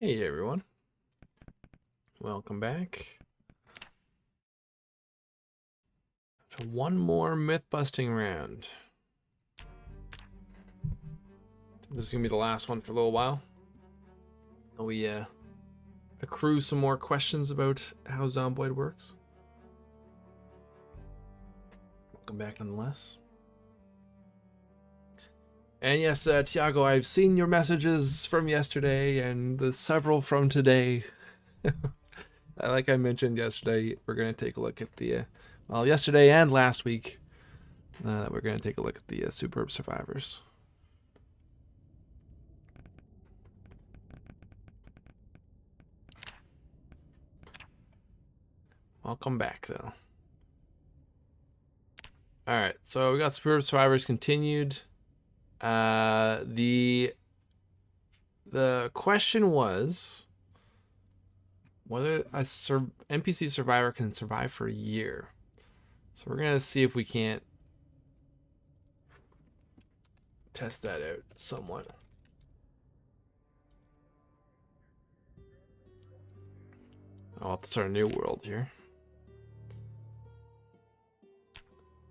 Hey everyone, welcome back to one more myth busting round. This is gonna be the last one for a little while. We accrue some more questions about how Zomboid works. Welcome back nonetheless. And yes, Tiago, I've seen your messages from yesterday and the several from today. Like I mentioned yesterday, we're going to take a look at the, well, yesterday and last week, we're going to take a look at the Superb Survivors. Welcome back, though. All right, so we got Superb Survivors continued. The question was whether a NPC survivor can survive for a year. So we're gonna see if we can't test that out somewhat. I'll have to start a new world here.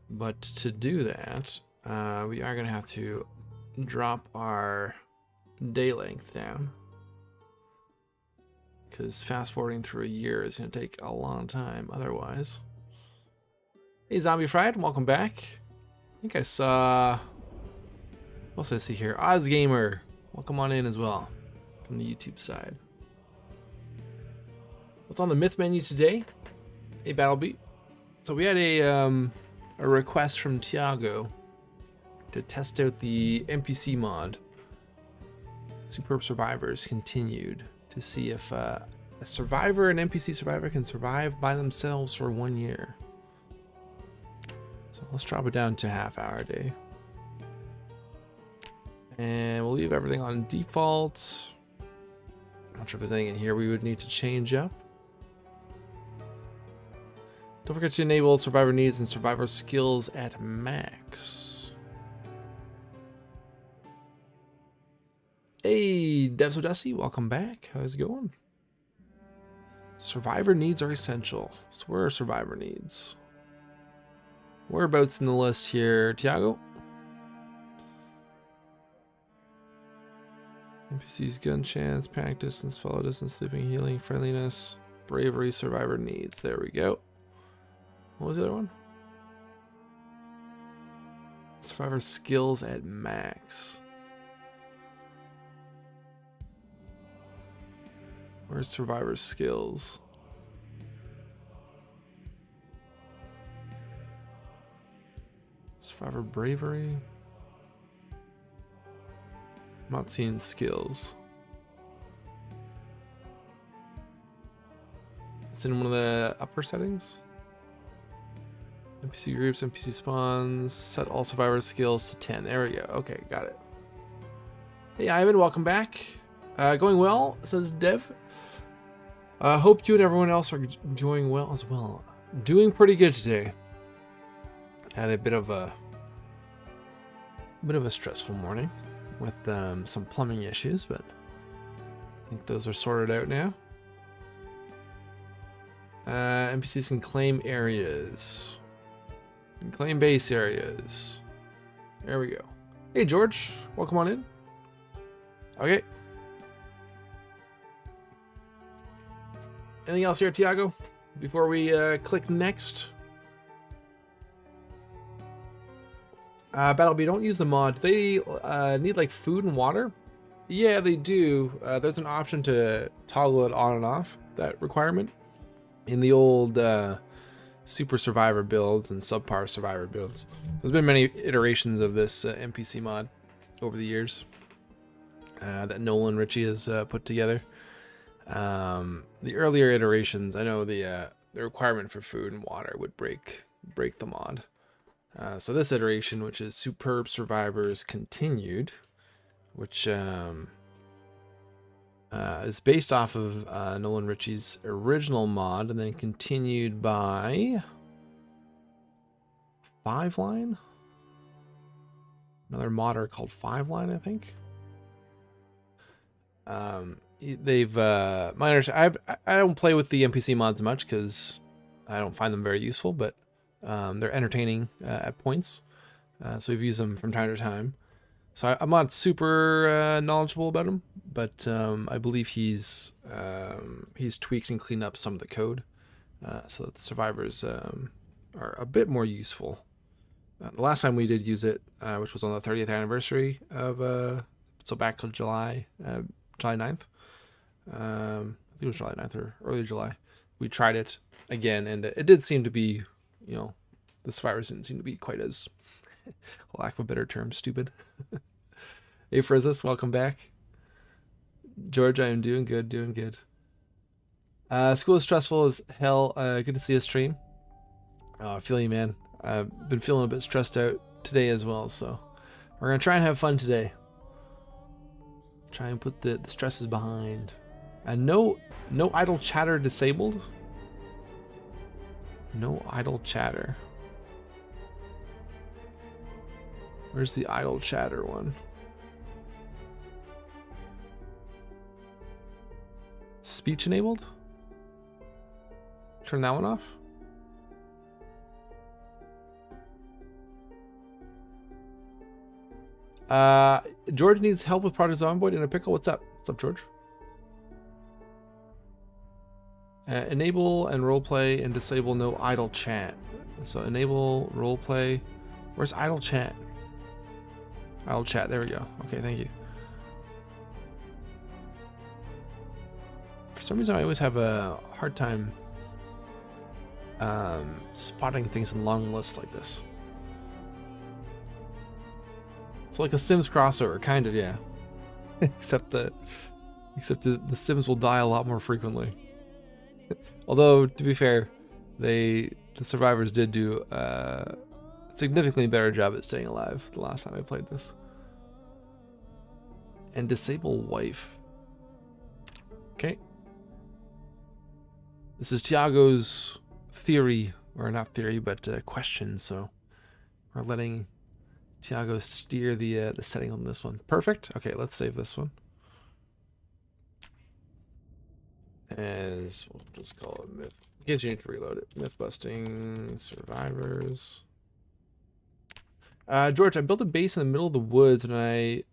But to do that, we are gonna have to drop our day length down, because fast forwarding through a year is going to take a long time otherwise. Hey Zombie Fried, welcome back. I think I saw, what else did I see here? OzGamer, welcome on in as well from the YouTube side. What's on the myth menu today? Hey Battlebeat. So we had a request from Tiago to test out the NPC mod Superb Survivors continued, to see if a survivor, an NPC survivor, can survive by themselves for 1 year. So let's drop it down to half-hour day. And we'll leave everything on default. Not sure if there's anything in here we would need to change up. Don't forget to enable survivor needs and survivor skills at max. Hey, Devs Odessi, welcome back. How's it going? Survivor needs are essential. So where are survivor needs? Whereabouts in the list here, Tiago? NPC's gun chance, panic distance, follow distance, sleeping, healing, friendliness, bravery, survivor needs. There we go. What was the other one? Survivor skills at max. Where's survivor skills? Survivor bravery? I'm not seeing skills. It's in one of the upper settings. NPC groups, NPC spawns, set all survivor skills to 10. There we go. Okay, got it. Hey Ivan, welcome back. Going well, says Dev. Hope you and everyone else are doing well as well. Doing pretty good today. Had a bit of a stressful morning with some plumbing issues, but I think those are sorted out now. NPCs can claim areas. Can claim base areas. There we go. Hey George, welcome on in. Okay. Anything else here, Tiago, before we click next? Battlebee, don't use the mod. They need like food and water? Yeah, they do. There's an option to toggle it on and off, that requirement, in the old Super Survivor builds and Subpar Survivor builds. There's been many iterations of this NPC mod over the years that Nolan Ritchie has put together. The earlier iterations, I know the requirement for food and water would break the mod. So this iteration, which is Superb Survivors Continued, which is based off of Nolan Ritchie's original mod and then continued by Fiveline, another modder called Fiveline, I think. They've miners. I don't play with the NPC mods much because I don't find them very useful, but they're entertaining at points. So we've used them from time to time. So I'm not super knowledgeable about him, but I believe he's tweaked and cleaned up some of the code so that the survivors are a bit more useful. The last time we did use it, which was on the 30th anniversary of so back to July 9th. I think it was July 9th or early July. We tried it again, and it did seem to be, the survivors didn't seem to be quite as, lack of a better term, stupid. Hey Frizzis, welcome back. George, I am doing good, doing good. School is stressful as hell. Good to see a stream. Oh, I feel you, man. I've been feeling a bit stressed out today as well, so we're gonna try and have fun today. Try and put the stresses behind. And no idle chatter disabled. No idle chatter. Where's the idle chatter one? Speech enabled? Turn that one off. George needs help with Project Zomboid in a pickle. What's up? What's up, George? Enable and roleplay and disable no idle chat. So enable roleplay. Where's idle chat? Idle chat. There we go. Okay, thank you. For some reason, I always have a hard time spotting things in long lists like this. It's like a Sims crossover, kind of, yeah. except the Sims will die a lot more frequently. Although, to be fair, the survivors did do a significantly better job at staying alive the last time I played this. And disable wife. Okay. This is Tiago's theory, or not theory, but question. So we're letting Tiago steer the setting on this one. Perfect. Okay, let's save this one. As we'll just call it myth. In case you need to reload it. Mythbusting survivors. George, I built a base in the middle of the woods, and I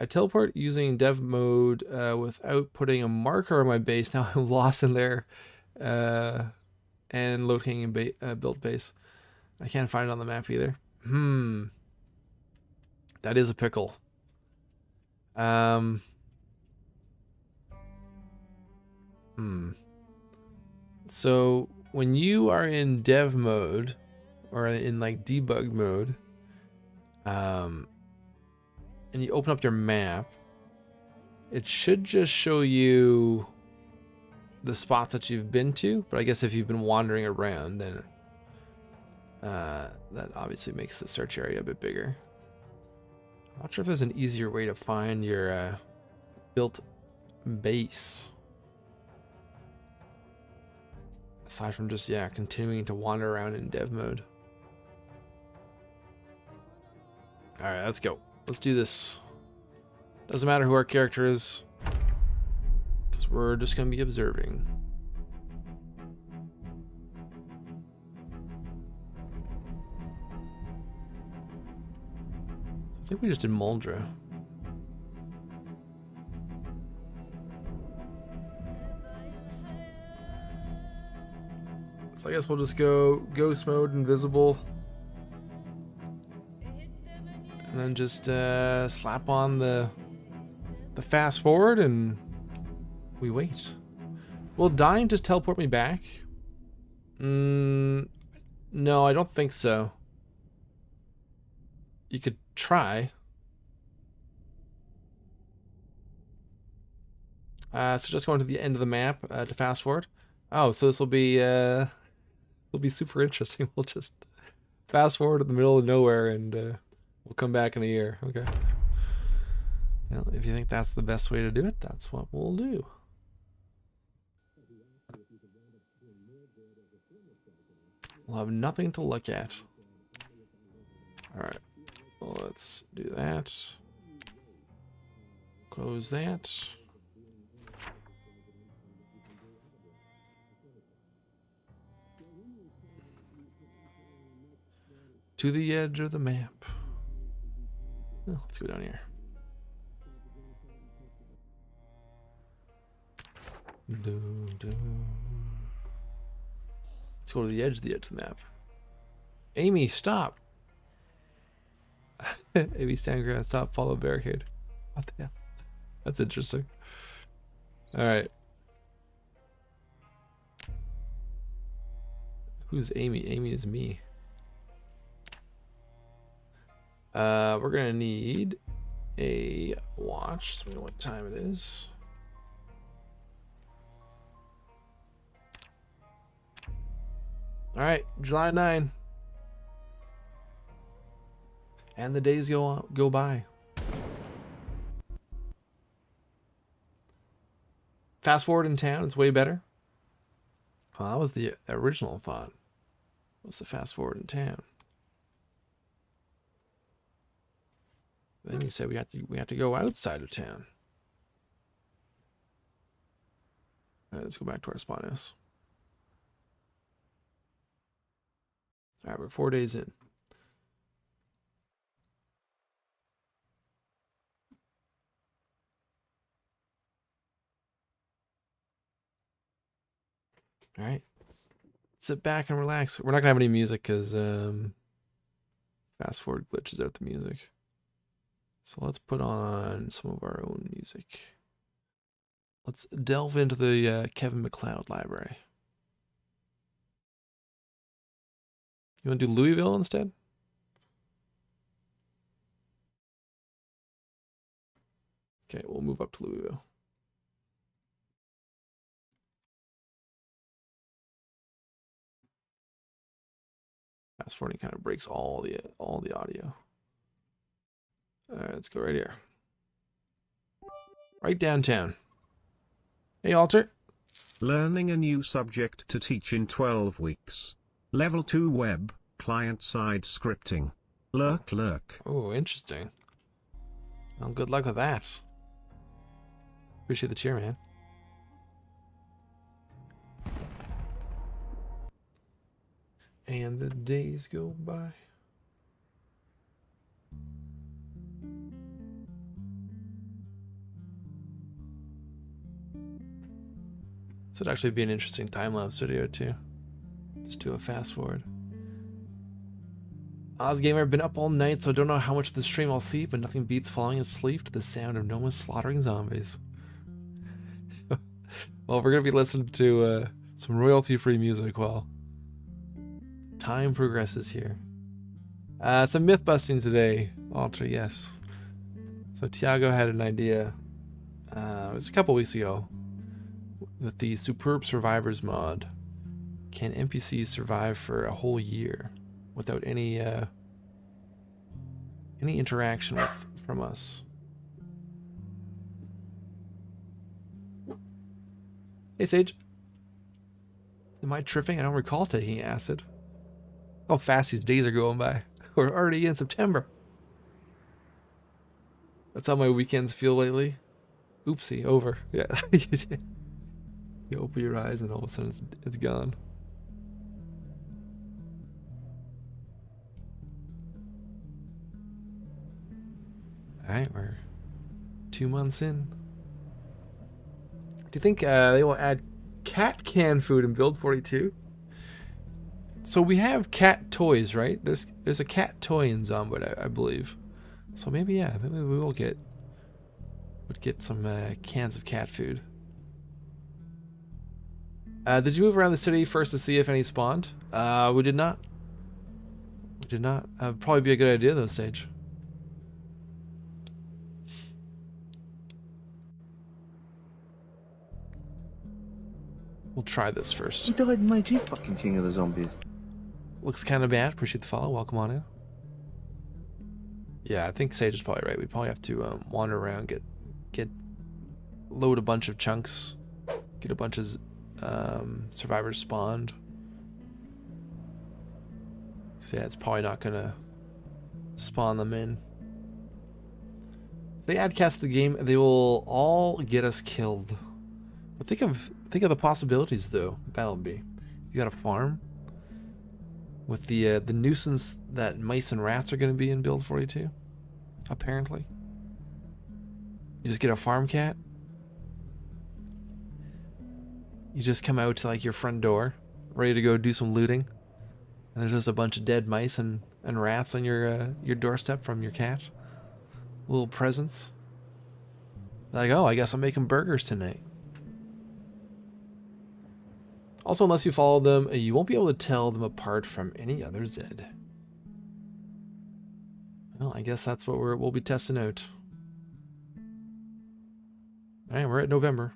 teleport using dev mode without putting a marker on my base. Now I'm lost in there. And locating and built base. I can't find it on the map either. That is a pickle. So when you are in dev mode or in like debug mode, and you open up your map, it should just show you the spots that you've been to. But I guess if you've been wandering around, then that obviously makes the search area a bit bigger. I'm not sure if there's an easier way to find your built base. Aside from just, yeah, continuing to wander around in dev mode. Alright, let's go. Let's do this. Doesn't matter who our character is, because we're just going to be observing. I think we just did Moldra. So I guess we'll just go ghost mode, invisible. And then just slap on the fast forward and we wait. Will dying just teleport me back? No, I don't think so. You could try. So just going to the end of the map to fast forward. Oh, so this will be it'll be super interesting. We'll just fast forward to the middle of nowhere and we'll come back in a year. Okay. Well, if you think that's the best way to do it, that's what we'll do. We'll have nothing to look at. All right. Well, let's do that. Close that. To the edge of the map. Oh, let's go down here. Let's go to the edge of the map. Amy, stop. Amy, stand ground, stop, follow barricade. What the hell? That's interesting. All right. Who's Amy? Amy is me. We're gonna need a watch so we know what time it is. All right, July 9. And the days go by. Fast forward in town, it's way better. Well, that was the original thought. Was the fast forward in town? Then you said we have to go outside of town. All right, let's go back to our spawn house. All right, we're 4 days in. All right, sit back and relax. We're not gonna have any music because fast forward glitches out the music. So let's put on some of our own music. Let's delve into the Kevin MacLeod library. You want to do Louisville instead? Okay, we'll move up to Louisville. Fast forwarding kind of breaks all the audio. All right, let's go right here. Right downtown. Hey, Alter. Learning a new subject to teach in 12 weeks. Level 2 web, client-side scripting. Lurk. Oh, interesting. Well, good luck with that. Appreciate the cheer, man. And the days go by. This would actually be an interesting time-lapse video too. Just do a fast forward. OzGamer, been up all night, so I don't know how much of the stream I'll see, but nothing beats falling asleep to the sound of Noma slaughtering zombies. Well, we're gonna be listening to some royalty-free music while time progresses here. Some myth busting today, Alter, yes. So Tiago had an idea. It was a couple weeks ago. With the Superb Survivors mod, can NPCs survive for a whole year without any interaction from us? Hey Sage, am I tripping? I don't recall taking acid. How fast these days are going by. We're already in September. That's how my weekends feel lately. Oopsie, over. Yeah. You open your eyes and all of a sudden it's gone. Alright, we're 2 months in. Do you think they will add cat canned food in Build 42? So we have cat toys, right? There's a cat toy in Zomboid, I believe. So maybe, yeah, maybe we will get some cans of cat food. Did you move around the city first to see if any spawned? We did not. We did not. Probably be a good idea though, Sage. We'll try this first. He died in my G fucking king of the zombies. Looks kind of bad. Appreciate the follow. Welcome on in. Yeah, I think Sage is probably right. We probably have to wander around, load a bunch of chunks, get a bunch of survivors spawned. Cause yeah, it's probably not gonna spawn them in. If they add cats to the game, they will all get us killed. But think of the possibilities though. That'll be. You got a farm with the nuisance that mice and rats are going to be in build 42. Apparently, you just get a farm cat. You just come out to like your front door, ready to go do some looting, and there's just a bunch of dead mice and rats on your doorstep from your cat. Little presents. Like, oh, I guess I'm making burgers tonight. Also, unless you follow them, you won't be able to tell them apart from any other Zed. Well, I guess that's what we'll be testing out. Alright, we're at November.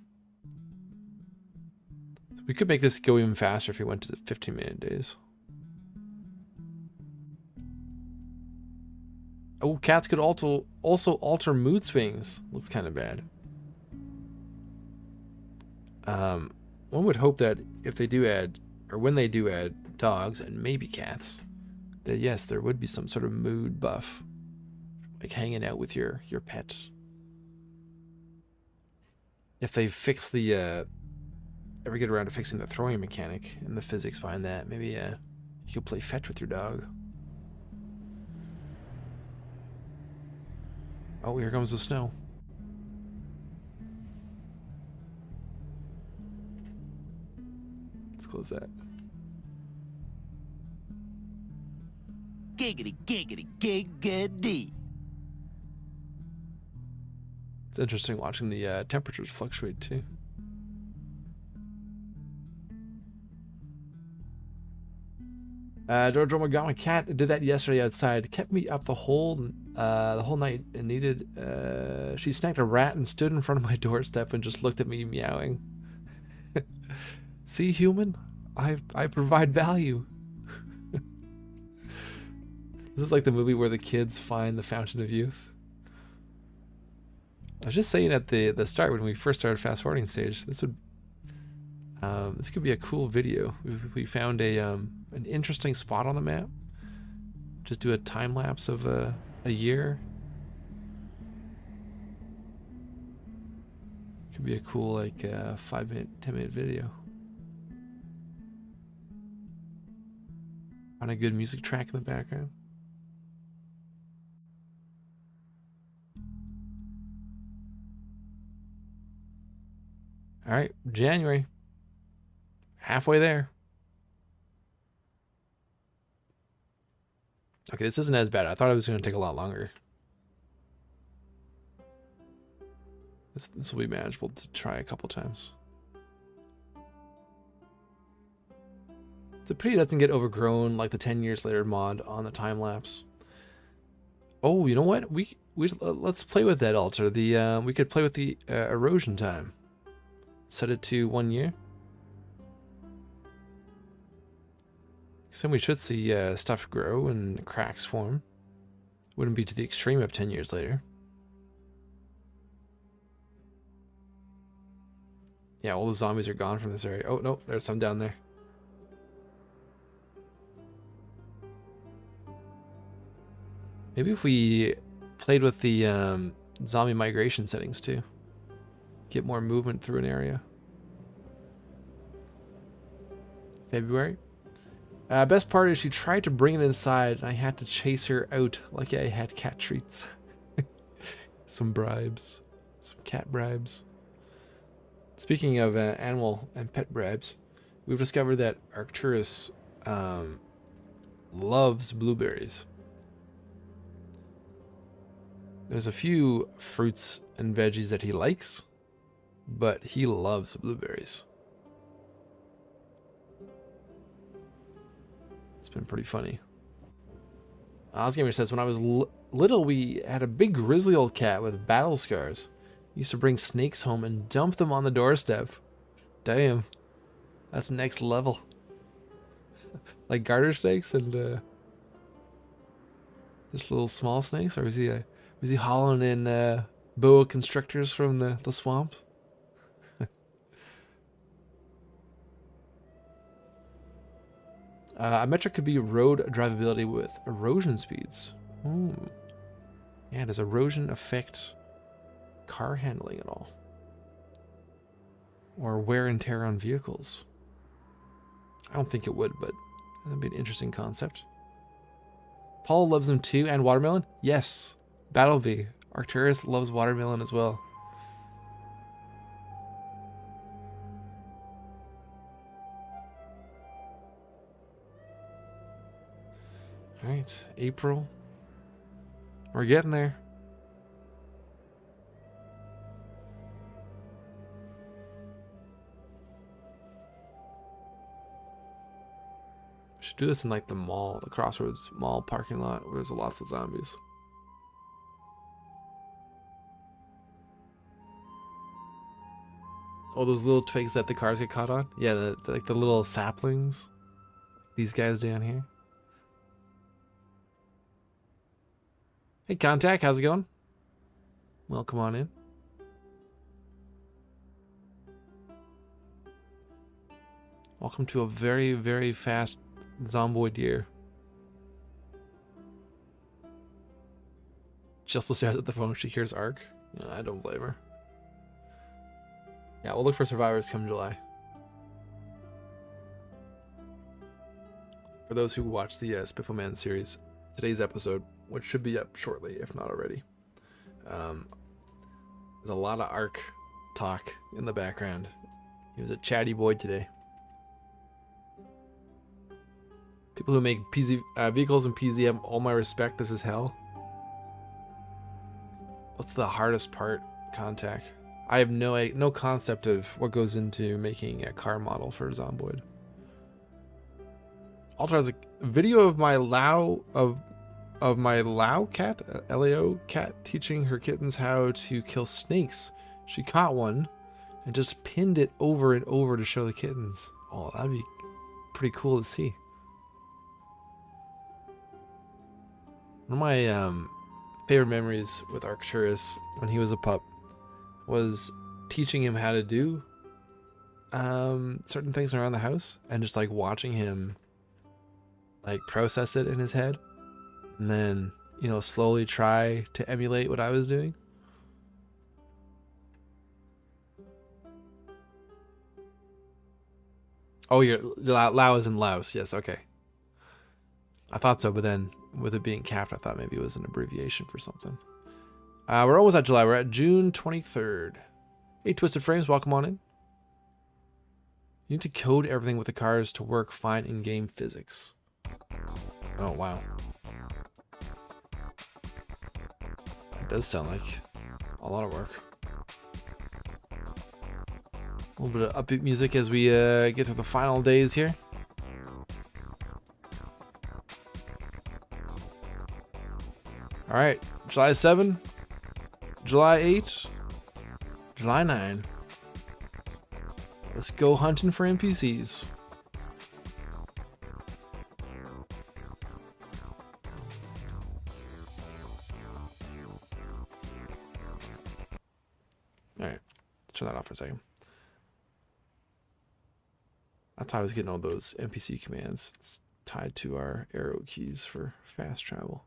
We could make this go even faster if we went to the 15-minute days. Oh, cats could also alter mood swings. Looks kind of bad. One would hope that if they do add, or when they do add dogs and maybe cats, that yes, there would be some sort of mood buff, like hanging out with your pets. If they fix the ever get around to fixing the throwing mechanic and the physics behind that, maybe you could play fetch with your dog. Oh, here comes the snow. Let's close that. Giggity, giggity, giggity. It's interesting watching the temperatures fluctuate too. Jojo Magama cat did that yesterday outside. Kept me up the whole night and needed. She snagged a rat and stood in front of my doorstep and just looked at me meowing. See, human, I provide value. This is like the movie where the kids find the fountain of youth. I was just saying at the start when we first started fast forwarding stage, this could be a cool video if we found an interesting spot on the map. Just do a time lapse of a year. Could be a cool like 5-minute, 10-minute video. On a good music track in the background. All right, January. Halfway there. Okay, this isn't as bad. I thought it was going to take a lot longer. This will be manageable to try a couple times. It's a pity it doesn't get overgrown like the 10 years later mod on the time lapse. Oh, you know what? We let's play with that alter. We could play with the erosion time. Set it to 1 year. Because then we should see stuff grow and cracks form. Wouldn't be to the extreme of 10 years later. Yeah, all the zombies are gone from this area. Oh, no, there's some down there. Maybe if we played with the zombie migration settings too. Get more movement through an area. February. Best part is she tried to bring it inside and I had to chase her out like I had cat treats. Some bribes. Some cat bribes. Speaking of animal and pet bribes, we've discovered that Arcturus loves blueberries. There's a few fruits and veggies that he likes, but he loves blueberries. It's been pretty funny. Ozgamer says, when I was little, we had a big grizzly old cat with battle scars. He used to bring snakes home and dump them on the doorstep. Damn. That's next level. Like garter snakes and just little small snakes? Or was he hauling in boa constrictors from the swamp? A metric could be road drivability with erosion speeds. Ooh. Yeah, does erosion affect car handling at all. Or wear and tear on vehicles. I don't think it would, but that'd be an interesting concept. Paul loves them too, and watermelon? Yes. Battlebee. Arcturus loves watermelon as well. Alright, April. We're getting there. Should do this in like the mall, the Crossroads Mall parking lot where there's lots of zombies. Oh, those little twigs that the cars get caught on? Yeah, like the little saplings. These guys down here. Hey, Contact, how's it going? Welcome on in. Welcome to a very, very fast Zomboid year. She also stares at the phone when she hears Ark. No, I don't blame her. Yeah, we'll look for survivors come July. For those who watch the Spiffleman series, today's episode, which should be up shortly, if not already, there's a lot of Ark talk in the background. He was a chatty boy today. People who make PZ vehicles and PZ have all my respect. This is hell. What's the hardest part? Contact. I have no concept of what goes into making a car model for Zomboid. Alter has a video of my Lao cat, Lao cat, teaching her kittens how to kill snakes. She caught one and just pinned it over and over to show the kittens. Oh, that'd be pretty cool to see. One of my favorite memories with Arcturus when he was a pup was teaching him how to do certain things around the house and just like watching him like process it in his head and then, you know, slowly try to emulate what I was doing. Oh, you're Lao is in Laos. Yes, okay. I thought so, but then with it being capped, I thought maybe it was an abbreviation for something. We're almost at July. We're at June 23rd. Hey, Twisted Frames, welcome on in. You need to code everything with the cars to work fine in game physics. Oh, wow. It does sound like a lot of work. A little bit of upbeat music as we get through the final days here. All right, July 7, July 8, July 9. Let's go hunting for NPCs. All right, let's turn that off for a second. That's how I was getting all those NPC commands. It's tied to our arrow keys for fast travel.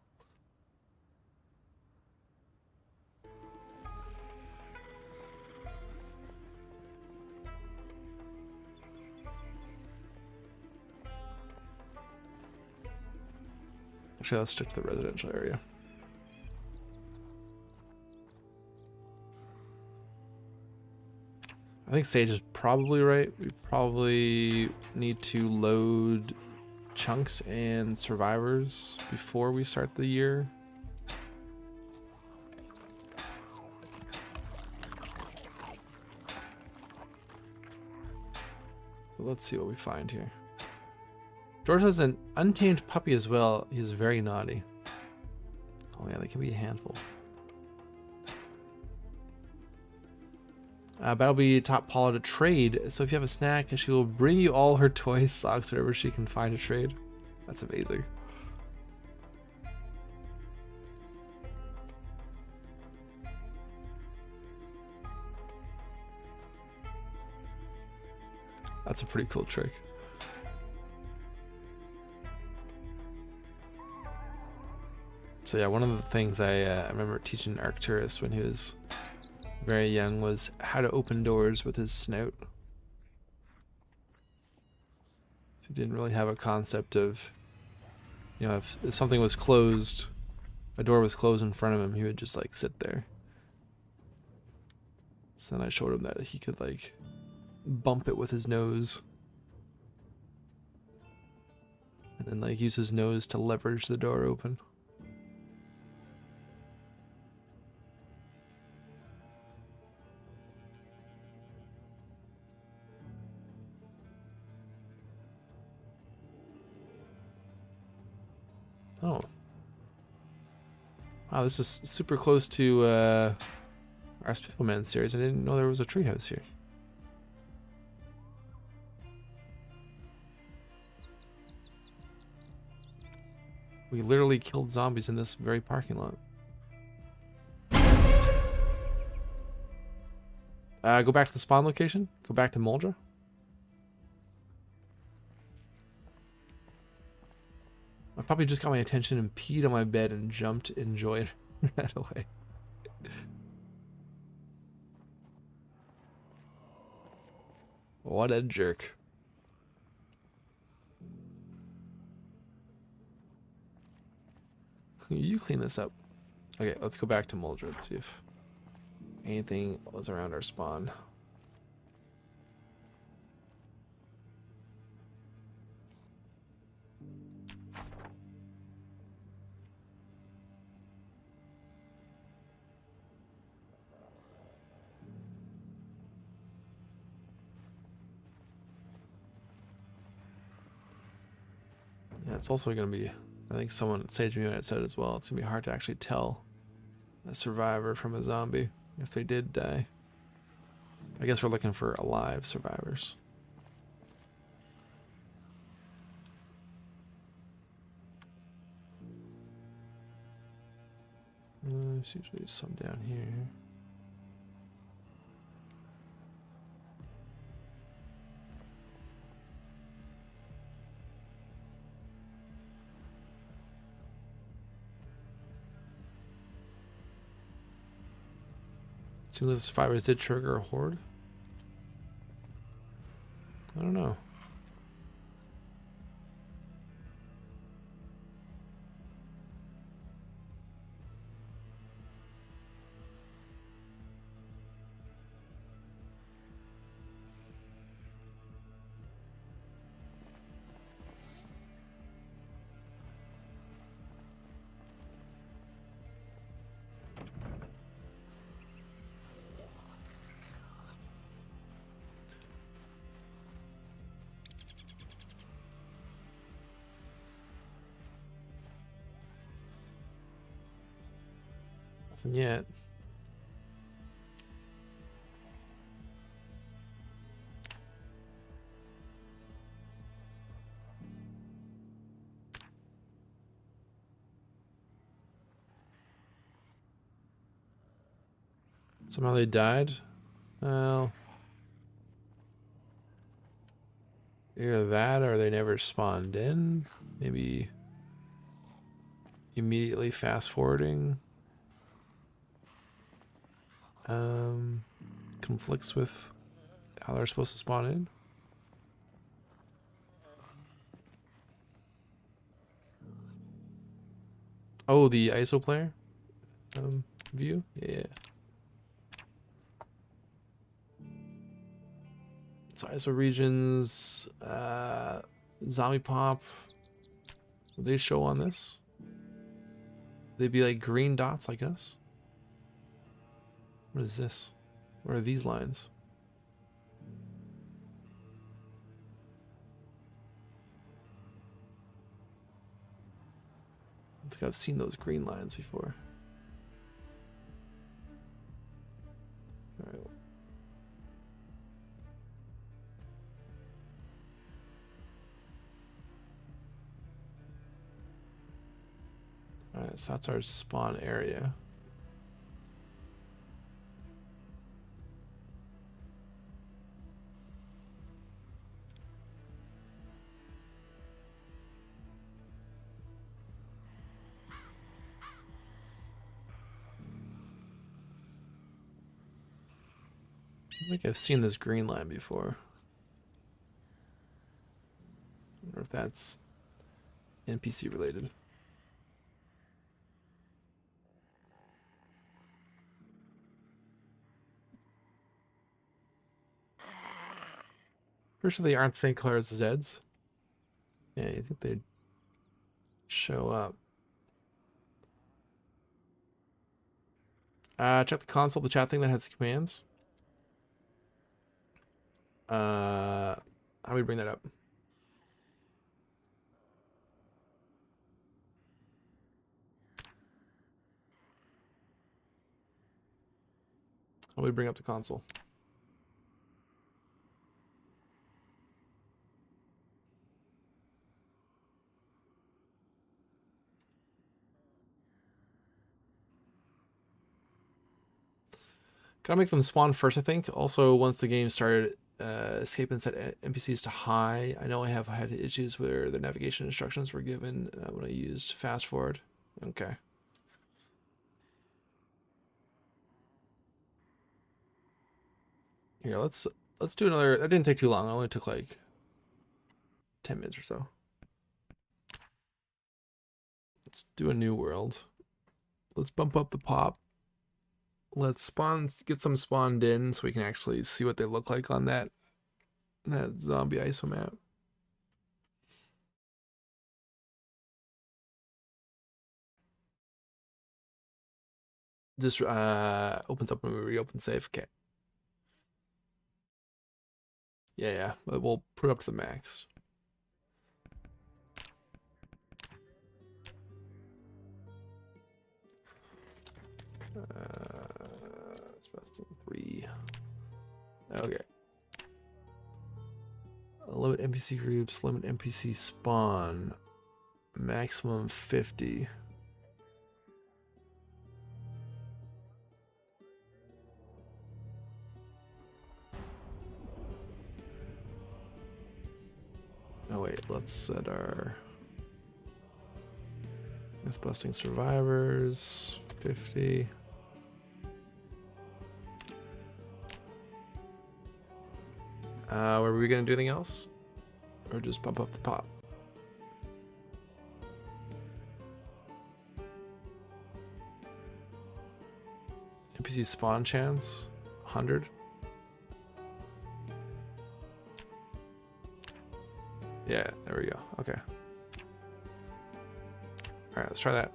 Actually, let's stick to the residential area. I think Sage is probably right. We probably need to load chunks and survivors before we start the year. But let's see what we find here. George has an untamed puppy as well. He's very naughty. Oh yeah, they can be a handful. Battlebee taught Paula to trade, so if you have a snack, she will bring you all her toys, socks, whatever she can find to trade. That's amazing. That's a pretty cool trick. So yeah, one of the things I remember teaching Arcturus when he was very young was how to open doors with his snout. So he didn't really have a concept of, you know, if something was closed, a door was closed in front of him, he would just like sit there. So then I showed him that he could like bump it with his nose. And then like use his nose to leverage the door open. Oh. Wow, this is super close to our Spiffleman series. I didn't know there was a treehouse here. We literally killed zombies in this very parking lot. Go back to the spawn location. Go back to Moldra. I probably just got my attention and peed on my bed and jumped and enjoyed right away. What a jerk. You clean this up. Okay, let's go back to Moldra. Let's see if anything was around our spawn. Yeah, it's also going to be, I think someone at Sage Unit said as well, it's going to be hard to actually tell a survivor from a zombie if they did die. I guess we're looking for alive survivors. There's usually some down here. Seems like the survivors did trigger a horde. I don't know. Nothing yet. Somehow they died. Well, either that or they never spawned in. Maybe immediately fast forwarding conflicts with how they're supposed to spawn in. Oh, the ISO player view? Yeah. So ISO regions, zombie pop. Will they show on this? They'd be like green dots like us. What is this? What are these lines? I think I've seen those green lines before. All right. Alright, so that's our spawn area. I think I've seen this green line before. I wonder if that's NPC related. Pretty sure they aren't the same color as the Zeds. Yeah, you think they'd show up. Check the console, the chat thing that has commands. How do we bring that up? How do we bring up the console? Gotta make them spawn first, I think. Also, once the game started, escape and set NPCs to high. I know I have had issues where the navigation instructions were given when I used fast forward. Okay. Here, let's do another. That didn't take too long. It only took like 10 minutes or so. Let's do a new world. Let's bump up the pop. Let's get some spawned in so we can actually see what they look like on that zombie ISO map. Just opens up when we reopen save. Okay. Yeah, we'll put it up to the max. Mythbusting 3. Okay. Limit NPC groups, limit NPC spawn. Maximum 50. Oh wait, let's set our Mythbusting survivors 50. Were we gonna do anything else? Or just bump up the pop? NPC spawn chance 100. Yeah, there we go. Okay. Alright, let's try that.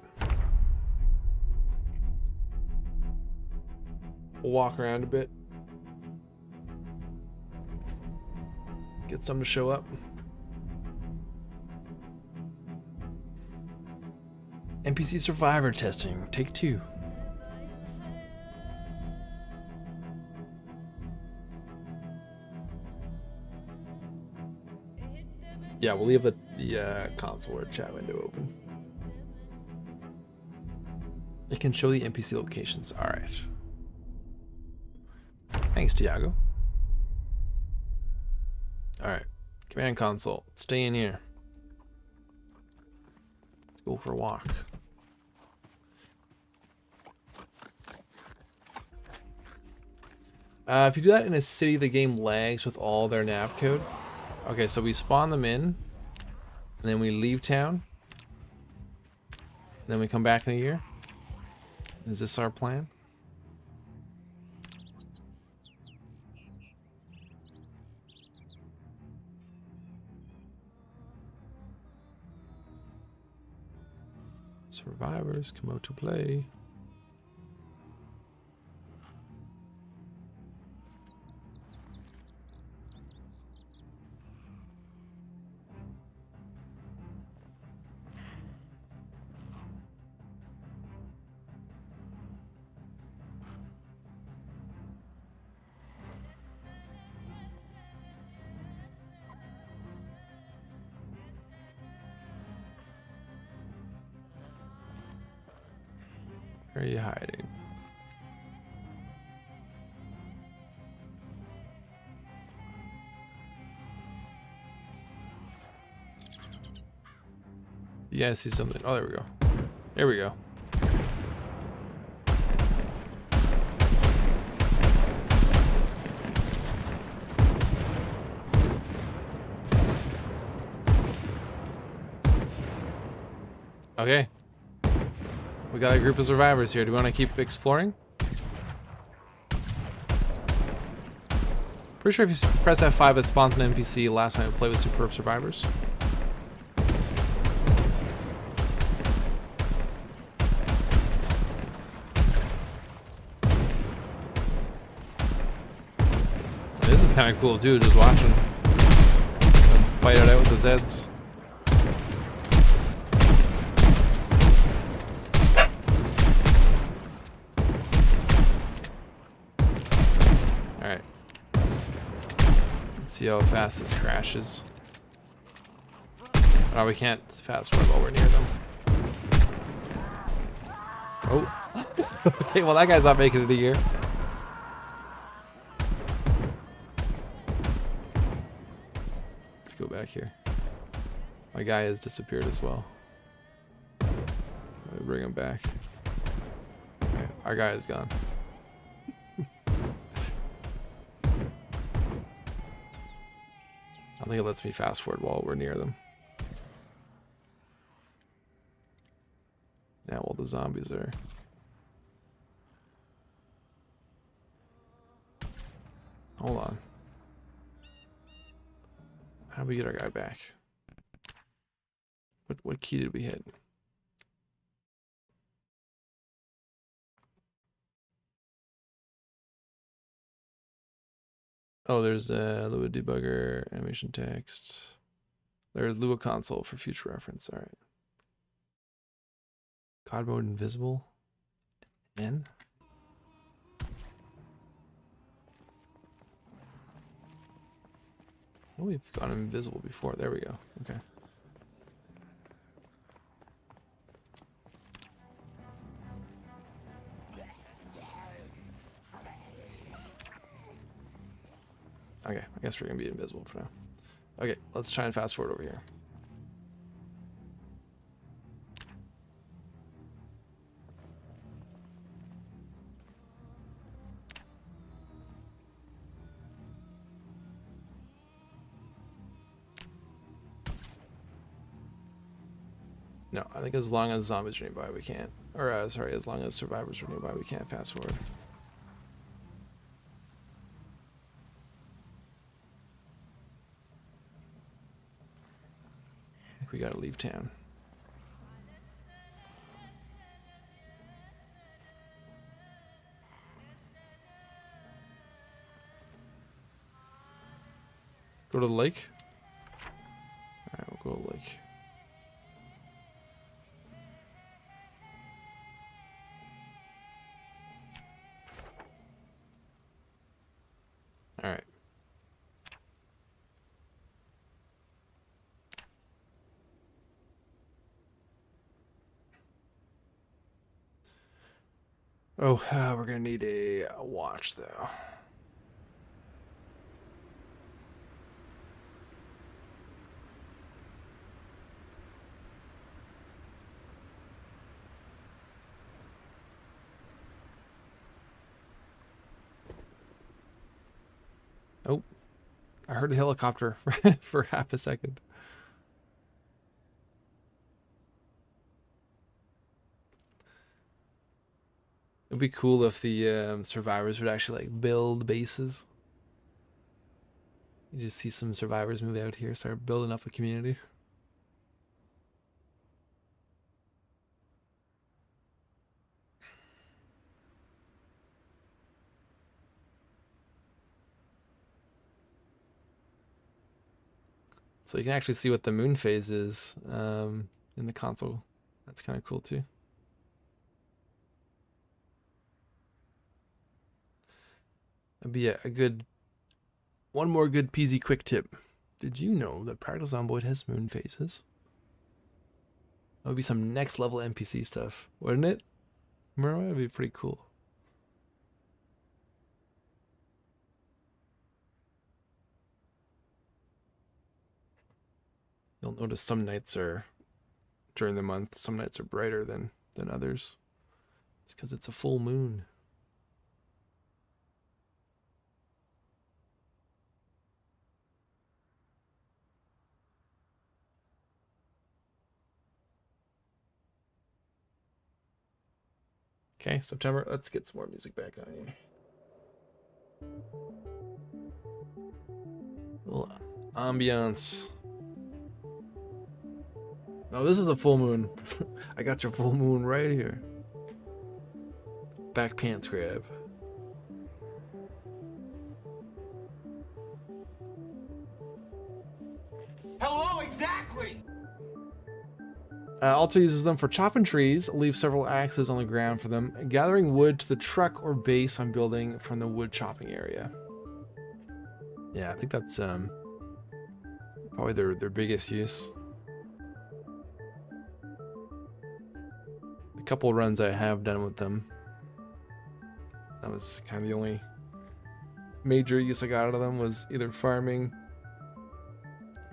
We'll walk around a bit. Get some to show up. NPC survivor testing, take 2. Yeah, we'll leave the console or chat window open. It can show the NPC locations. All right. Thanks, Tiago. All right. Command console. Stay in here. Let's go for a walk. If you do that in a city, the game lags with all their nav code. Okay, so we spawn them in, and then we leave town, and then we come back in a year. Is this our plan? Survivors come out to play. Where are you hiding? You guys see something? Oh, there we go. There we go. Okay. We got a group of survivors here. Do we want to keep exploring? Pretty sure if you press F5, it spawns an NPC. Last time I played with Superb Survivors. This is kind of cool too, just watching them fight it out with the Zeds. Alright. Let's see how fast this crashes. Oh, we can't fast forward while we're near them. Oh. Okay, well that guy's not making it here. Let's go back here. My guy has disappeared as well. Let me bring him back. Okay, our guy is gone. I think it lets me fast forward while we're near them. Yeah, well, the zombies are. Hold on. How do we get our guy back? What key did we hit? Oh, there's a Lua debugger, animation text. There's Lua console for future reference. All right. God mode invisible. N. Oh, we've gone invisible before. There we go. Okay. Okay, I guess we're gonna be invisible for now. Okay, let's try and fast forward over here. No, I think as long as zombies are nearby, we can't. Or, sorry, as long as survivors are nearby, we can't fast forward. I think we gotta leave town. Go to the lake? Alright, we'll go to the lake. Alright. Oh, we're gonna need a watch though. Oh, I heard a helicopter for half a second. It'd be cool if the survivors would actually like build bases. You just see some survivors move out here, start building up a community. So you can actually see what the moon phase is in the console. That's kind of cool too. That'd be a good, one more good peasy quick tip. Did you know that Practical Zomboid has moon phases? That would be some next level NPC stuff, wouldn't it? Murrow, that'd be pretty cool. You'll notice some nights are, during the month, some nights are brighter than others. It's because it's a full moon. Okay, September. Let's get some more music back on here. Little ambiance. Oh, this is a full moon. I got your full moon right here. Back pants grab. Hello, exactly! Also uses them for chopping trees, leave several axes on the ground for them, gathering wood to the truck or base I'm building from the wood chopping area. Yeah, I think that's probably their biggest use. A couple runs I have done with them. That was kind of the only major use I got out of them, was either farming,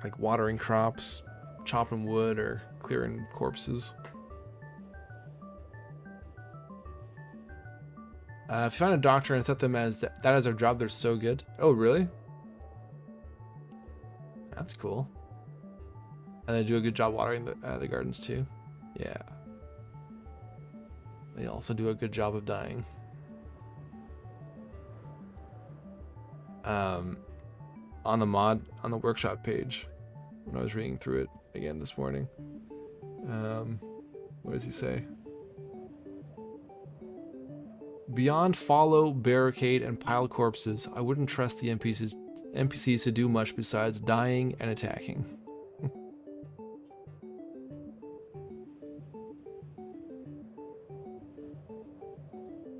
like watering crops, chopping wood, or clearing corpses. If you find a doctor and set them as that as their job, they're so good. Oh, really? That's cool. And they do a good job watering the gardens too. Yeah. They also do a good job of dying. On the workshop page, when I was reading through it again this morning, what does he say? Beyond follow, barricade, and pile corpses, I wouldn't trust the NPCs to do much besides dying and attacking.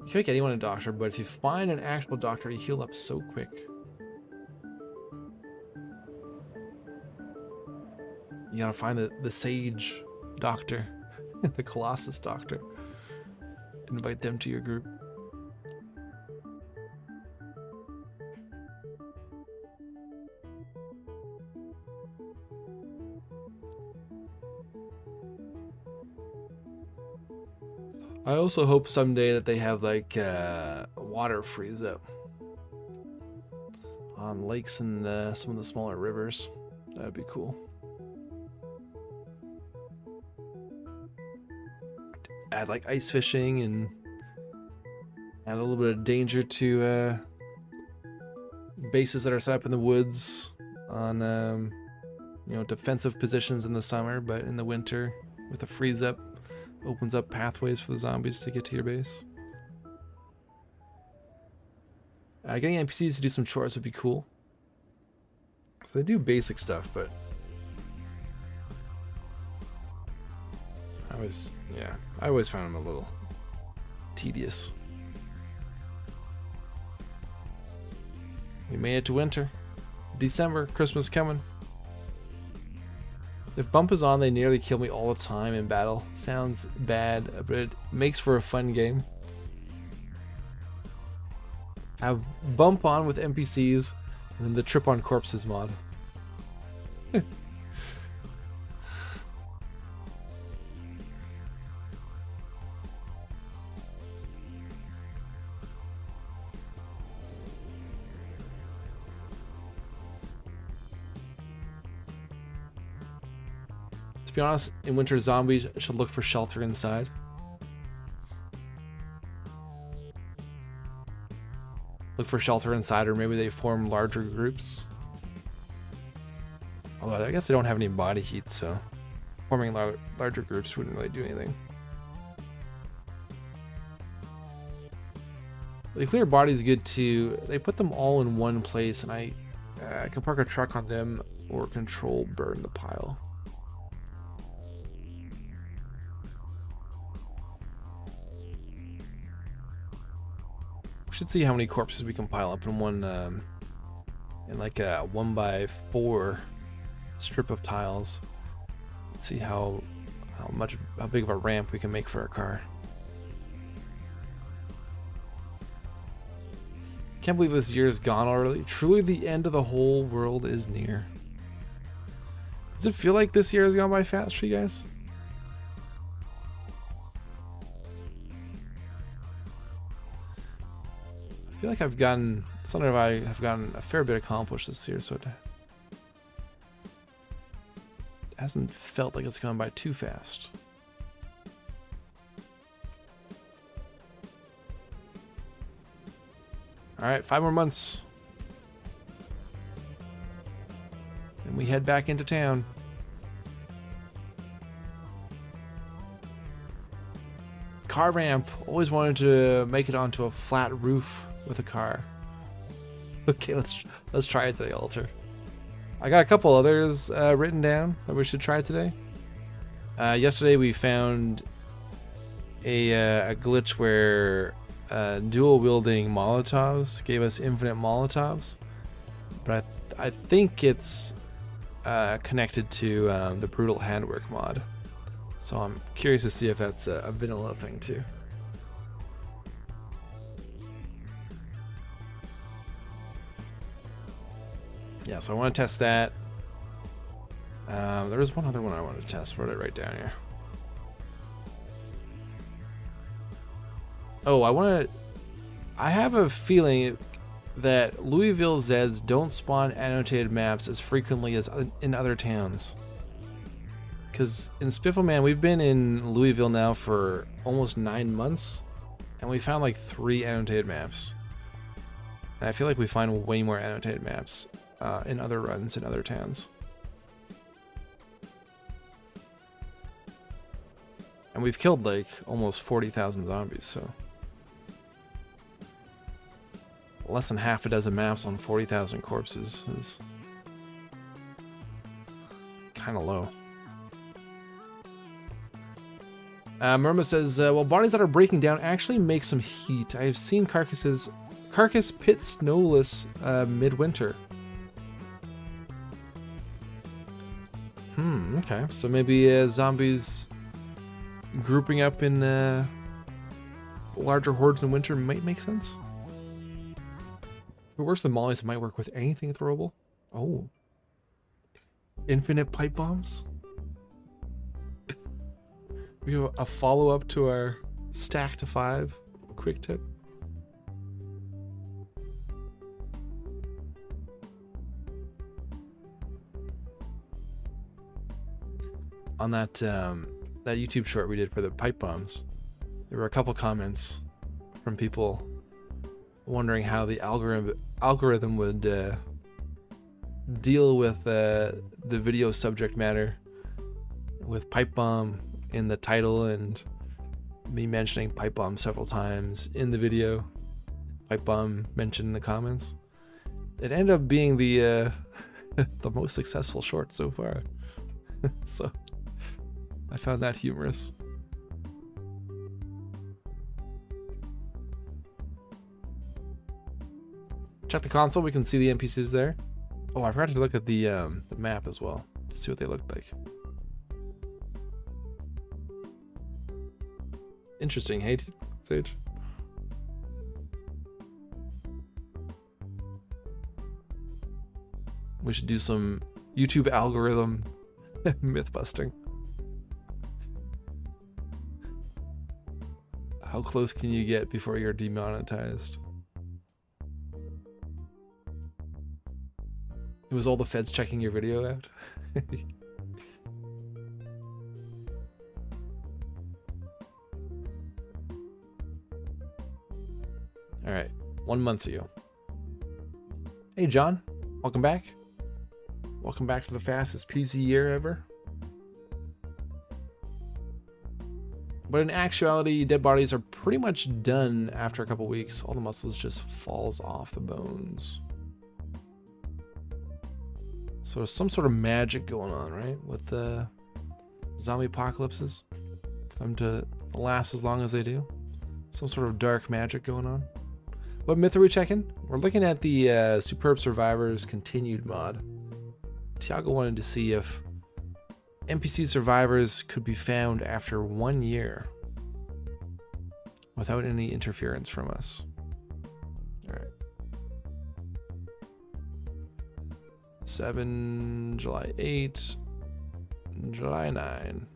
You can make anyone a doctor, but if you find an actual doctor, you heal up so quick. You gotta find the sage doctor, the Colossus doctor. Invite them to your group. I also hope someday that they have like water freeze up on lakes and some of the smaller rivers. That'd be cool. Add like ice fishing and add a little bit of danger to bases that are set up in the woods on defensive positions in the summer, but in the winter with a freeze up opens up pathways for the zombies to get to your base. Getting NPCs to do some chores would be cool. So they do basic stuff, but I always found them a little tedious. We made it to winter. December, Christmas coming. If bump is on, they nearly kill me all the time in battle. Sounds bad, but it makes for a fun game. Have bump on with NPCs and then the trip on corpses mod. To be honest, in winter, zombies should look for shelter inside. Look for shelter inside, or maybe they form larger groups. Although I guess they don't have any body heat, so forming larger groups wouldn't really do anything. The clear body is good too. They put them all in one place, and I can park a truck on them or control burn the pile. We should see how many corpses we can pile up in one, in like a 1x4 strip of tiles. Let's see how big of a ramp we can make for our car. Can't believe this year is gone already. Truly, the end of the whole world is near. Does it feel like this year has gone by fast for you guys? I feel like I've gotten a fair bit accomplished this year, so it hasn't felt like it's gone by too fast. All right, 5 more months. And we head back into town. Car ramp. Always wanted to make it onto a flat roof with a car. Okay, let's try it today, Alter. I got a couple others written down that we should try today. Yesterday we found a glitch where dual wielding Molotovs gave us infinite Molotovs, but I think it's connected to the brutal handwork mod. So I'm curious to see if that's a vanilla thing too. Yeah, so I want to test that. There was one other one I wanted to test. Wrote it right down here. Oh, I have a feeling that Louisville Zeds don't spawn annotated maps as frequently as in other towns. Because in Spiffleman, we've been in Louisville now for almost 9 months, and we found like 3 annotated maps. And I feel like we find way more annotated maps in other runs in other towns. And we've killed like almost 40,000 zombies, so less than half a dozen maps on 40,000 corpses is kind of low. Murma says, well, bodies that are breaking down actually make some heat. I have seen carcass pit snowless midwinter. Okay. So maybe zombies grouping up in larger hordes in winter might make sense. But worse than mollies, it might work with anything throwable. Oh. Infinite pipe bombs? We have a follow-up to our stack to 5 quick tip. On that that YouTube short we did for the pipe bombs, there were a couple comments from people wondering how the algorithm would deal with the video subject matter with pipe bomb in the title and me mentioning pipe bomb several times in the video, pipe bomb mentioned in the comments. It ended up being the the most successful short so far. So I found that humorous. Check the console, we can see the NPCs there. Oh, I forgot to look at the map as well to see what they look like. Interesting, hey, Sage? We should do some YouTube algorithm myth busting. How close can you get before you're demonetized? It was all the feds checking your video out. All right, 1 month to you. Hey, John, welcome back. Welcome back to the fastest PC year ever. But in actuality, dead bodies are pretty much done after a couple weeks. All the muscles just falls off the bones. So there's some sort of magic going on, right? With the zombie apocalypses. For them to last as long as they do. Some sort of dark magic going on. What myth are we checking? We're looking at the Superb Survivors Continued mod. Tiago wanted to see if NPC survivors could be found after 1 year without any interference from us. All right. 7, July 8, July 9.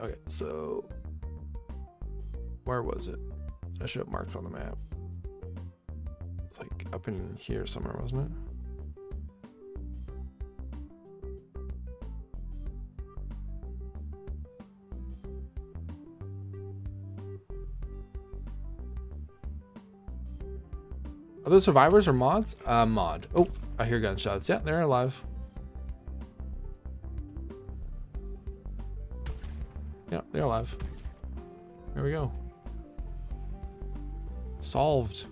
Okay, so where was it? I should have marked on the map. It's like up in here somewhere, wasn't it? Are those survivors or mods? Mod. Oh, I hear gunshots. Yeah, they're alive. Yeah, they're alive. There we go. Solved.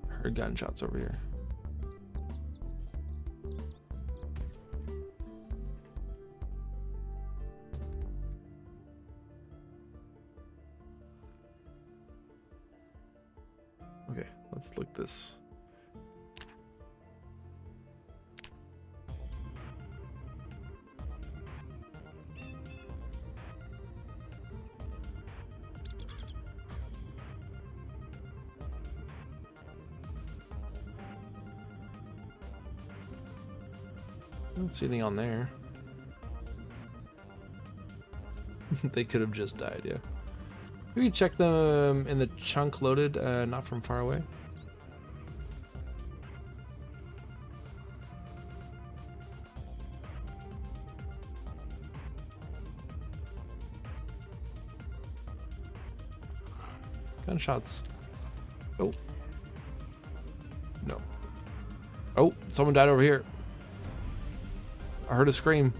Heard gunshots over here. Okay, let's look this. I don't see anything on there. They could have just died, yeah. Maybe check them in the chunk loaded, not from far away. Gunshots. Oh. No. Oh, someone died over here. I heard a scream.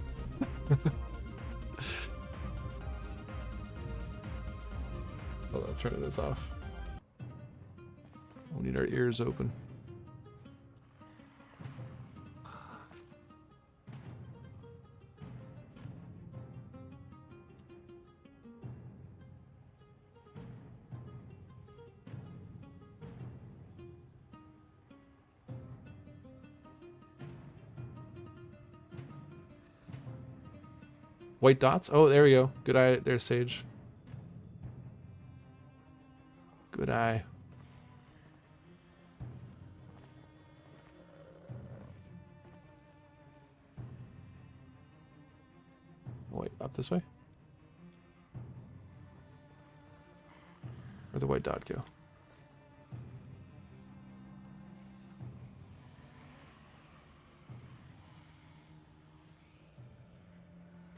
Hold on, turn this off. We need our ears open. White dots? Oh, there we go. Good eye there, Sage. Good eye. Wait, up this way? Where'd the white dot go?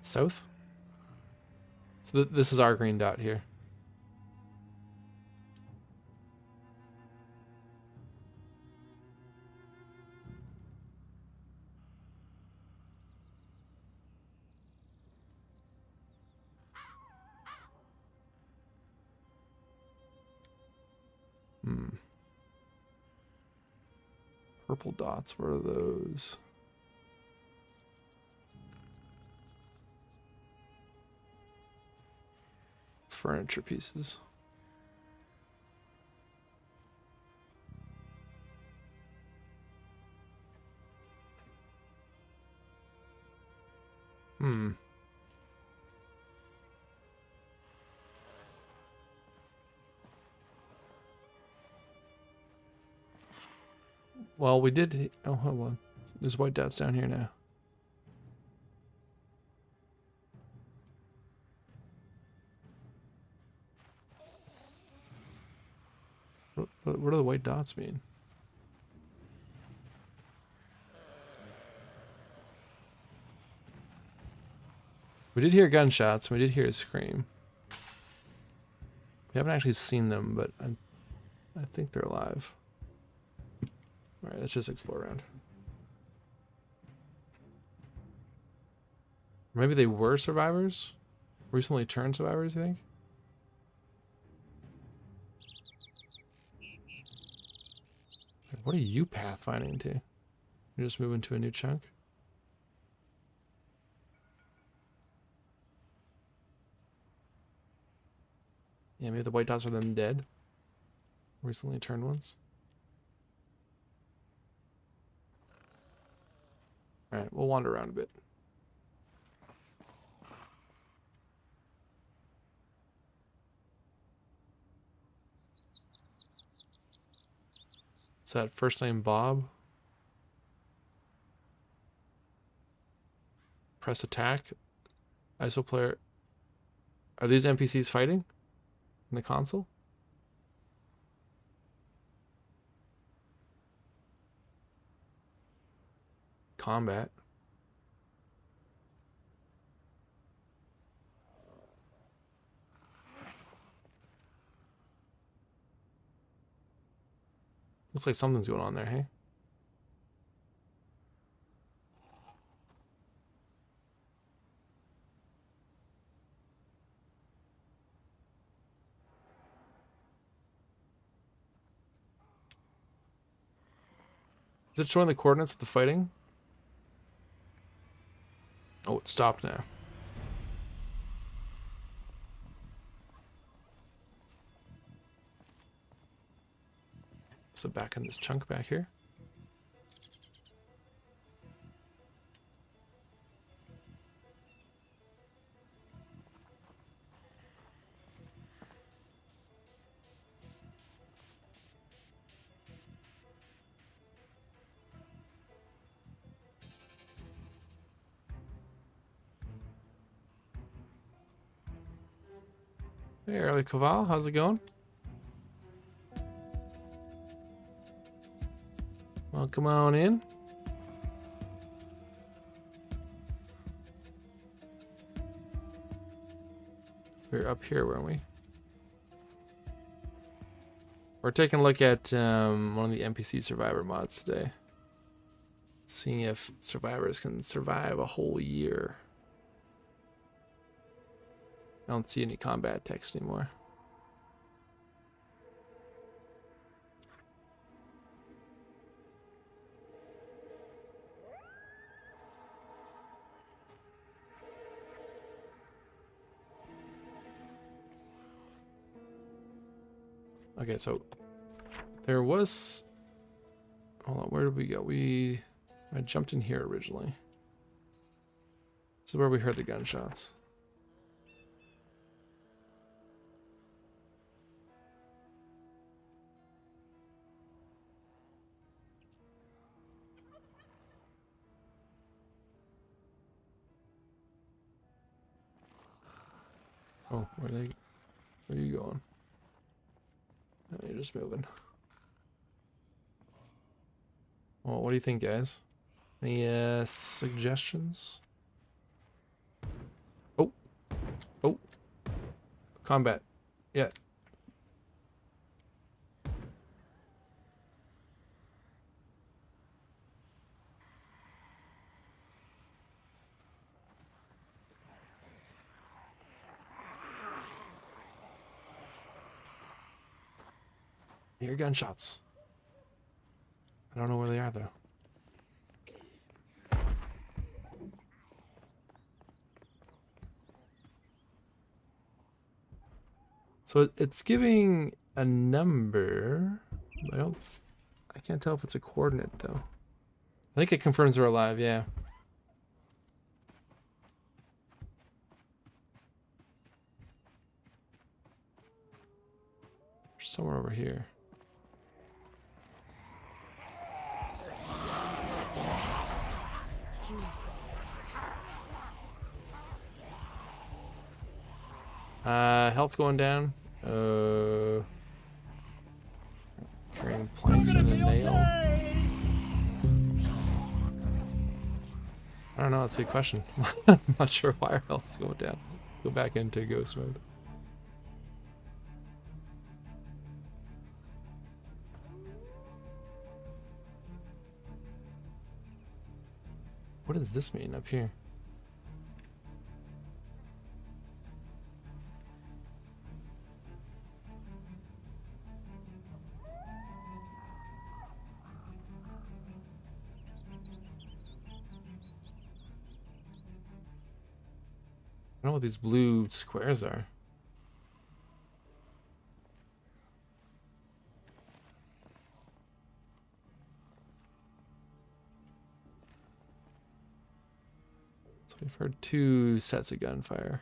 South? So this is our green dot here. Purple dots, what are those? Furniture pieces. Well, we did. Oh, hold on. There's white dots down here now. What do the white dots mean? We did hear gunshots. We did hear a scream. We haven't actually seen them, but I think they're alive. All right, let's just explore around. Maybe they were survivors? Recently turned survivors, you think? What are you pathfinding to? You're just moving to a new chunk? Yeah, maybe the white dots are them dead. Recently turned ones. Alright, we'll wander around a bit. Is that first name Bob? Press attack. ISO player. Are these NPCs fighting in the console? Combat. Looks like something's going on there, hey? Is it showing the coordinates of the fighting? Oh, it stopped now. So back in this chunk back here. Hey, early Caval, how's it going? Well, come on in. We were up here, weren't we? We're taking a look at one of the NPC survivor mods today. Seeing if survivors can survive a whole year. I don't see any combat text anymore. Okay, so there was... Hold on, where did we go? I jumped in here originally. This is where we heard the gunshots. Oh, where are you going? Oh, you're just moving. Well, what do you think, guys? Any suggestions? Oh, combat. Yeah. I hear gunshots. I don't know where they are, though. So it's giving a number. I can't tell if it's a coordinate, though. I think it confirms they're alive, yeah. Somewhere over here. Health going down. Carrying planks and a nail. I don't know, that's a good question. I'm not sure why our health is going down. Go back into ghost mode. What does this mean up here? I don't know what these blue squares are. So we've heard 2 sets of gunfire.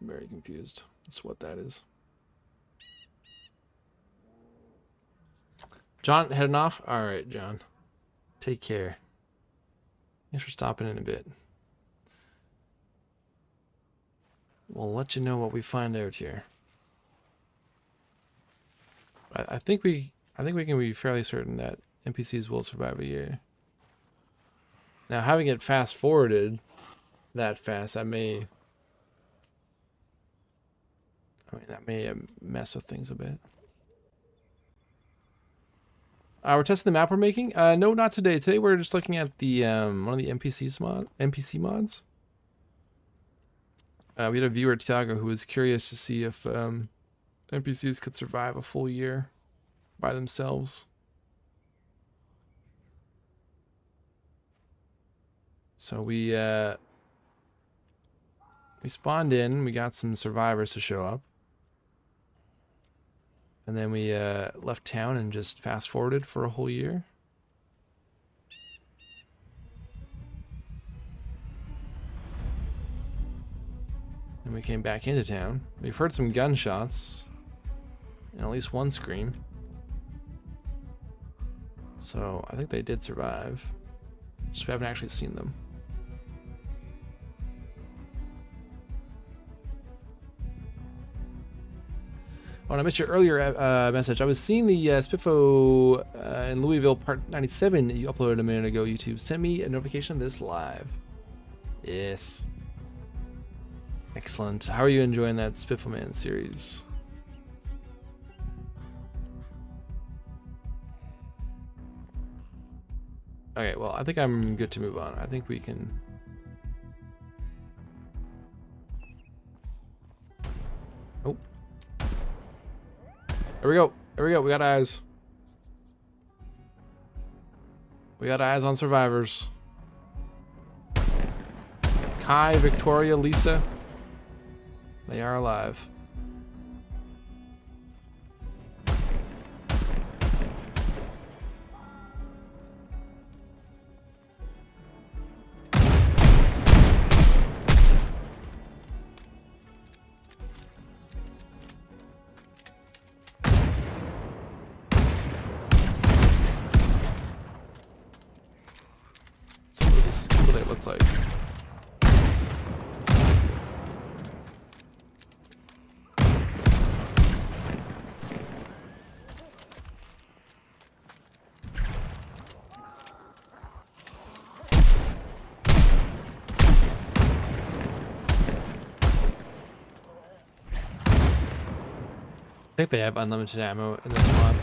I'm very confused as to what that is. John, heading off? Alright, John. Take care. Thanks for stopping in a bit. We'll let you know what we find out here. I think we can be fairly certain that NPCs will survive a year. Now, having it fast forwarded that fast, that may mess with things a bit. We're testing the map we're making. No, not today. Today we're just looking at the one of the NPC mods. We had a viewer, Tiago, who was curious to see if NPCs could survive a full year by themselves. So we spawned in. We got some survivors to show up. And then we left town and just fast forwarded for a whole year. And we came back into town. We've heard some gunshots and at least one scream. So I think they did survive. Just we haven't actually seen them. Oh, and I missed your earlier message. I was seeing the Spiffo in Louisville Part 97 you uploaded a minute ago. YouTube sent me a notification of this live. Yes. Excellent. How are you enjoying that Spiffo Man series? Okay, well, I think I'm good to move on. I think we can... Oh. There we go. There we go. We got eyes. We got eyes on survivors. Kai, Victoria, Lisa. They are alive. So what do they look like? I think they have unlimited ammo in this mod.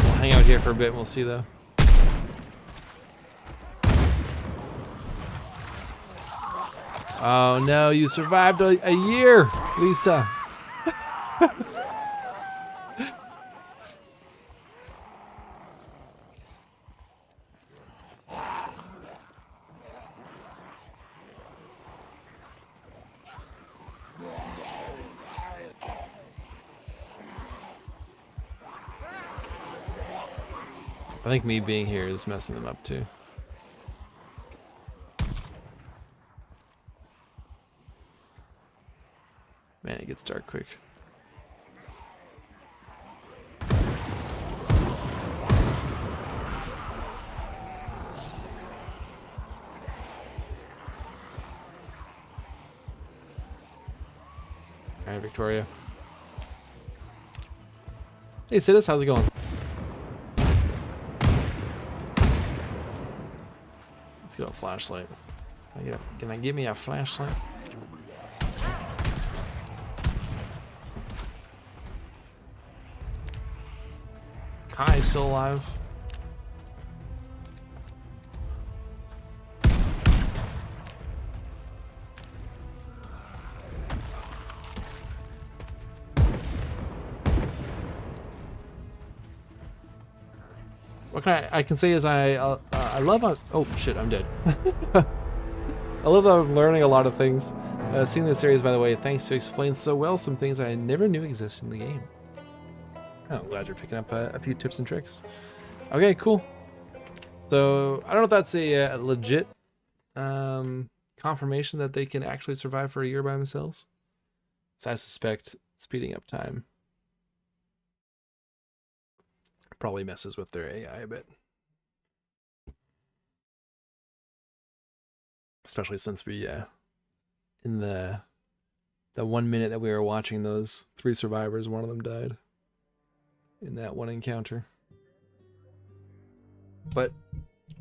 We'll hang out here for a bit and we'll see though. Oh no, you survived a year, Lisa. I think me being here is messing them up too. Man, it gets dark quick. Alright, Victoria. Hey, Sidus, how's it going? Let's get a flashlight. Can I give me a flashlight? Kai still alive. What I can say is I love oh shit, I'm dead. I love that I'm learning a lot of things. Seeing this series, by the way, thanks to explain so well some things I never knew existed in the game. Oh, I'm glad you're picking up a few tips and tricks. Okay, cool. So I don't know if that's a legit confirmation that they can actually survive for a year by themselves. So I suspect speeding up time probably messes with their AI a bit. especially since we in the 1 minute that we were watching those 3 survivors, one of them died in that one encounter. But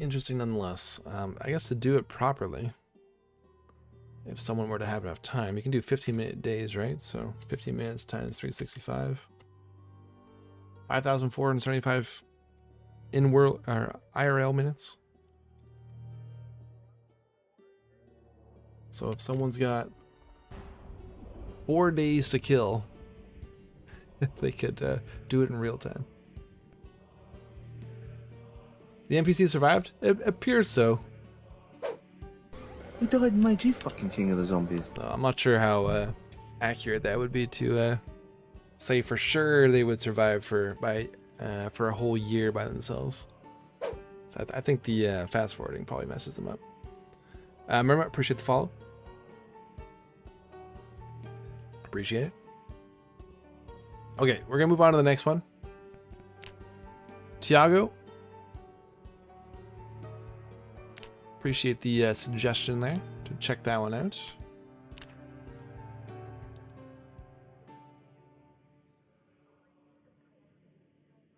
interesting nonetheless. I guess to do it properly, if someone were to have enough time, you can do 15-minute days, right? So 15 minutes times 365. 5,475 in-world or IRL minutes. So if someone's got 4 days to kill, they could do it in real time. The NPC survived? It appears so. Who died, made you fucking king of the zombies? I'm not sure how accurate that would be to say for sure they would survive for a whole year by themselves. So I think the fast forwarding probably messes them up. Remember, appreciate the follow. Appreciate it. Okay, we're gonna move on to the next one. Tiago. Appreciate the suggestion there to check that one out.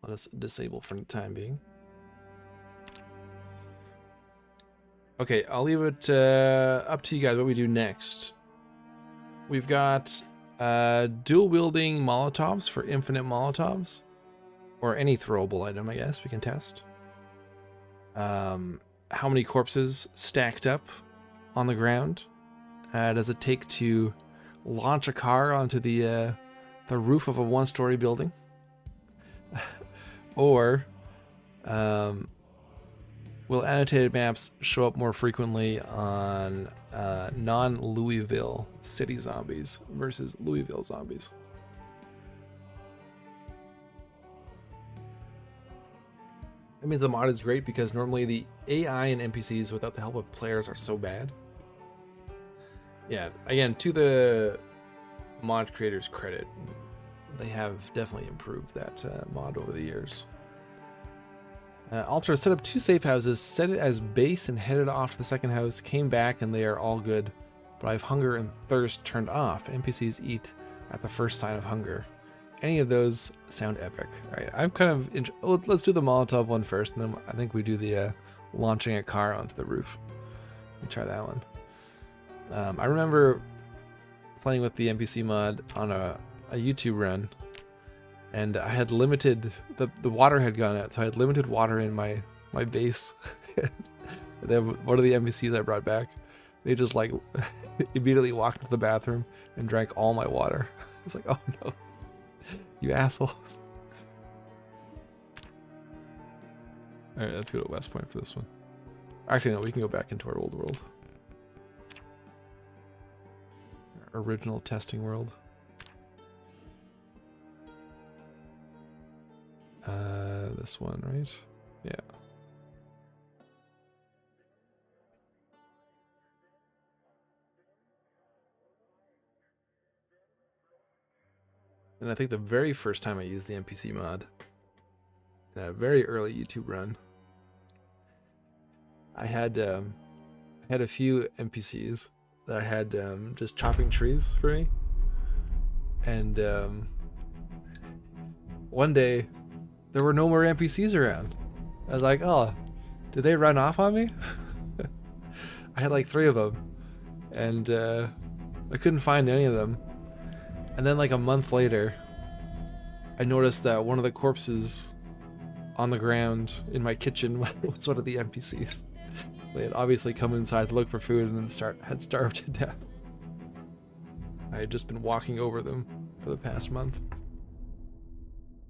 Let us disable for the time being. Okay, I'll leave it up to you guys what we do next. We've got dual wielding Molotovs for infinite Molotovs, or any throwable item, I guess we can test. How many corpses stacked up on the ground does it take to launch a car onto the roof of a 1-story building? Or will annotated maps show up more frequently on non-Louisville city zombies versus Louisville zombies? That means the mod is great because normally the AI and NPCs without the help of players are so bad. Yeah, again, to the mod creators' credit, they have definitely improved that mod over the years. Ultra set up 2 safe houses, set it as base and headed off to the second house, came back and they are all good, but I have hunger and thirst turned off. NPCs eat at the first sign of hunger. Any of those sound epic. All right, I'm kind of let's do the Molotov one first, and then I think we do the launching a car onto the roof. Let me try that one. I remember playing with the NPC mod on a YouTube run, and I had limited the water had gone out, so I had limited water in my base. Then one of the NPCs I brought back, they just like immediately walked to the bathroom and drank all my water. I was like, oh no. You assholes. Alright, let's go to West Point for this one. Actually, no, we can go back into our old world. Our original testing world. This one, right? Yeah. And I think the very first time I used the NPC mod, in a very early YouTube run, I had a few NPCs that I had just chopping trees for me. And one day, there were no more NPCs around. I was like, oh, did they run off on me? I had like 3 of them, and I couldn't find any of them. And then like a month later, I noticed that one of the corpses on the ground in my kitchen was one of the NPCs. They had obviously come inside to look for food and then had starved to death. I had just been walking over them for the past month.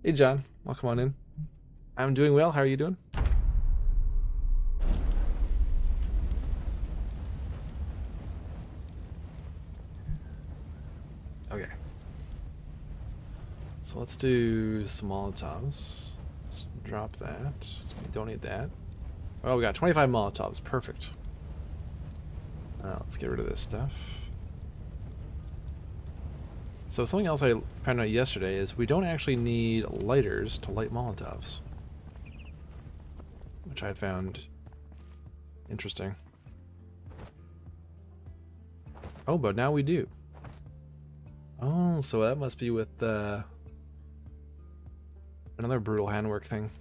Hey John, welcome on in. I'm doing well, how are you doing? Okay. So let's do some Molotovs. Let's drop that. So we don't need that. Oh, we got 25 Molotovs. Perfect. Let's get rid of this stuff. So something else I found out yesterday is we don't actually need lighters to light Molotovs, which I found interesting. Oh, but now we do. Oh, so that must be with another brutal handwork thing.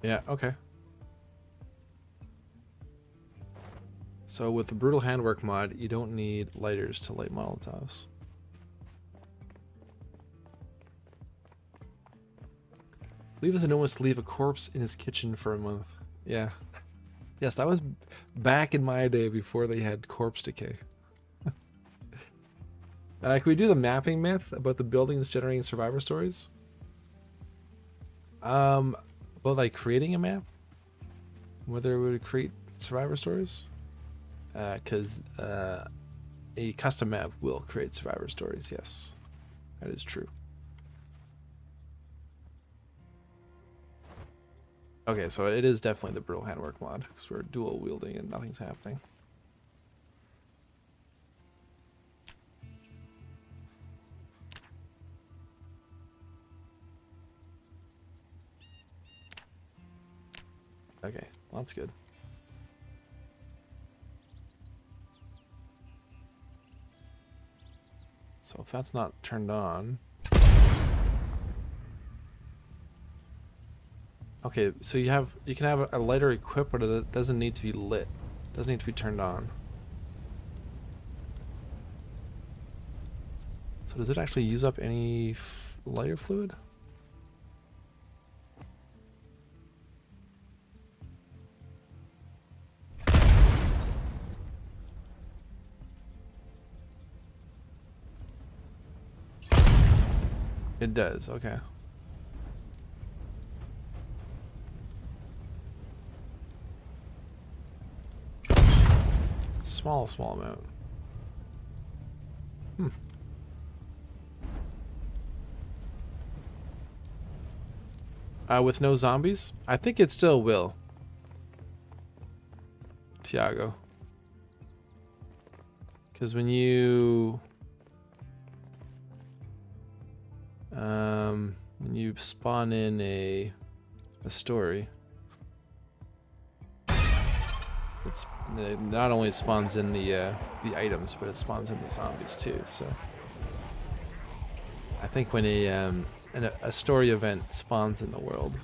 Yeah, okay. So with the brutal handwork mod, you don't need lighters to light Molotovs. Leave us a notice to leave a corpse in his kitchen for a month. Yeah. Yes, that was back in my day before they had corpse decay. Can we do the mapping myth about the buildings generating survivor stories? About like creating a map? Whether it would create survivor stories? Because a custom map will create survivor stories, yes. That is true. Okay, so it is definitely the brutal handwork mod, because we're dual wielding and nothing's happening. Okay, well, that's good. So if that's not turned on... Okay, so you can have a lighter equipped, but it doesn't need to be lit. It doesn't need to be turned on. So does it actually use up any lighter fluid? It does, okay. Small amount. With no zombies? I think it still will. Tiago. Because when you spawn in a story, it not only spawns in the items, but it spawns in the zombies too. So I think when a story event spawns in the world,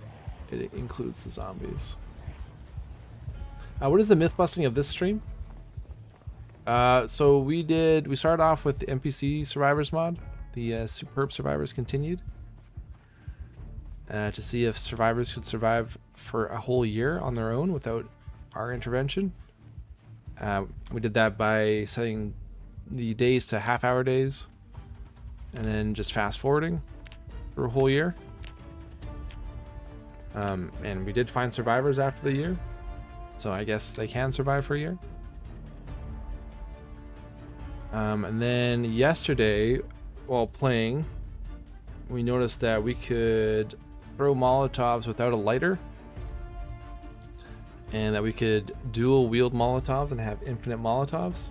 it includes the zombies. What is the myth busting of this stream? So we started off with the NPC survivors mod, the superb survivors continued, to see if survivors could survive for a whole year on their own without our intervention. We did that by setting the days to half-hour days, and then just fast-forwarding for a whole year. And we did find survivors after the year, so I guess they can survive for a year. And then yesterday, while playing, we noticed that we could throw Molotovs without a lighter, and that we could dual wield Molotovs and have infinite Molotovs.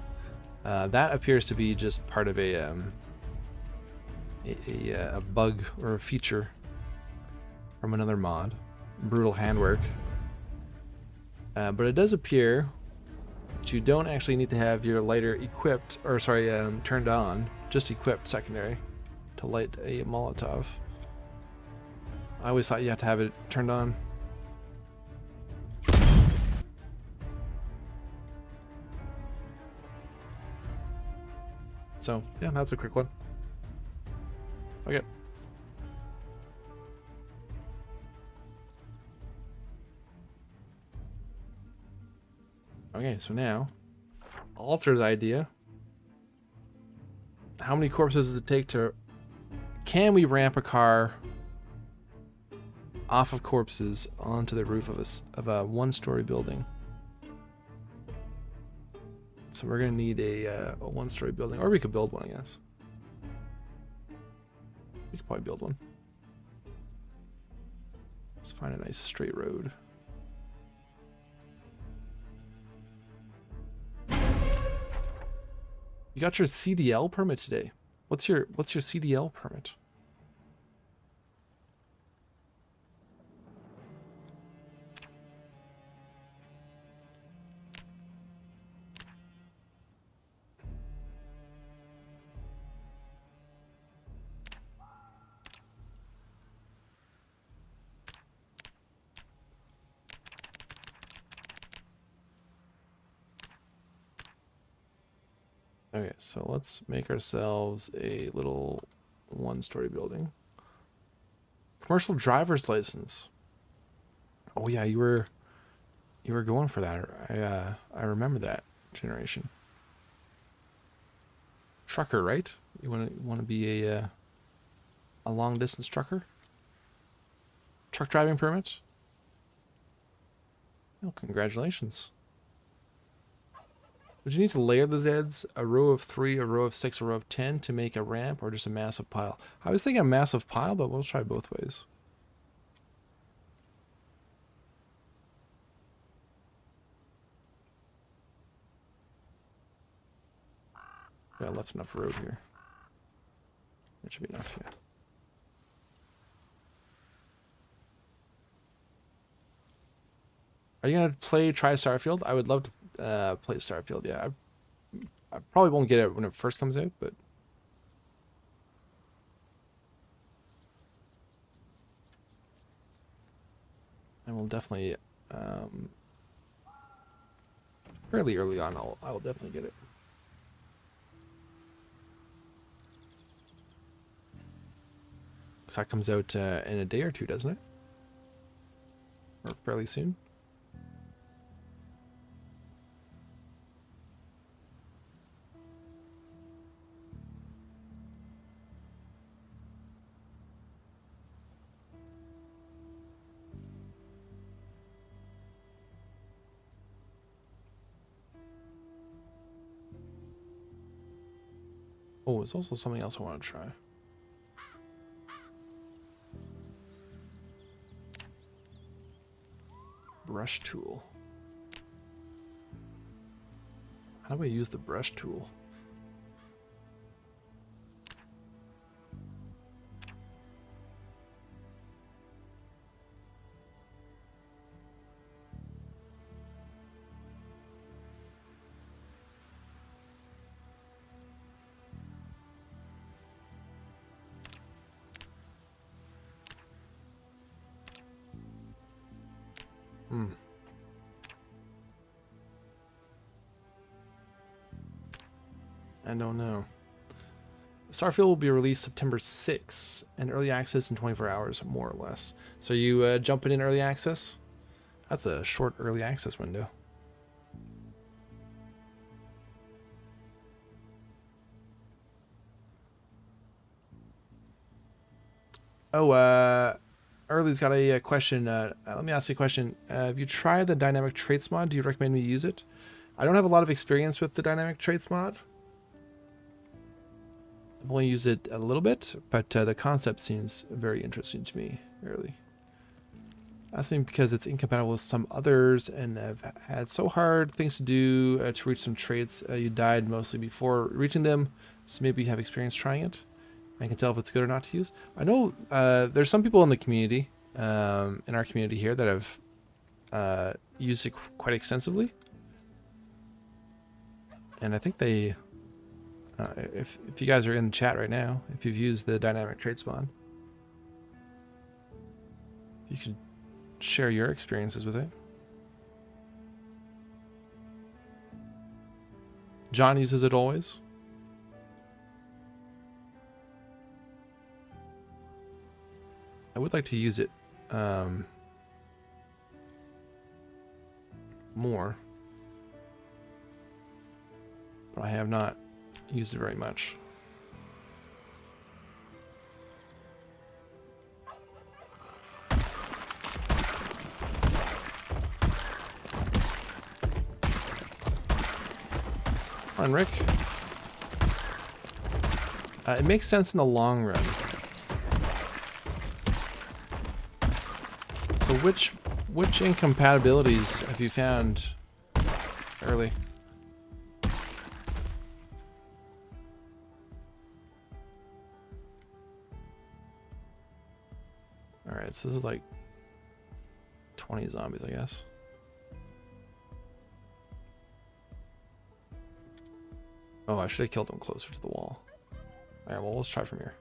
That appears to be just part of a bug or a feature from another mod, brutal handwork. But it does appear that you don't actually need to have your lighter equipped, or sorry, turned on, just equipped secondary to light a Molotov. I always thought you had to have it turned on. So, yeah, that's a quick one. Okay. Okay, so now, Alter's idea. How many corpses does it take to... Can we ramp a car off of corpses onto the roof of a one-story building? So we're gonna need a one-story building, or we could build one, I guess. We could probably build one. Let's find a nice straight road. You got your CDL permit today. What's your CDL permit? Okay, so let's make ourselves a little one-story building. Commercial driver's license. Oh yeah, you were going for that. I remember that generation. Trucker, right? You want to be a long distance trucker? Truck driving permit? Oh, congratulations. Would you need to layer the Zeds, a row of 3, a row of 6, a row of 10 to make a ramp, or just a massive pile? I was thinking a massive pile, but we'll try both ways. Yeah, left enough road here. That should be enough, yeah. Are you gonna try Starfield? I would love to play Starfield. Yeah, I probably won't get it when it first comes out, but I will definitely fairly early on. I will definitely get it. So that comes out in a day or two, doesn't it? Or fairly soon. Oh, there's also something else I want to try. Brush tool. How do I use the brush tool? I don't know. Starfield will be released September 6th, and early access in 24 hours, more or less. So you jumping in early access? That's a short early access window. Oh, Early's got a question. Let me ask you a question. Have you tried the dynamic traits mod? Do you recommend me use it? I don't have a lot of experience with the dynamic traits mod. I've only used it a little bit, but the concept seems very interesting to me, Early. I think because it's incompatible with some others and have had so hard things to do to reach some traits. You died mostly before reaching them, so maybe you have experience trying it. I can tell if it's good or not to use. I know there's some people in the community, in our community here, that have used it quite extensively. And I think they, if you guys are in the chat right now, if you've used the dynamic traits mod, you could share your experiences with it. John uses it always. I would like to use it more, but I have not used it very much. Come on, Rick. It makes sense in the long run. So which incompatibilities have you found early? Alright, so this is like 20 zombies, I guess. Oh, I should have killed them closer to the wall. Alright, well, let's try from here.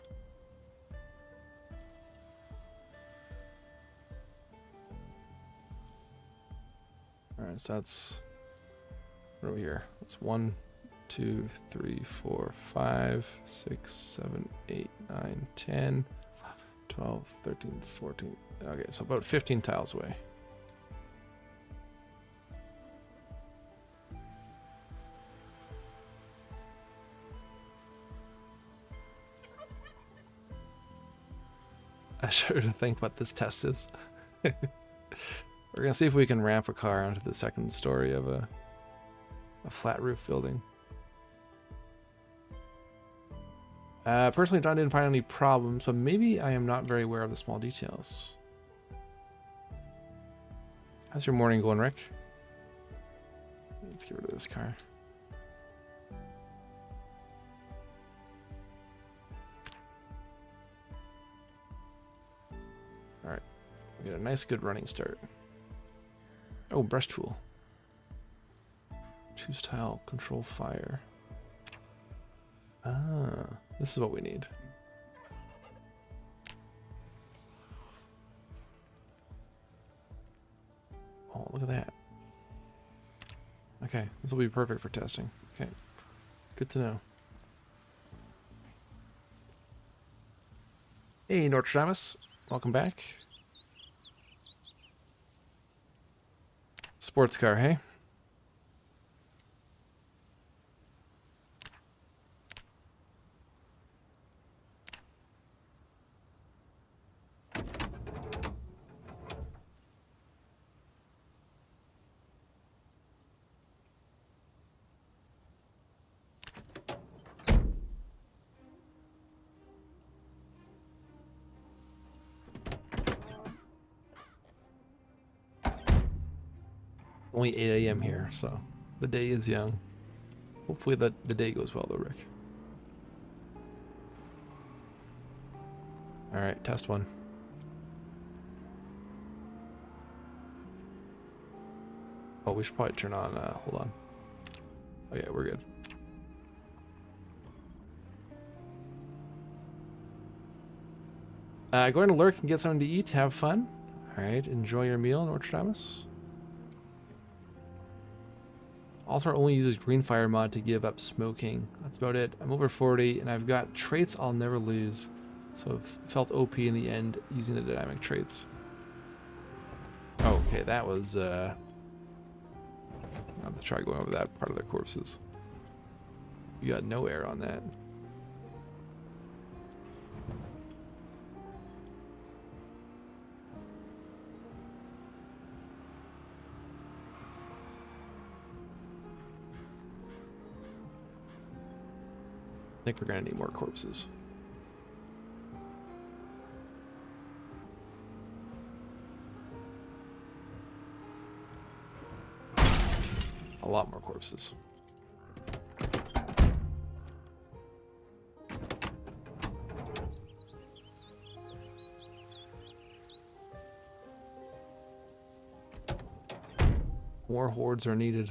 Alright, so that's over here. That's one 2, 3, 4, 5, 6, 7, 8, 9, 10, 12, 13, 14. Okay, so about 15 tiles away. I sure to think what this test is. We're gonna see if we can ramp a car onto the second story of a flat roof building. Personally, John didn't find any problems, but maybe I am not very aware of the small details. How's your morning going, Rick? Let's get rid of this car. Alright, we get a nice good running start. Oh, brush tool. Choose tile, control fire. Ah, this is what we need. Oh, look at that. Okay, this will be perfect for testing. Okay, good to know. Hey, Nortradamus. Welcome back. Sports car, hey? Only 8 a.m. here, so the day is young. Hopefully the day goes well though, Rick. Alright, test one. Oh, we should probably turn on, hold on. Oh yeah, we're good. Go ahead and lurk and get something to eat, have fun. Alright, enjoy your meal, Nortradamus. Also only uses green fire mod to give up smoking. That's about it. I'm over 40 and I've got traits I'll never lose. So I've felt OP in the end using the dynamic traits. Oh, okay, that was I'll have to try going over that part of the corpses. You got no air on that. I think we're gonna need more corpses. A lot more corpses. More hordes are needed.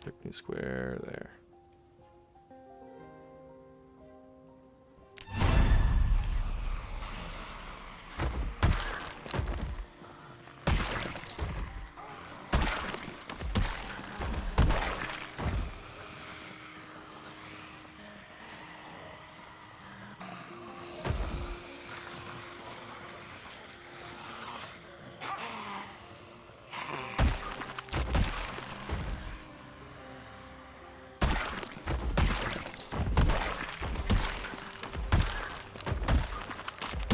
Pick new square there.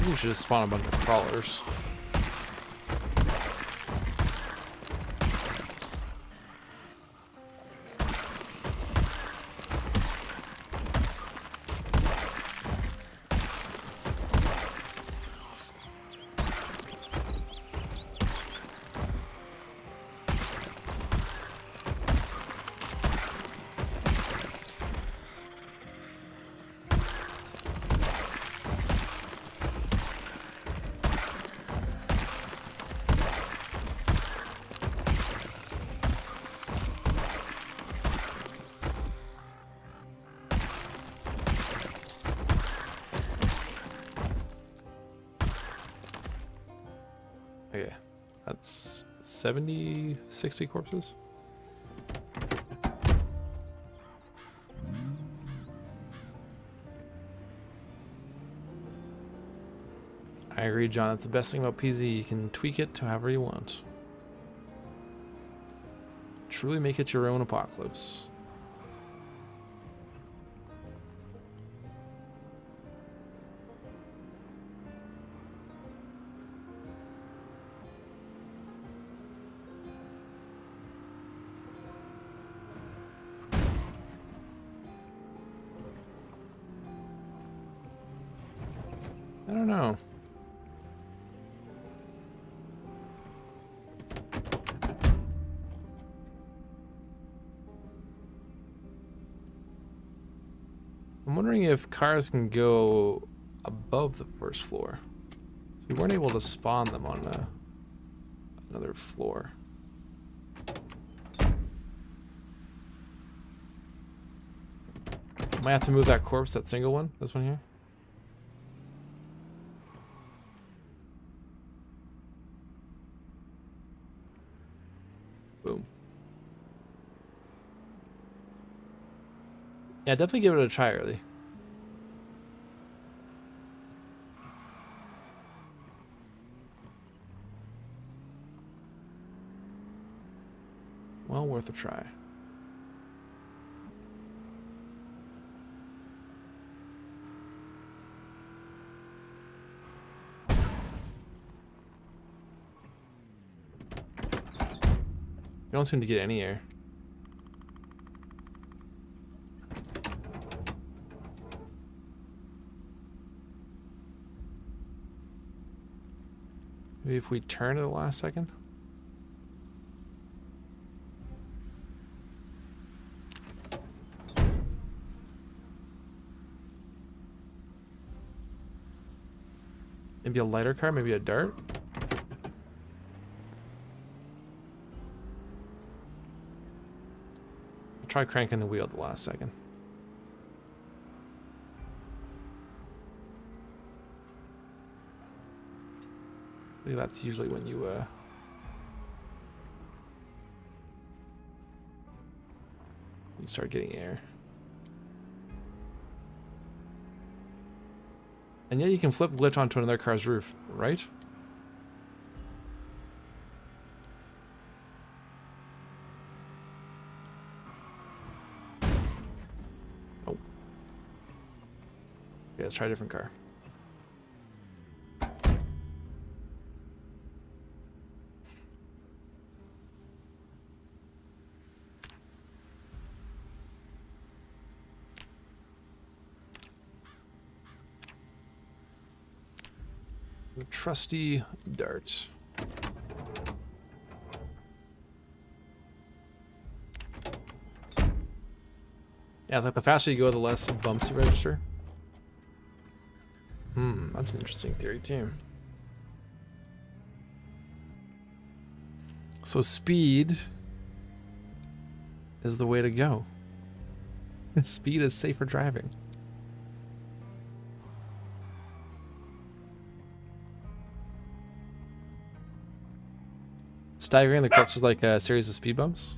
We should just spawn a bunch of crawlers. 70, 60 corpses. I agree, John. That's the best thing about PZ. You can tweak it to however you want. Truly make it your own apocalypse. I don't know. I'm wondering if cars can go above the first floor. So we weren't able to spawn them on another floor. Might have to move that corpse, that single one, this one here. Boom. Yeah, definitely give it a try early. Well worth a try. You don't seem to get any air. Maybe if we turn at the last second. Maybe a lighter car, maybe a dart. Try cranking the wheel at the last second. I think that's usually when you start getting air. And yeah, you can flip glitch onto another car's roof, right? Oh. Okay, let's try a different car. The trusty dart. Yeah, it's like the faster you go, the less bumps you register. That's an interesting theory too. So speed is the way to go. Speed is safer driving. Staggering the corpse is like a series of speed bumps.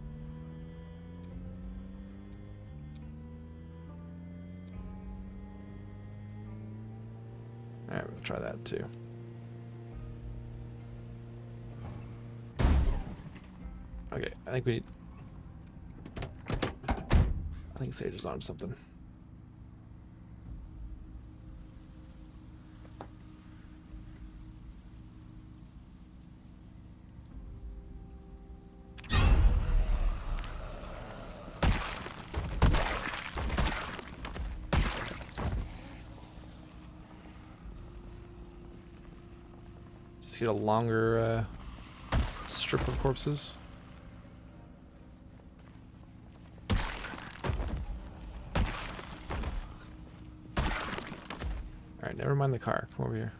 Alright, we'll try that too. Okay, I think Sage is on something. Just get a longer strip of corpses. Alright, never mind the car. Come over here.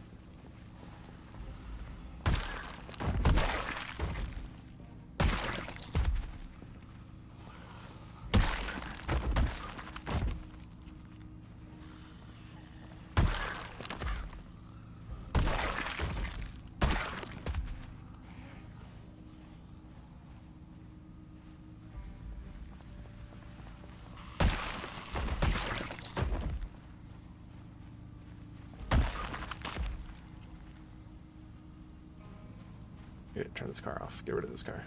turn this car off. Get rid of this car.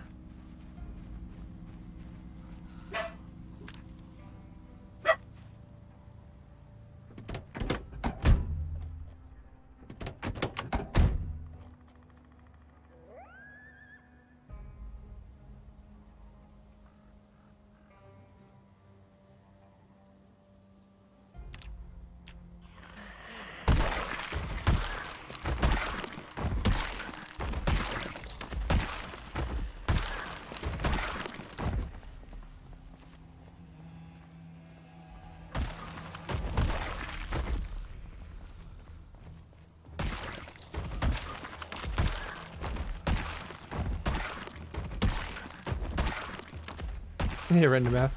Hey, random math.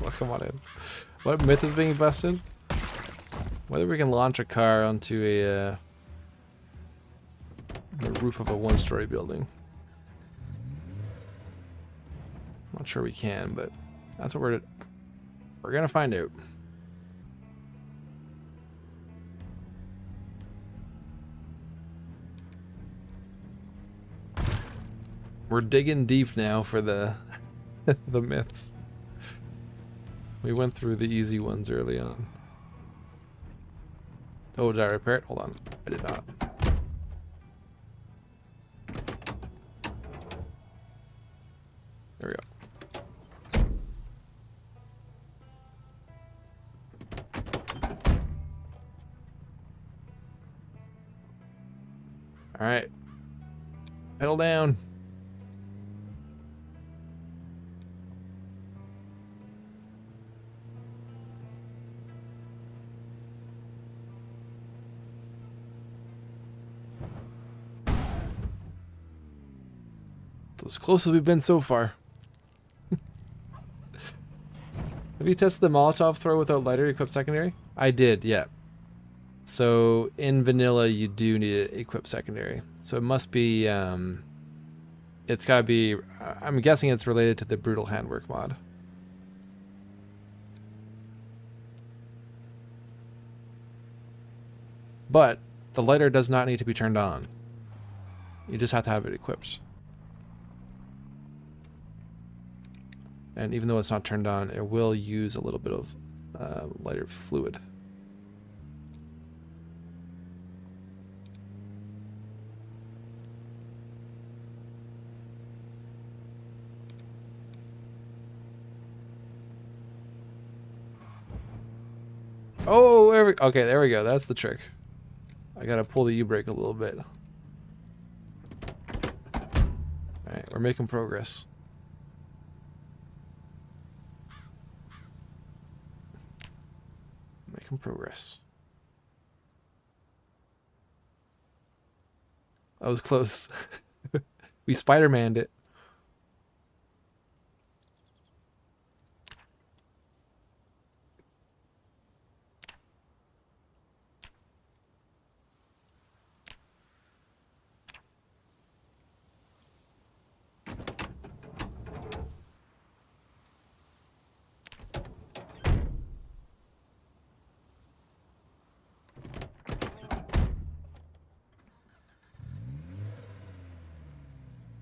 Welcome on in. What myth is being busted? Whether we can launch a car onto the roof of a one-story building. Not sure we can, but that's what we're gonna find out. We're digging deep now for the the myths. We went through the easy ones early on. Oh, did I repair it? Hold on. I did not. There we go. All right. Pedal down. As close as we've been so far. Have you tested the Molotov throw without lighter equipped secondary? I did, yeah. So in vanilla you do need it equipped secondary. So it must be it's gotta be I'm guessing it's related to the brutal handwork mod. But the lighter does not need to be turned on. You just have to have it equipped. And even though it's not turned on, it will use a little bit of lighter fluid. Oh, okay, there we go. That's the trick. I gotta pull the E-brake a little bit. Alright, we're making progress. Making progress. That was close. We Spider-Man'd it.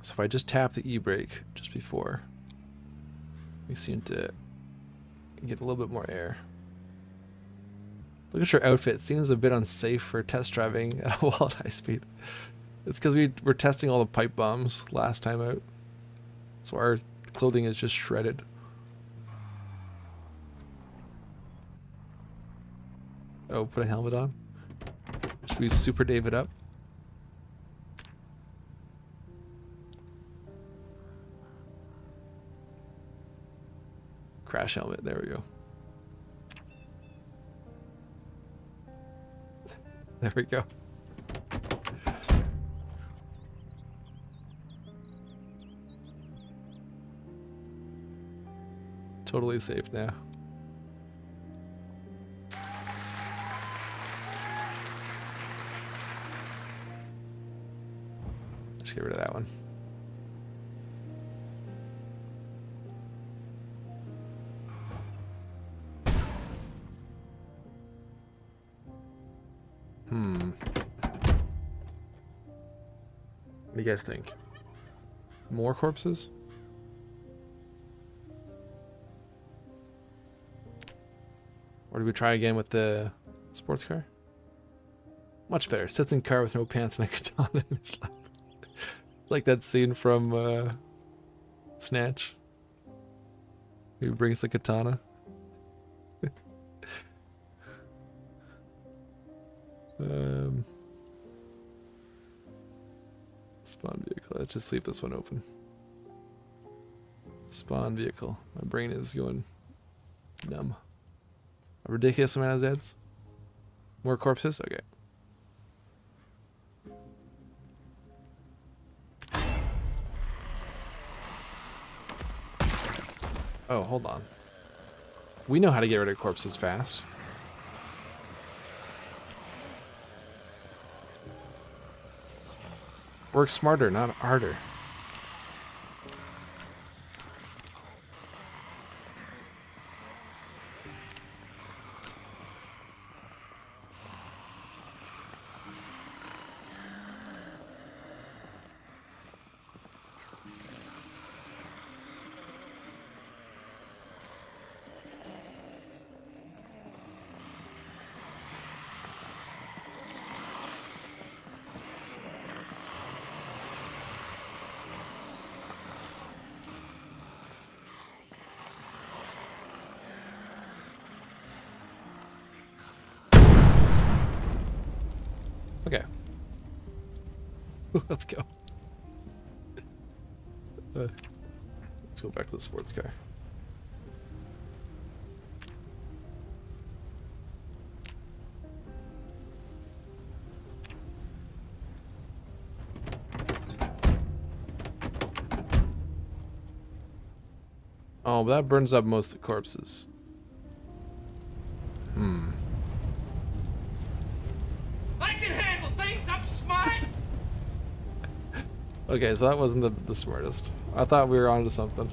So if I just tap the e-brake just before, we seem to get a little bit more air. Look at your outfit. It seems a bit unsafe for test driving at a wild high speed. It's because we were testing all the pipe bombs last time out. So our clothing is just shredded. Oh, put a helmet on? Should we Super David up? Crash helmet, there we go. There we go. Totally safe now. Just get rid of that one. What do you guys think? More corpses? Or do we try again with the sports car? Much better. Sits in car with no pants and a katana in his lap. Like that scene from Snatch. He brings the katana. Spawn vehicle. Let's just leave this one open. Spawn vehicle. My brain is going numb. A ridiculous amount of Zeds. More corpses? Okay. Oh, hold on. We know how to get rid of corpses fast. Work smarter, not harder. Okay. Let's go. Let's go back to the sports car. Oh, but that burns up most of the corpses. I can handle things. I'm smart. Okay, so that wasn't the smartest. I thought we were onto something.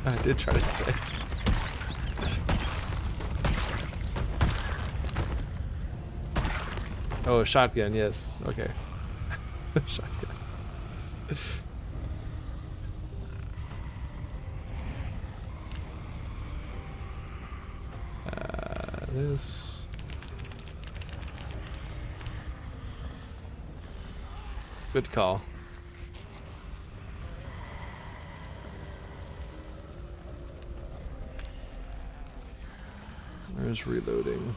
I did try to say. Oh, shotgun, yes. Okay. Shotgun. This. Good call. Where's reloading?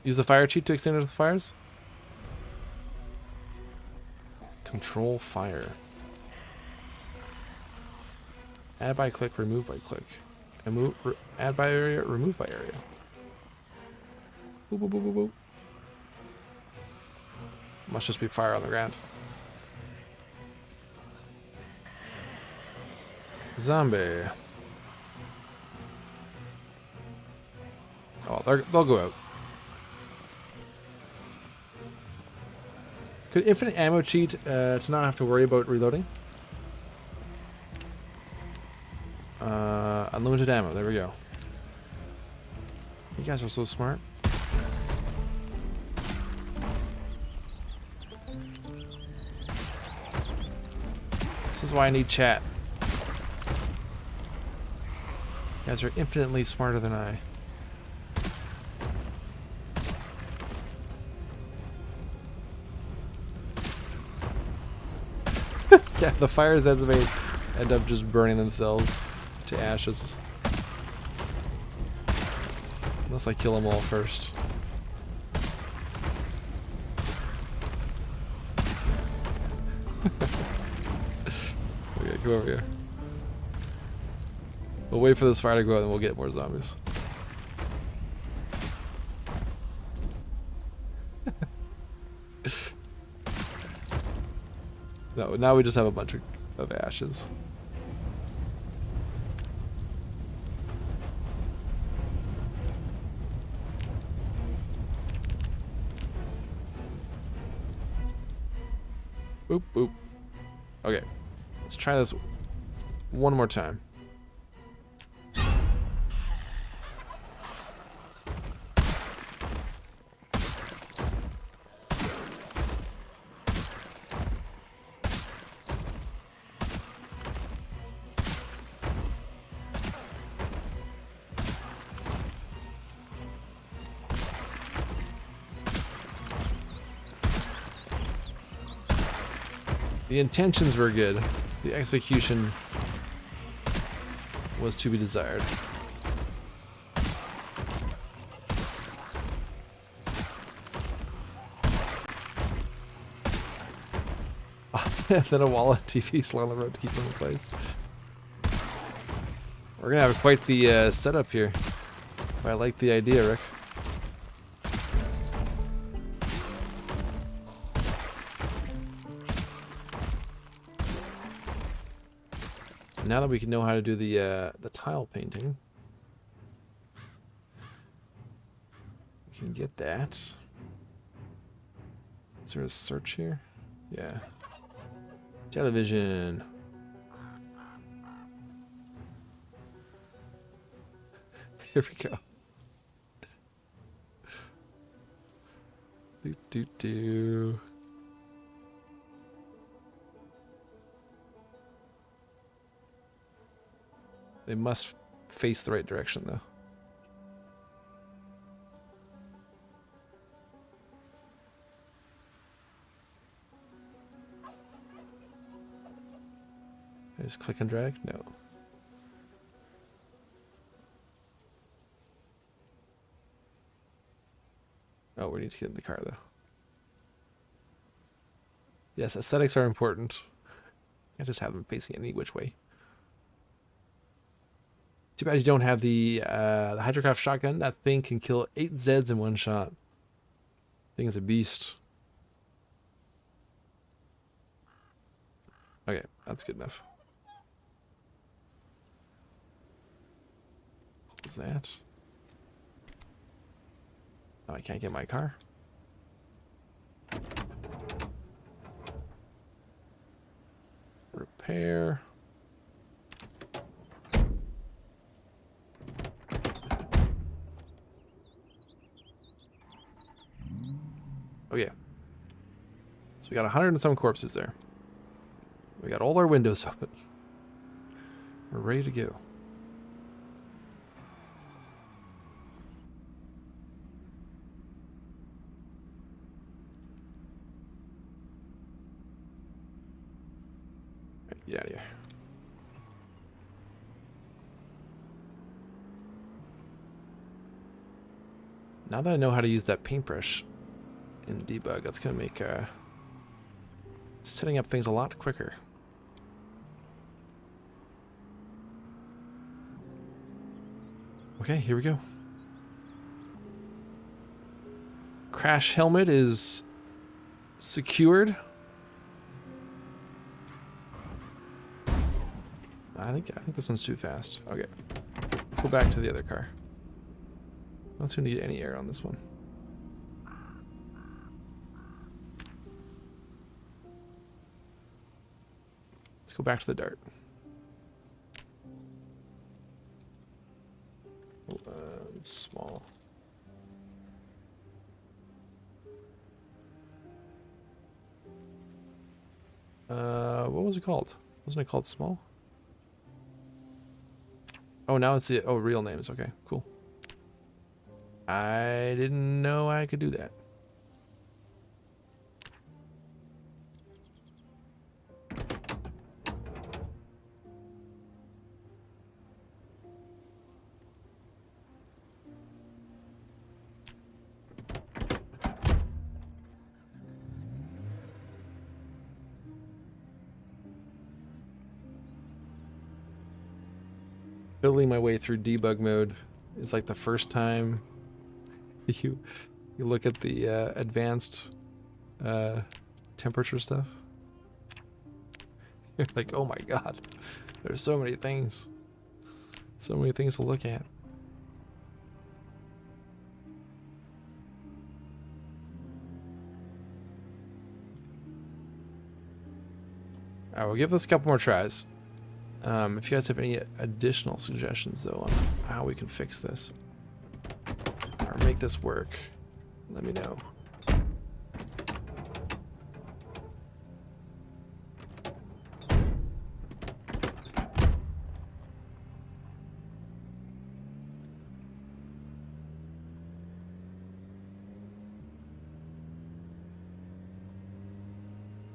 Use the fire cheat to extinguish the fires? Control fire. Add by click, remove by click. And add by area, remove by area. Boop, boop, boop, boop, boop. Must just be fire on the ground. Zombie. Oh, they'll go out. Could infinite ammo cheat to not have to worry about reloading? Unlimited ammo, there we go. You guys are so smart. This is why I need chat. You guys are infinitely smarter than I. Yeah, the fires end up just burning themselves to ashes. Unless I kill them all first. Okay, come over here. We'll wait for this fire to go out and we'll get more zombies. No, now we just have a bunch of ashes. Boop, boop. Okay. Let's try this one more time. The intentions were good. The execution was to be desired. And then a wall of TVs along the road to keep them in place. We're gonna have quite the setup here. I like the idea, Rick. Now that we can know how to do the tile painting, we can get that. Is there a search here? Yeah. Television. Here we go. Do do do. They must face the right direction, though. I just click and drag? No. Oh, we need to get in the car, though. Yes, aesthetics are important. I just have them facing any which way. Too bad you don't have the Hydrocraft shotgun. That thing can kill 8 Zeds in one shot. Thing's a beast. Okay, that's good enough. Close that. Oh, I can't get my car. Repair. Oh yeah. So we got 100 and some corpses there. We got all our windows open. We're ready to go. Right, get out of here. Now that I know how to use that paintbrush in debug, that's going to make setting up things a lot quicker. Okay, here we go. Crash helmet is secured. I think this one's too fast. Okay, let's go back to the other car. I don't need any air on this one. Let's go back to the dart. Small. What was it called? Wasn't it called small? Oh, now it's the real names. Okay, cool. I didn't know I could do that. Building my way through debug mode is like the first time you look at the advanced temperature stuff. You're like, oh my god, there's so many things to look at. Alright, we'll give this a couple more tries. If you guys have any additional suggestions, though, on how we can fix this or make this work, let me know.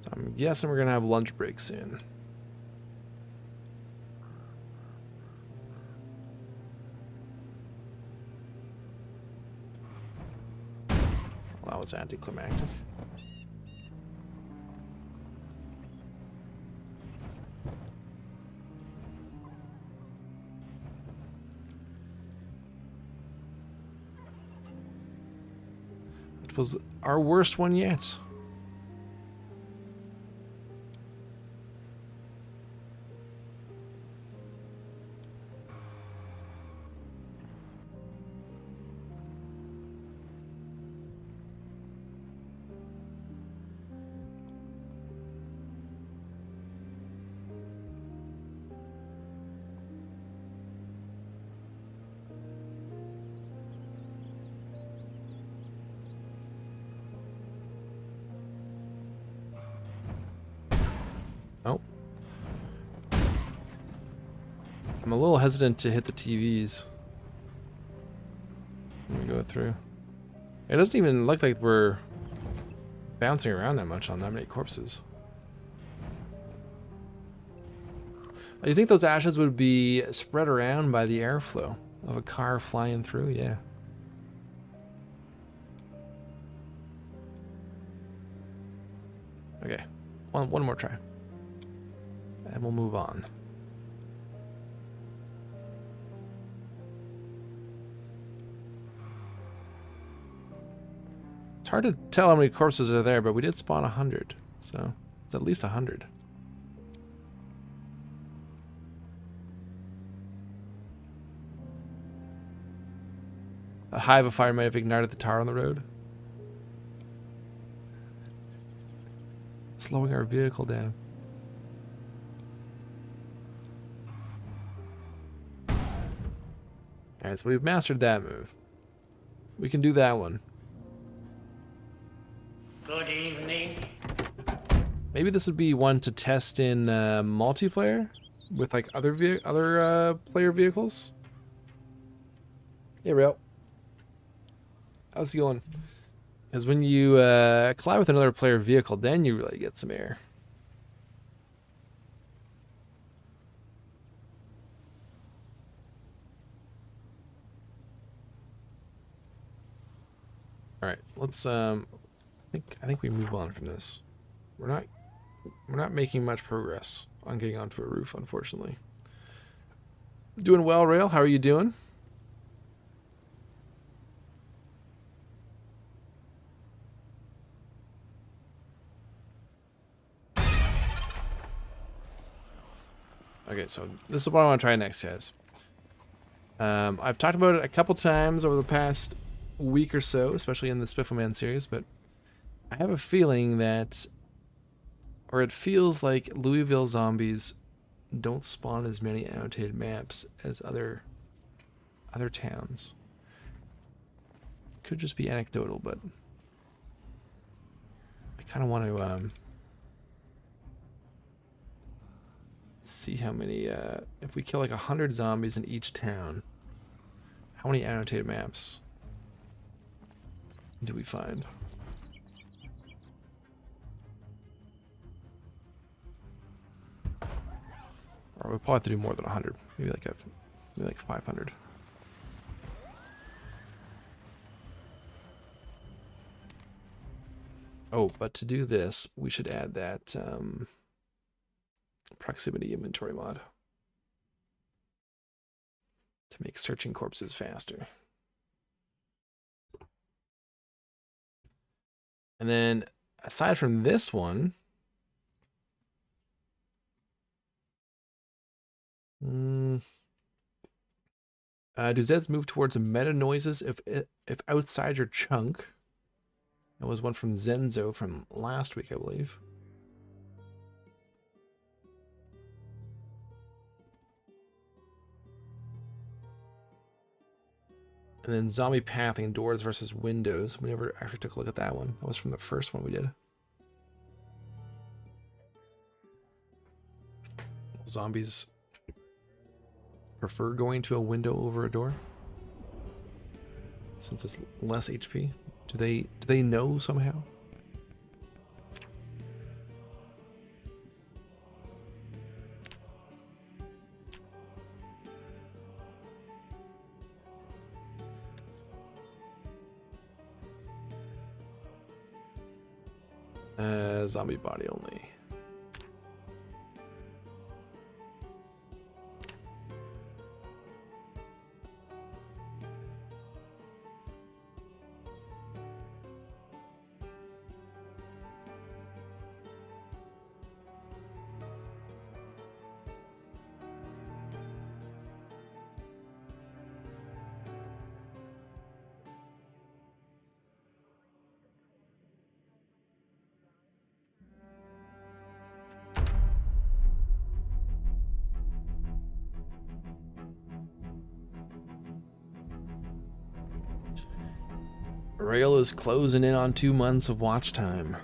So I'm guessing we're gonna have lunch break soon. Well, that was anticlimactic. It was our worst one yet. Oh. I'm a little hesitant to hit the TVs. Let me go through. It doesn't even look like we're bouncing around that much on that many corpses. Oh, you think those ashes would be spread around by the airflow of a car flying through? Yeah. Okay, one more try. And we'll move on. It's hard to tell how many corpses are there, but we did spawn 100, so it's at least 100. That hive of fire might have ignited the tar on the road. Slowing our vehicle down. Alright, so we've mastered that move. We can do that one. Good evening. Maybe this would be one to test in multiplayer with like other player vehicles. Hey, real. How's it going? Because when you collide with another player vehicle, then you really get some air. All right, let's. I think we move on from this. We're not making much progress on getting onto a roof, unfortunately. Doing well, Rail. How are you doing? Okay, so this is what I want to try next, guys. I've talked about it a couple times over the past week or so, especially in the Spiffleman series, but I have a feeling that, or it feels like Louisville zombies don't spawn as many annotated maps as other towns. Could just be anecdotal, but I kind of want to see how many, if we kill like 100 zombies in each town, how many annotated maps do we find? Or we'll probably have to do more than 100, maybe like 500. Oh, but to do this, we should add that proximity inventory mod to make searching corpses faster. And then aside from this one, do Zeds move towards meta noises if outside your chunk? That was one from Zenzo from last week, I believe. And then zombie pathing, doors versus windows. We never actually took a look at that one. That was from the first one we did. Zombies prefer going to a window over a door, since it's less HP. Do they know somehow? Zombie body only. Rail is closing in on 2 months of watch time.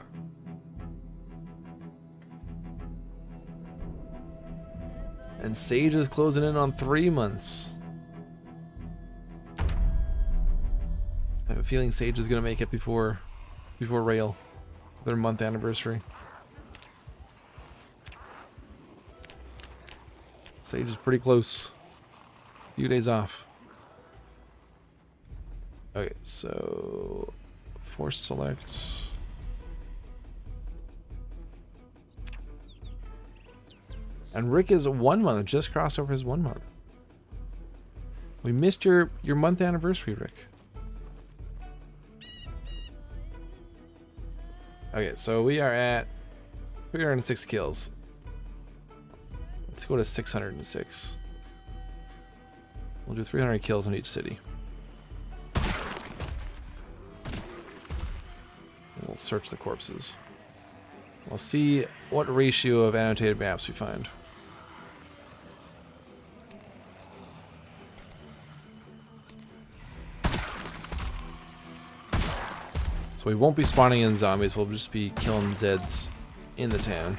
And Sage is closing in on 3 months. I have a feeling Sage is gonna make it before Rail. Their month anniversary. Sage is pretty close. Few days off. Okay, so force select. And Rick is 1 month, just crossed over his 1 month. We missed your month anniversary, Rick. Okay, so we are at 306 kills. Let's go to 606. We'll do 300 kills in each city. We'll search the corpses. We'll see what ratio of annotated maps we find. So we won't be spawning in zombies, we'll just be killing Zeds in the town.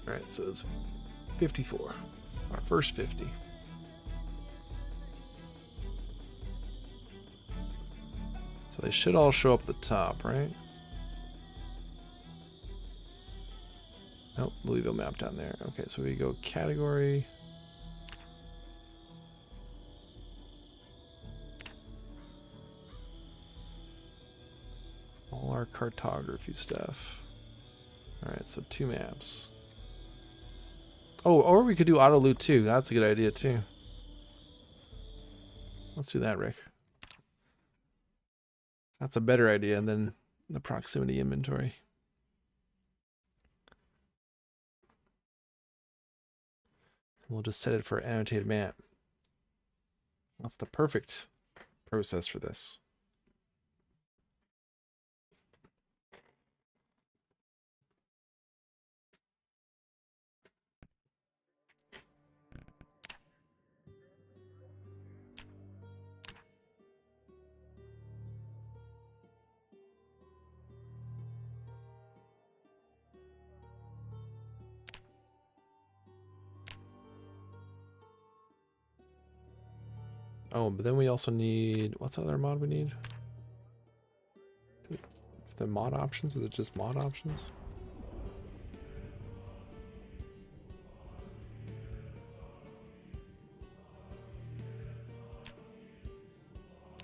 Alright, so it's 54. Our first 50. So they should all show up at the top, right? Nope, Louisville map down there. Okay, so we go category. All our cartography stuff. Alright, so 2 maps. Oh, or we could do auto loot too. That's a good idea too. Let's do that, Rick. That's a better idea than the proximity inventory. We'll just set it for annotated map. That's the perfect process for this. Oh, but then we also need, what's the other mod we need? The mod options? Is it just mod options?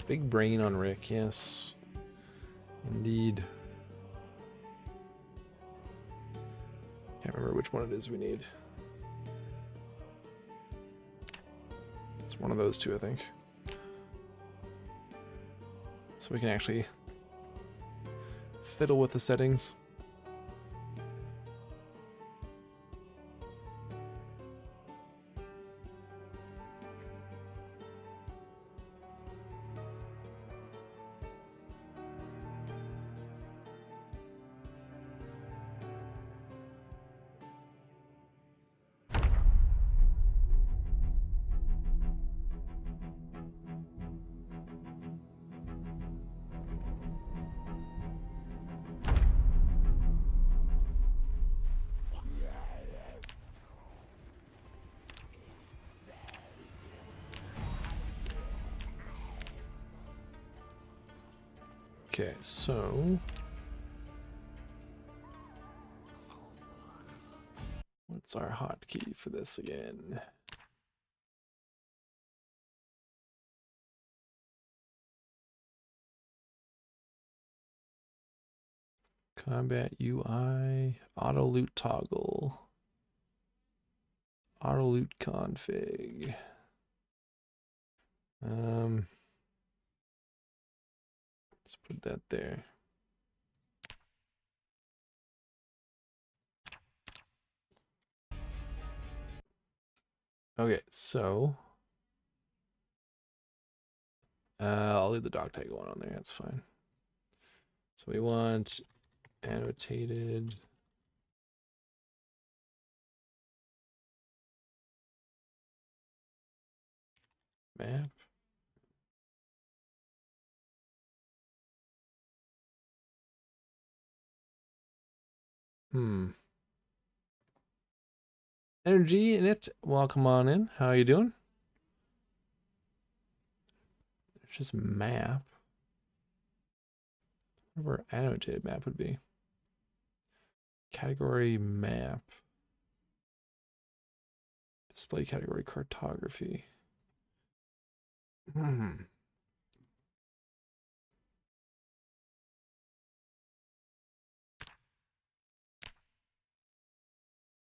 Big brain on Rick, yes. Indeed. Can't remember which one it is we need. It's one of those two, I think. So we can actually fiddle with the settings. Okay, so what's our hotkey for this again? Combat UI, auto loot toggle, auto loot config. Let's put that there. Okay, so I'll leave the dog tag one on there. That's fine. So we want annotated map. Energy in it. Welcome on in. How are you doing? There's just map. Whatever annotated map would be. Category map. Display category cartography.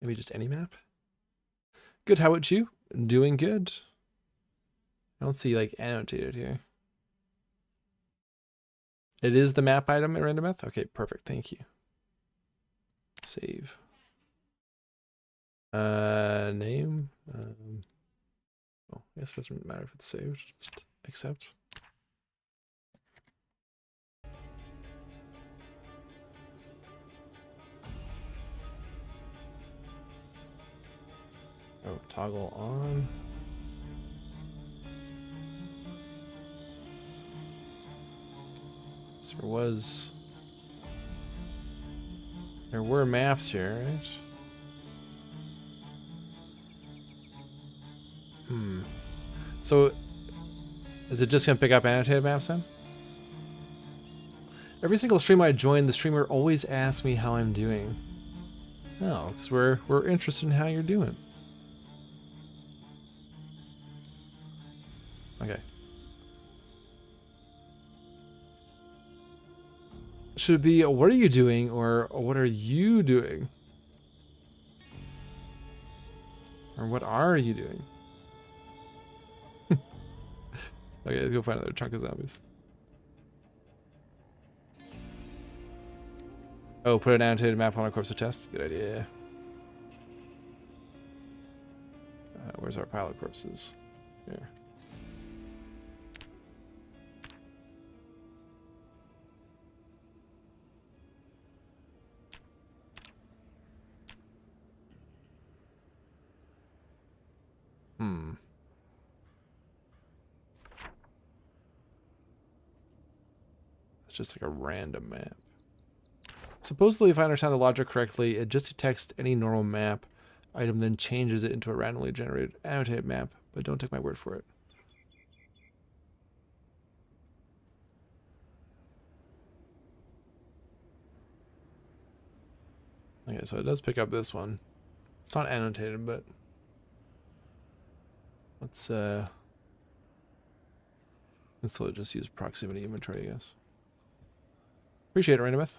Maybe just any map? Good, how about you? Doing good. I don't see like annotated here. It is the map item at Randometh? Okay, perfect, thank you. Save. Name. Oh, I guess it doesn't matter if it's saved. Just accept. Oh, toggle on. So there were maps here, right? So is it just gonna pick up annotated maps then? Every single stream I join, the streamer always asks me how I'm doing. Oh, because we're interested in how you're doing. Okay. Should it be what are you doing or what are you doing? Or what are you doing? Okay, let's go find another chunk of zombies. Oh, put an annotated map on a corpse to test? Good idea. Where's our pile of corpses? Here. It's just like a random map. Supposedly, if I understand the logic correctly, it just detects any normal map item, then changes it into a randomly generated annotated map, but don't take my word for it. Okay, so it does pick up this one. It's not annotated, but let's still just use proximity inventory, I guess. Appreciate it, Randometh.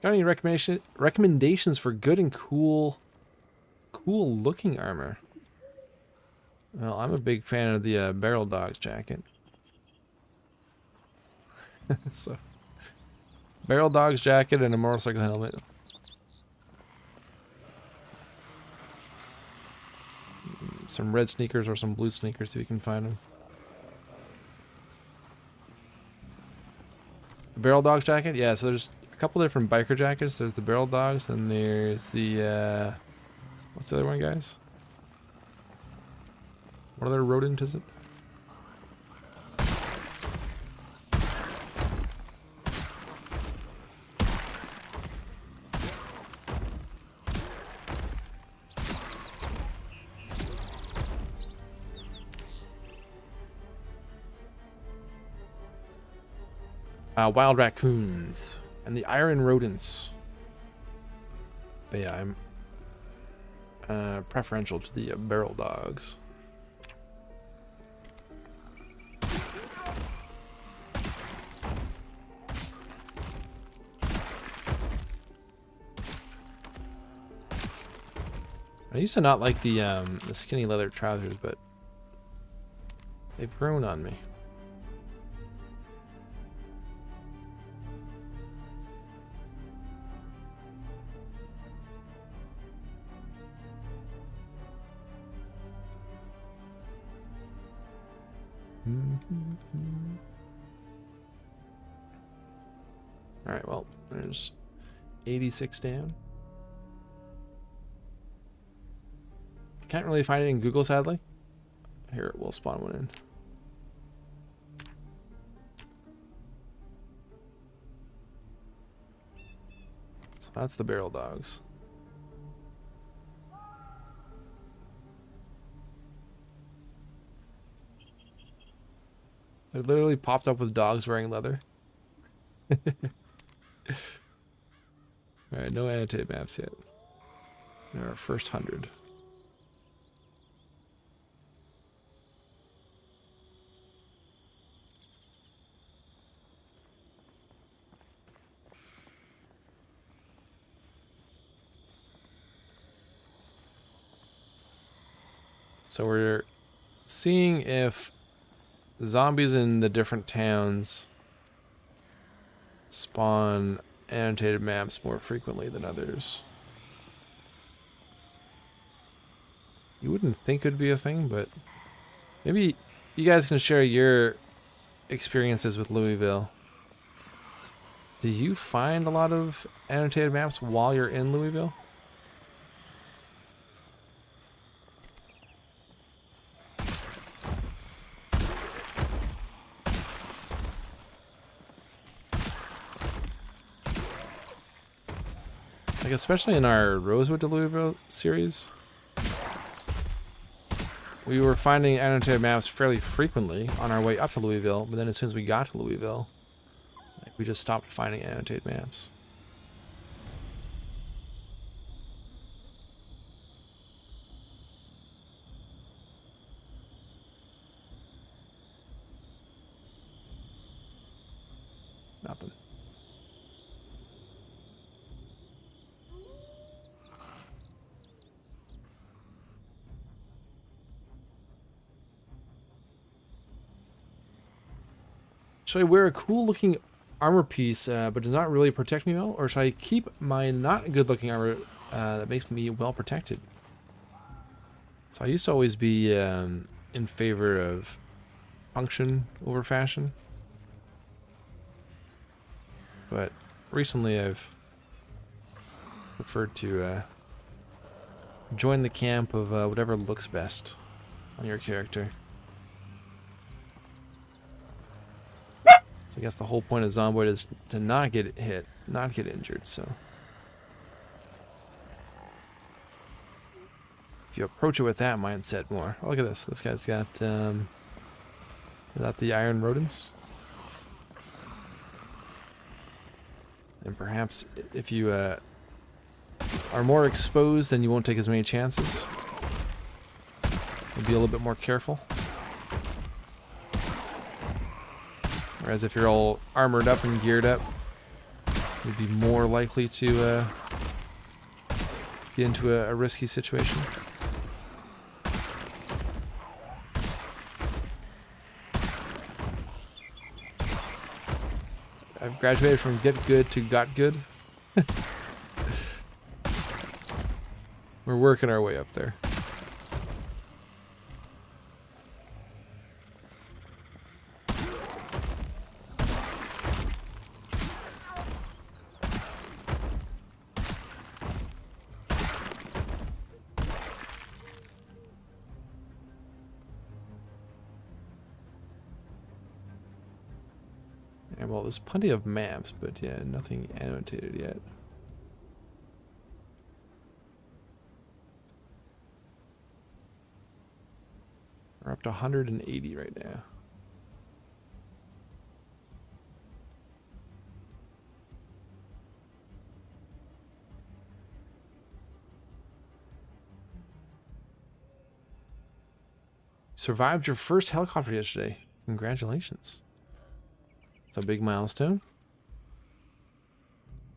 Got any recommendations for good and cool looking armor? Well, I'm a big fan of the Barrel Dogs jacket. So, Barrel Dogs jacket and a motorcycle helmet. Some red sneakers or some blue sneakers if you can find them. The Barrel Dogs jacket? Yeah, so there's a couple different biker jackets. There's the Barrel Dogs, and there's the, what's the other one, guys? What other rodent is it? Wild raccoons and the iron rodents. But yeah, I'm preferential to the barrel dogs. I used to not like the skinny leather trousers, but they've grown on me. All right, well, there's 86 down. Can't really find it in Google, sadly. Here, we'll spawn one in. So that's the barrel dogs. It literally popped up with dogs wearing leather. Alright, no annotated maps yet. Our first 100. So we're seeing if zombies in the different towns spawn annotated maps more frequently than others. You wouldn't think it would be a thing, but maybe you guys can share your experiences with Louisville. Do you find a lot of annotated maps while you're in Louisville? Like, especially in our Rosewood to Louisville series, we were finding annotated maps fairly frequently on our way up to Louisville, but then as soon as we got to Louisville, like, we just stopped finding annotated maps. Nothing. Should I wear a cool looking armor piece but does not really protect me well? Or should I keep my not good looking armor that makes me well protected? So I used to always be in favor of function over fashion. But recently I've preferred to join the camp of whatever looks best on your character. So I guess the whole point of Zomboid is to not get hit, not get injured, so. If you approach it with that mindset more. Oh, look at this. This guy's got, is that the iron rodents? And perhaps if you are more exposed, then you won't take as many chances. You'll be a little bit more careful. Whereas if you're all armored up and geared up, you'd be more likely to get into a risky situation. I've graduated from get good to got good. We're working our way up there. Yeah, well, there's plenty of maps, but yeah, nothing annotated yet. We're up to 180 right now. Survived your first helicopter yesterday. Congratulations. It's a big milestone.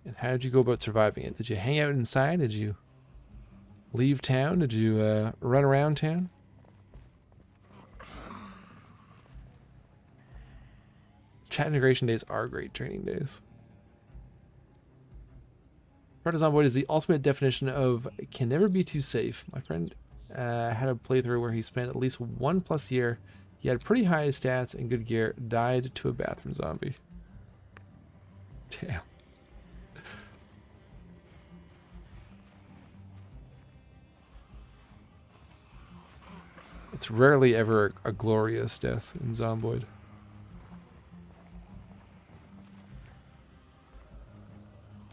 And how did you go about surviving it? Did you hang out inside? Did you leave town? Did you run around town? Chat integration days are great training days. Zomboid is the ultimate definition of can never be too safe. My friend had a playthrough where he spent at least 1+ year. He had pretty high stats and good gear. Died to a bathroom zombie. Damn. It's rarely ever a glorious death in Zomboid.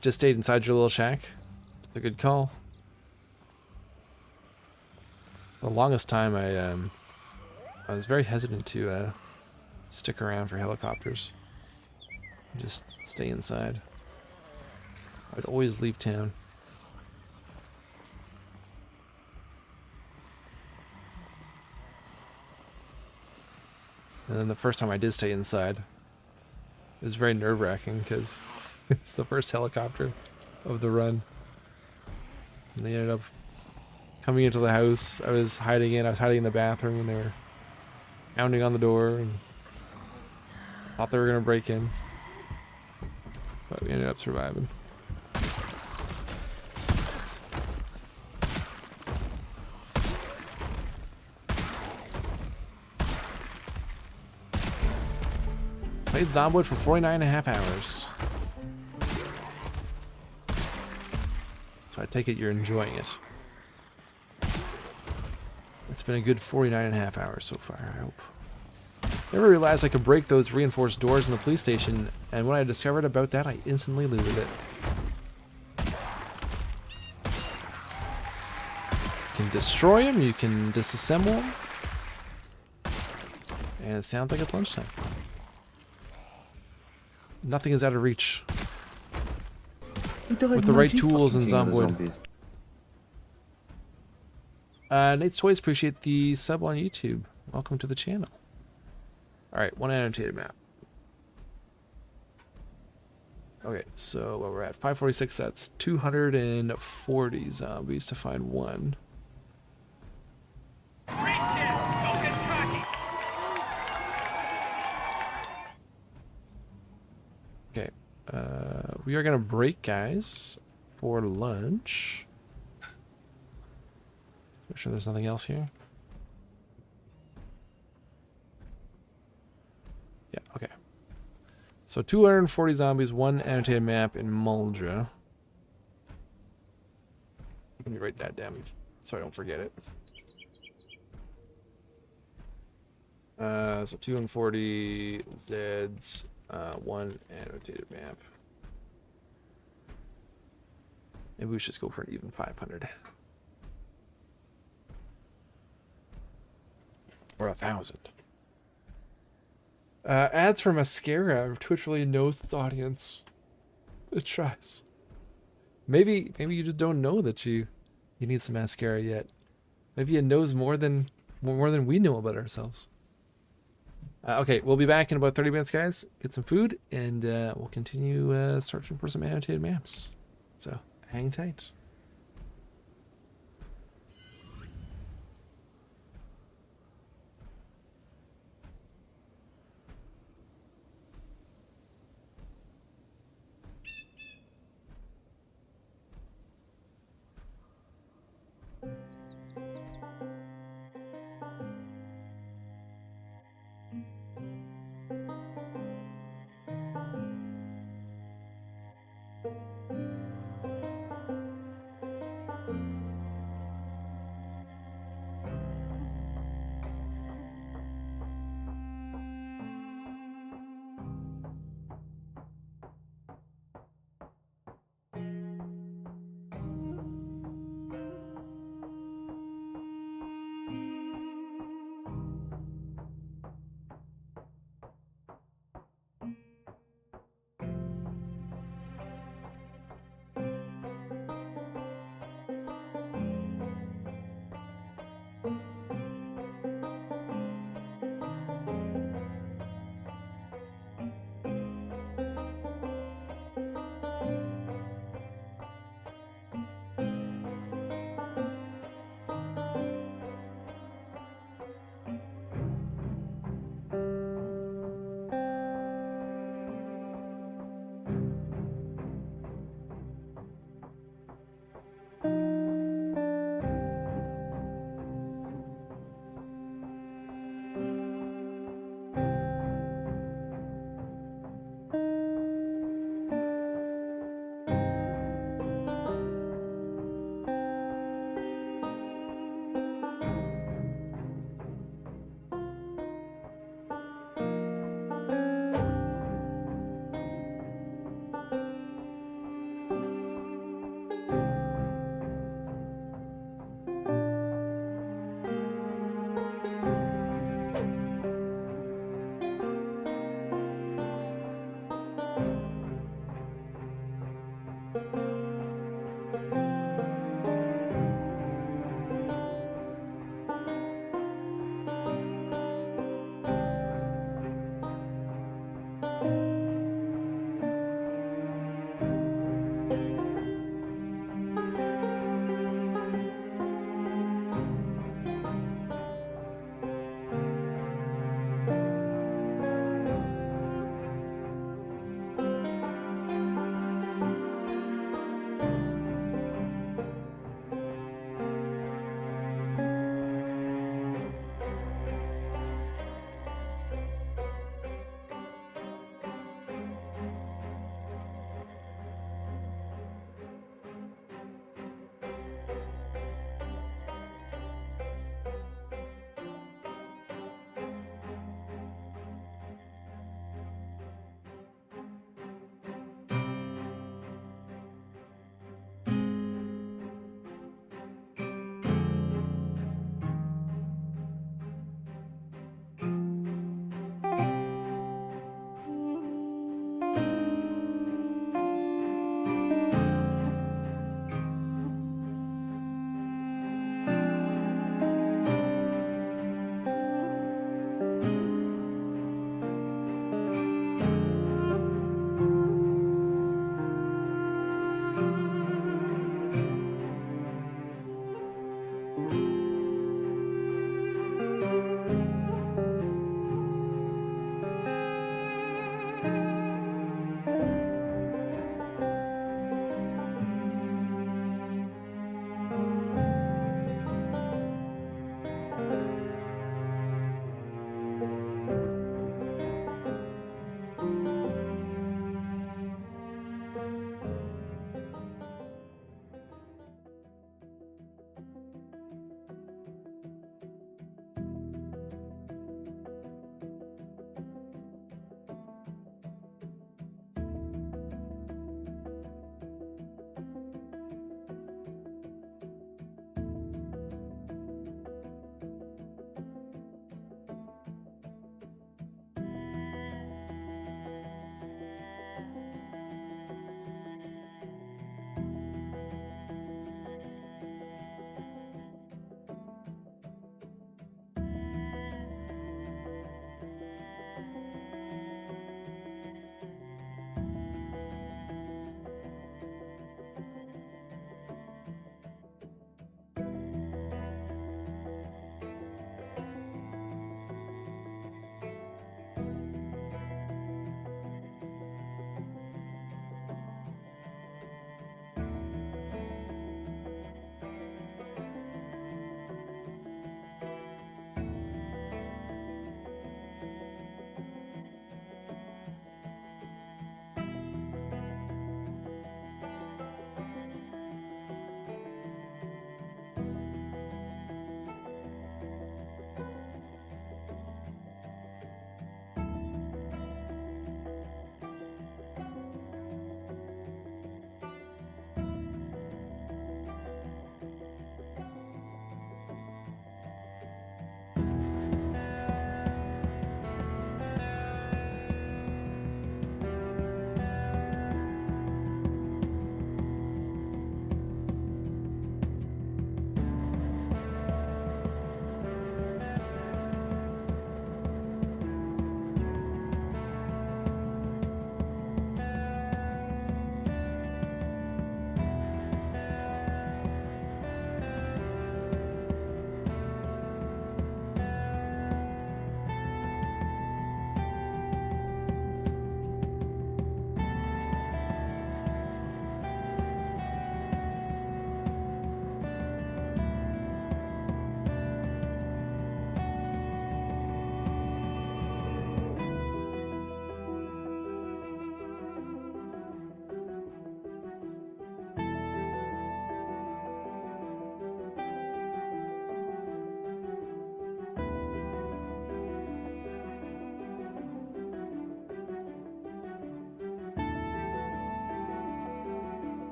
Just stayed inside your little shack. It's a good call. The longest time I was very hesitant to stick around for helicopters. Just stay inside. I'd always leave town. And then the first time I did stay inside, it was very nerve-wracking because it's the first helicopter of the run. And they ended up coming into the house. I was hiding in the bathroom, and they were pounding on the door and thought they were going to break in. But we ended up surviving. Played Zomboid for 49.5 hours. So I take it you're enjoying it. It's been a good 49.5 hours so far, I hope. Never realized I could break those reinforced doors in the police station, and when I discovered about that, I instantly looted it. You can destroy them, you can disassemble them, and it sounds like it's lunchtime. Nothing is out of reach. With the right tools in Zomboid. Nate's Toys, appreciate the sub on YouTube. Welcome to the channel. Alright, one annotated map. Okay, so where we're at, 546, that's 240 zombies to find one. Okay, we are gonna break, guys, for lunch. Make sure there's nothing else here. Yeah, okay. So 240 zombies, one annotated map in Muldra. Let me write that down so I don't forget it. So 240 Zeds, one annotated map. Maybe we should just go for an even 500. Or 1,000. Ads for mascara. Twitch really knows its audience. It tries. Maybe you just don't know that you need some mascara yet. Maybe it knows more than we know about ourselves. Okay, we'll be back in about 30 minutes, guys. Get some food, and we'll continue searching for some annotated maps. So hang tight.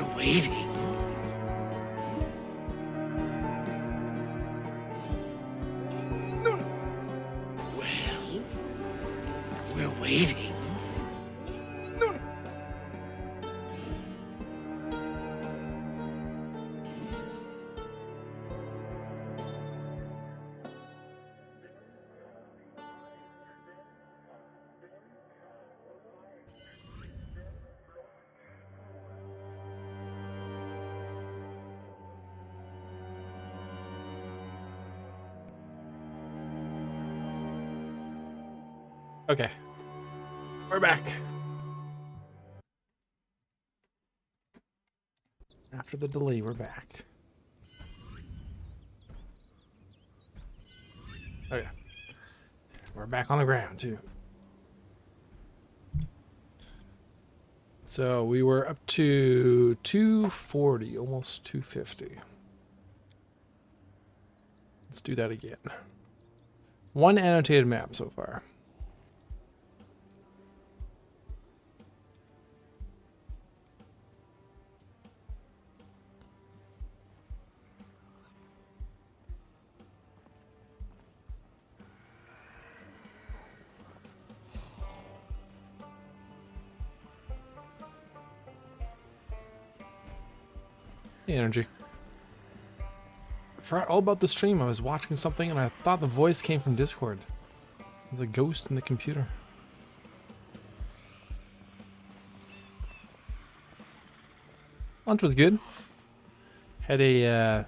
We're waiting. Well, we're waiting. Okay. We're back. After the delay, we're back. Okay. We're back on the ground, too. So we were up to 240, almost 250. Let's do that again. One annotated map so far. Hey, Energy. I forgot all about the stream. I was watching something and I thought the voice came from Discord. There's a ghost in the computer. Lunch was good. Had a,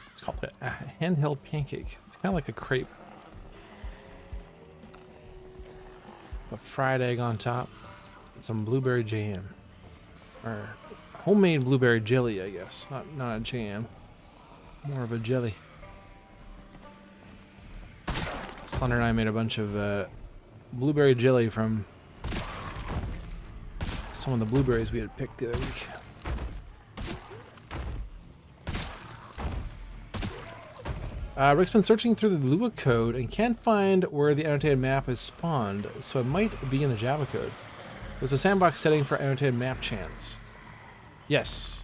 let's call it a handheld pancake. It's kind of like a crepe. A fried egg on top. And some blueberry jam. Or homemade blueberry jelly, I guess. Not a jam. More of a jelly. Slender and I made a bunch of blueberry jelly from some of the blueberries we had picked the other week. Rick's been searching through the Lua code and can't find where the annotated map is spawned, so it might be in the Java code. There's a sandbox setting for annotated map chance. Yes.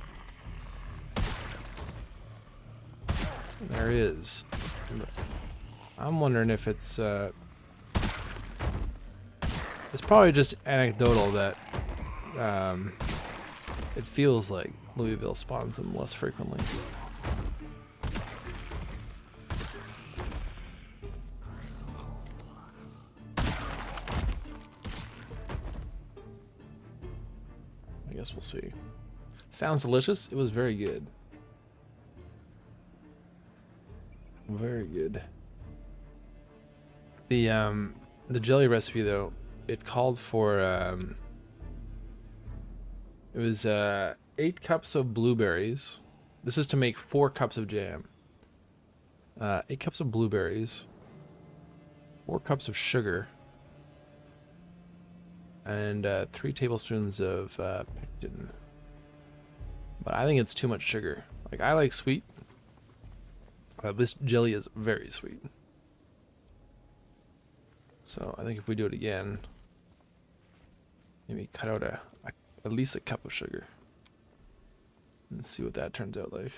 There is. I'm wondering if it's probably just anecdotal that it feels like Louisville spawns them less frequently. I guess we'll see. Sounds delicious. It was very good. Very good. The jelly recipe though, it called for it was 8 cups of blueberries. This is to make 4 cups of jam. 8 cups of blueberries, 4 cups of sugar, and 3 tablespoons of pectin. But I think it's too much sugar. Like, I like sweet. This jelly is very sweet. So I think if we do it again, maybe cut out at least a cup of sugar and see what that turns out like.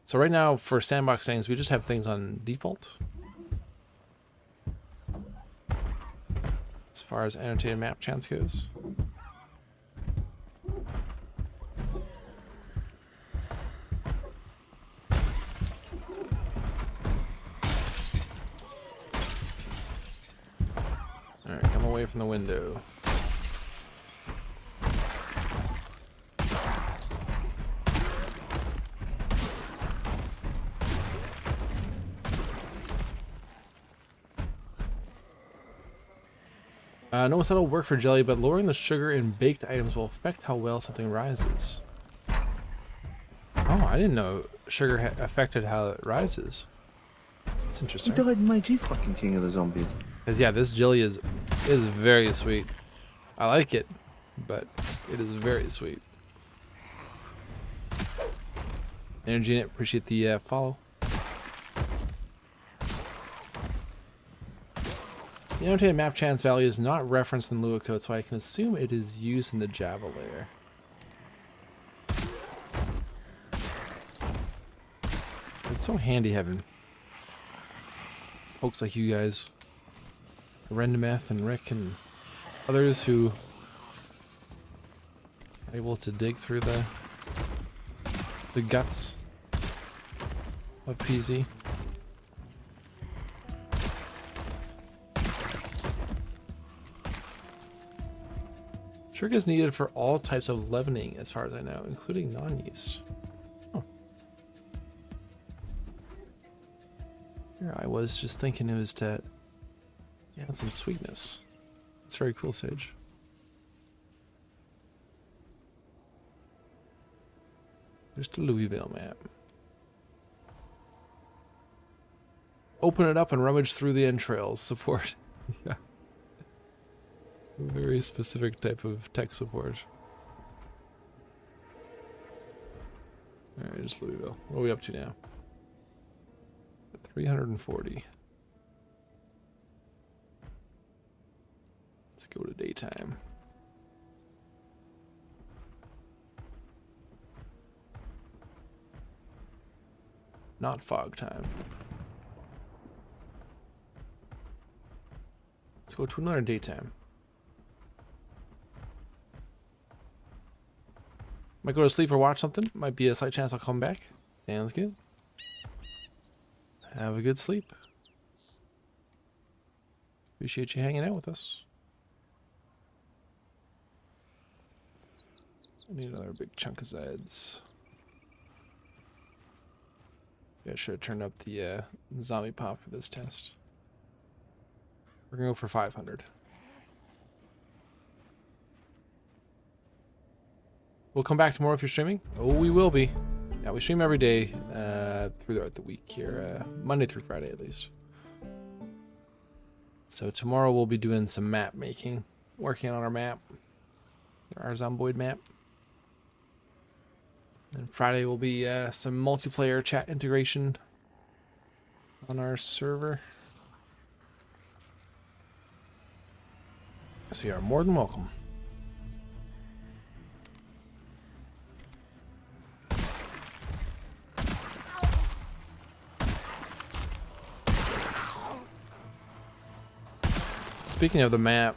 So right now for sandbox settings, we just have things on default. As far as annotated map chance goes. Alright, come away from the window. No one said it'll work for jelly, but lowering the sugar in baked items will affect how well something rises. Oh, I didn't know sugar affected how it rises. That's interesting. You died my G fucking king of the zombies. Because yeah, this jelly is very sweet. I like it, but it is very sweet. Energy in it, appreciate the follow. The annotated map chance value is not referenced in Lua code, so I can assume it is used in the Java layer. It's so handy having folks like you guys, Rendemeth and Rick and others who are able to dig through the guts of PZ. Sugar is needed for all types of leavening, as far as I know, including non-yeast. Oh. Here I was just thinking it was to add some sweetness. That's very cool, Sage. Just a Louisville map. Open it up and rummage through the entrails. Support. Yeah. A very specific type of tech support. Alright, just Louisville. What are we up to now? 340. Let's go to daytime. Not fog time. Let's go to another daytime. Might go to sleep or watch something. Might be a slight chance I'll come back. Sounds good. Have a good sleep. Appreciate you hanging out with us. I need another big chunk of Zeds. Yeah, I should have turned up the zombie pop for this test. We're gonna go for 500. We'll come back tomorrow if you're streaming. Oh, we will be. Yeah, we stream every day throughout the week here, Monday through Friday at least. So tomorrow we'll be doing some map making, working on our map, our Zomboid map. And Friday will be some multiplayer chat integration on our server. So you are more than welcome. Speaking of the map,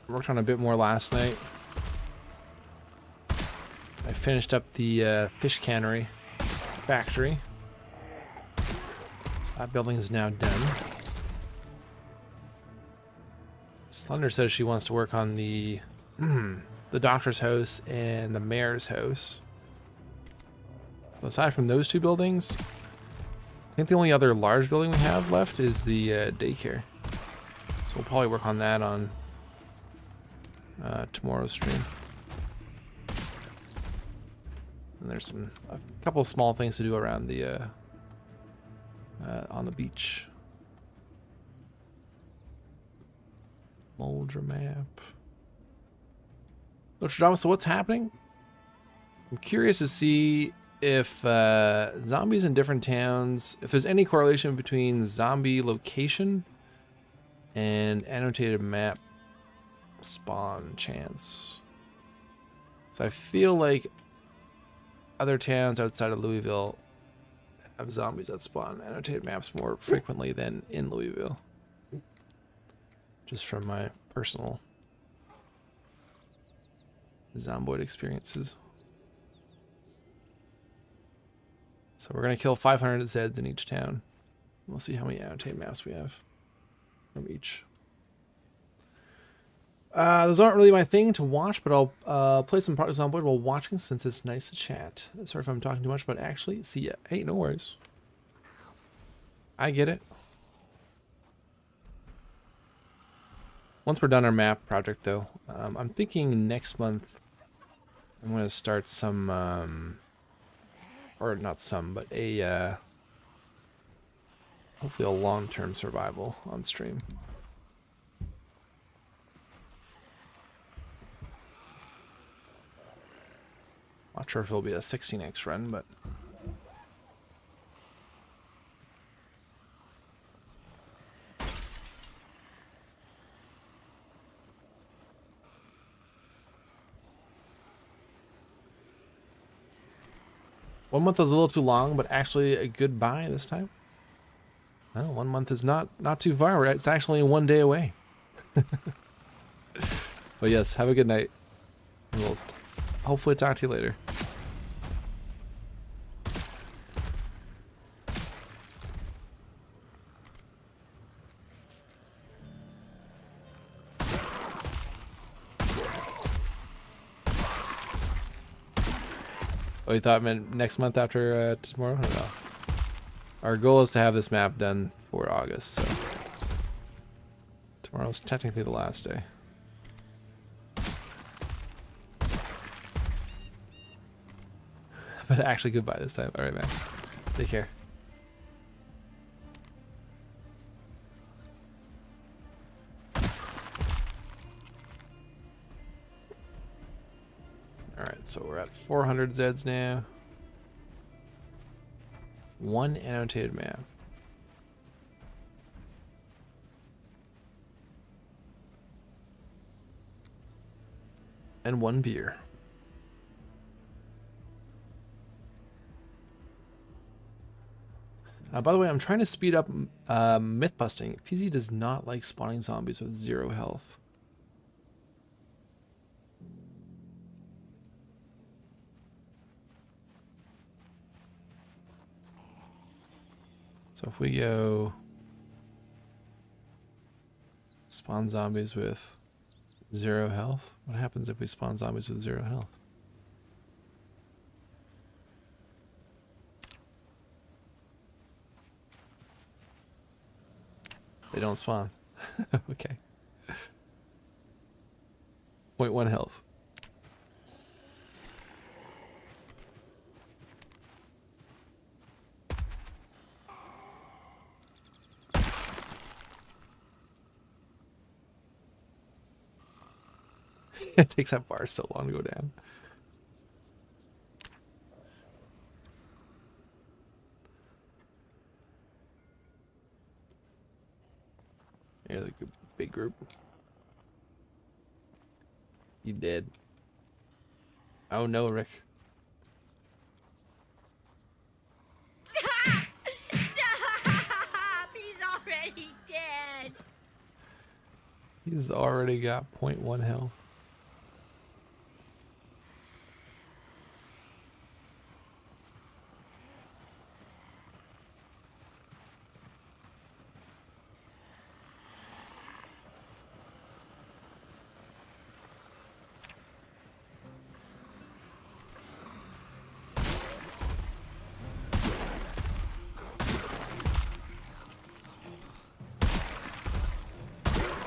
I worked on a bit more last night. I finished up the fish cannery factory. So that building is now done. Slender says she wants to work on the doctor's house and the mayor's house. So aside from those two buildings, I think the only other large building we have left is the daycare. So we'll probably work on that on tomorrow's stream. And there's a couple of small things to do around the on the beach. Moldra map. So what's happening? I'm curious to see if zombies in different towns, if there's any correlation between zombie location and annotated map spawn chance. So I feel like other towns outside of Louisville have zombies that spawn annotated maps more frequently than in Louisville. Just from my personal Zomboid experiences. So we're going to kill 500 Zeds in each town. We'll see how many annotated maps we have from each. Those aren't really my thing to watch, but I'll play some Project Zomboid while watching since it's nice to chat. Sorry if I'm talking too much, but actually, see ya. Hey, no worries. I get it. Once we're done our map project, though, I'm thinking next month I'm going to start some, or not some, but a, hopefully a long-term survival on stream. Not sure if it'll be a 16x run, but 1 month was a little too long, but actually a good buy this time. Well, 1 month is not too far, right? It's actually 1 day away. But yes, have a good night. We'll hopefully talk to you later. Oh, you thought it meant next month after tomorrow? No. Our goal is to have this map done for August, so tomorrow's technically the last day. But actually goodbye this time. Alright, man. Take care. Alright, so we're at 400 Zeds now. 1 annotated map. And 1 beer. By the way, I'm trying to speed up Mythbusting. PZ does not like spawning zombies with 0 health. So if we go spawn zombies with 0 health, what happens if we spawn zombies with 0 health? They don't spawn. Okay. 0.1 health. It takes that bar so long to go down. Here's a good, big group. You dead. Oh no, Rick. Stop! He's already dead. He's already got 0.1 health.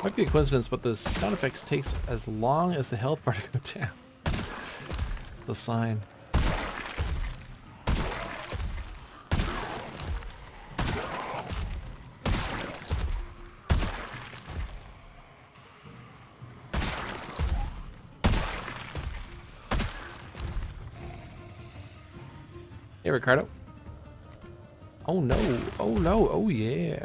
Might be a coincidence, but the sound effects takes as long as the health bar to go down. It's a sign. Hey, Ricardo. Oh no, oh no, oh yeah.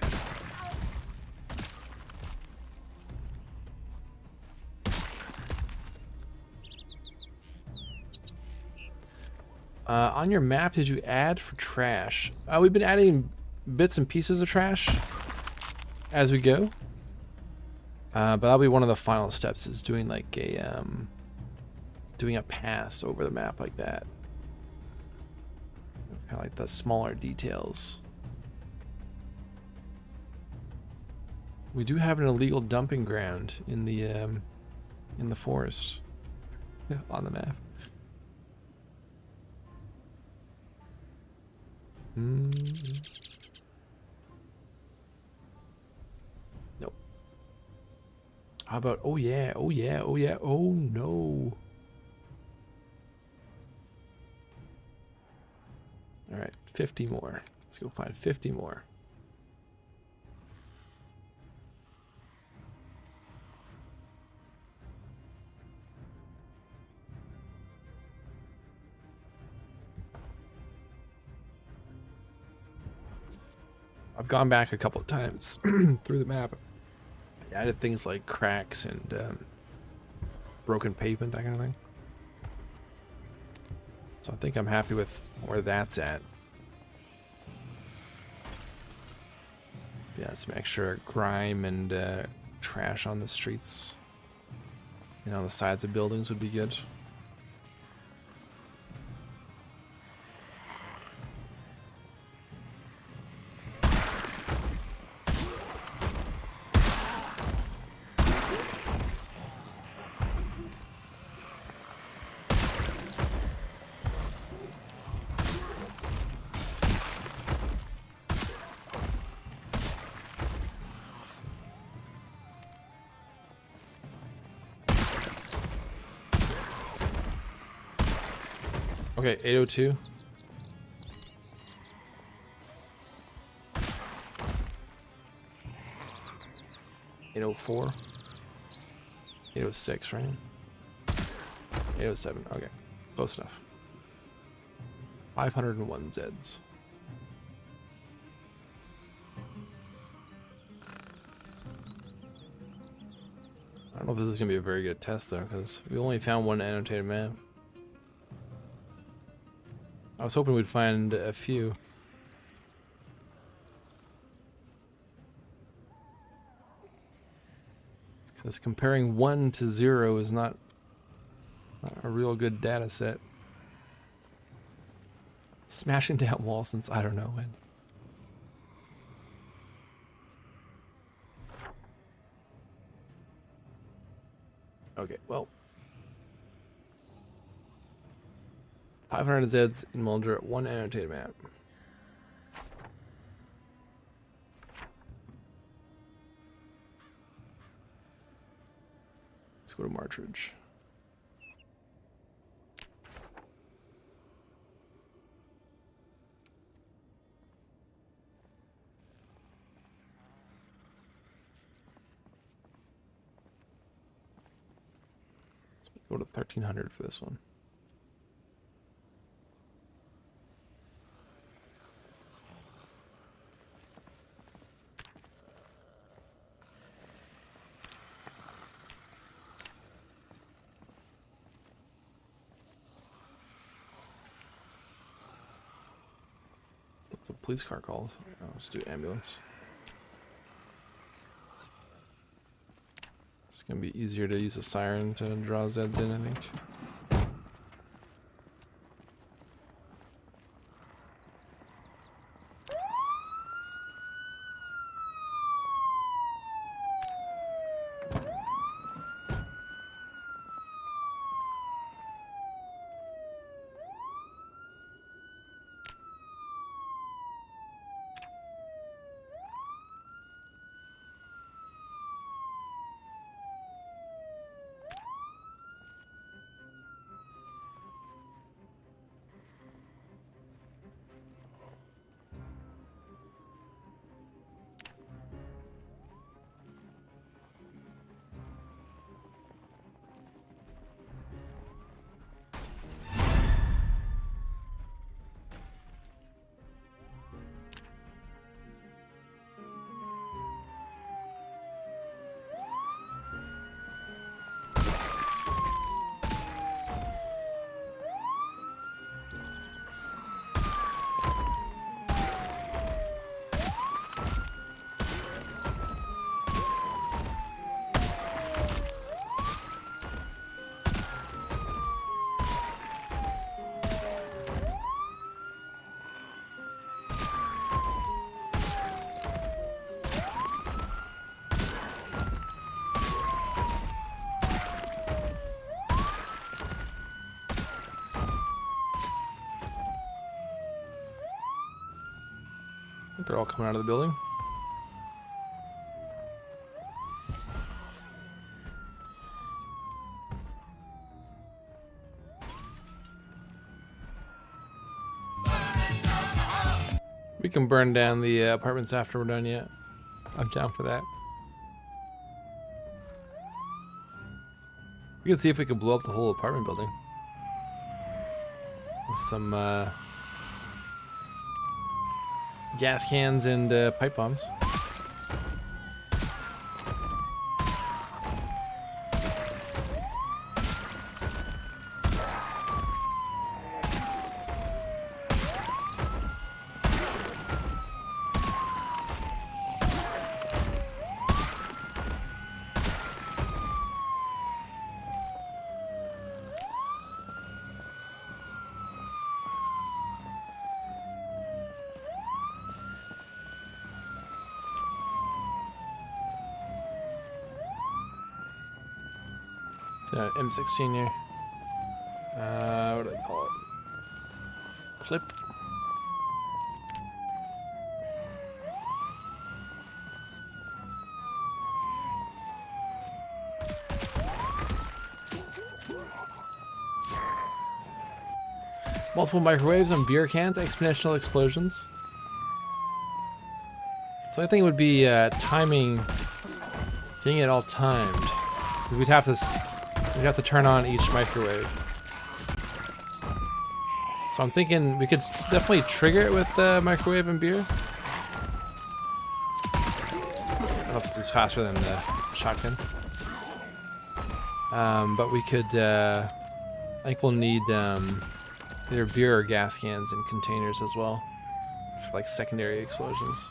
On your map, did you add for trash? We've been adding bits and pieces of trash as we go. But that'll be one of the final steps, is doing like a doing a pass over the map like that. Kind of like the smaller details. We do have an illegal dumping ground in the forest on the map. Nope. How about, oh yeah, oh yeah, oh yeah, oh no. All right, 50 more. Let's go find 50 more. I've gone back a couple of times through the map. I added things like cracks and broken pavement, that kind of thing. So I think I'm happy with where that's at. Yeah, some extra grime and trash on the streets. And on the sides of buildings would be good. Okay, 802. $804. 806, right? 807. Okay, close enough. 501 Zeds. I don't know if this is gonna be a very good test though, because we only found one annotated map. I was hoping we'd find a few. Because comparing 1 to 0 is not a real good data set. Smashing down walls since I don't know when. Okay, well. 500 Zeds in Mulder, 1 annotated map. Let's go to Martridge. Let's go to 1300 for this one. The police car called. Oh, let's do ambulance. It's gonna be easier to use a siren to draw Zeds in, I think. I think they're all coming out of the building. We can burn down the apartments after we're done yet. I'm down for that. We can see if we can blow up the whole apartment building. With some gas cans and pipe bombs. M16 here. What do they call it? Clip. Multiple microwaves on beer cans, exponential explosions. So I think it would be timing, getting it all timed. We'd have to turn on each microwave. So I'm thinking we could definitely trigger it with the microwave and beer. I don't know if this is faster than the shotgun. But we could, I think we'll need either beer or gas cans and containers as well for like secondary explosions.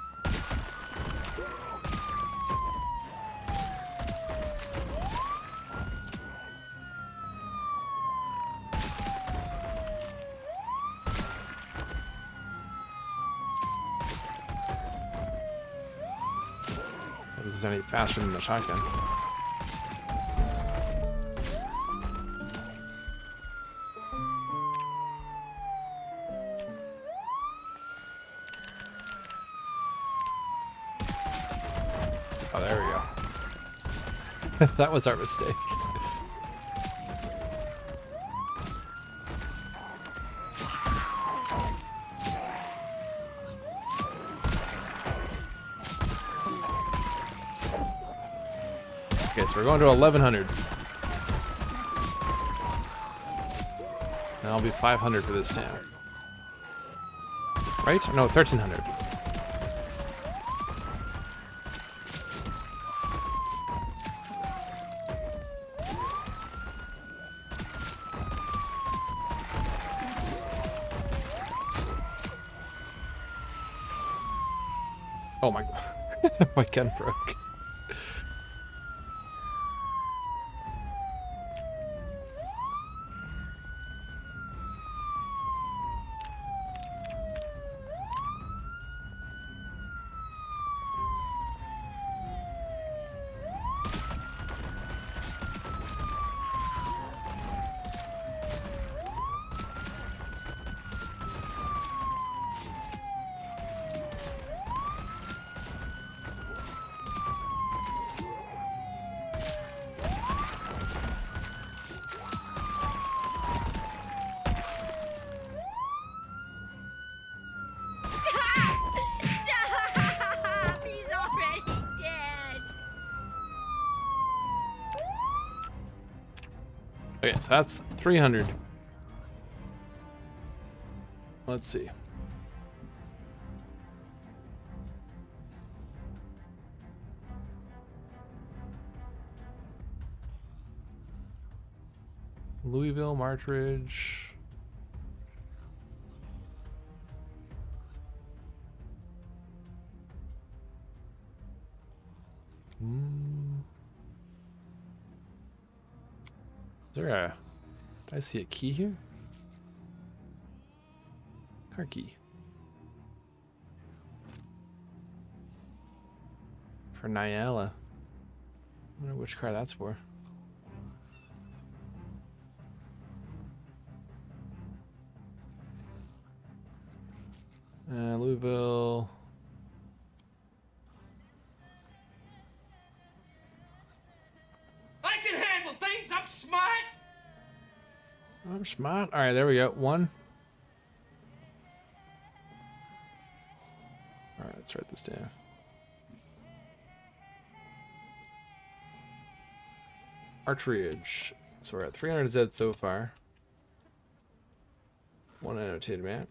This is any faster than the shotgun. Oh, there we go. That was our mistake. Okay, so we're going to 1100. And I'll be 500 for this town. Right? No, 1300. Oh my god. My gun broke. Stop! He's already dead. Okay, so that's 300. Let's see. Louisville, Martridge. Is there a... Did I see a key here? Car key. For Nyala. I wonder which car that's for. Louisville. I can handle things. I'm smart. I'm smart. All right, there we go. One. All right, let's write this down. Archeryage. So we're at 300 Z so far. One annotated map.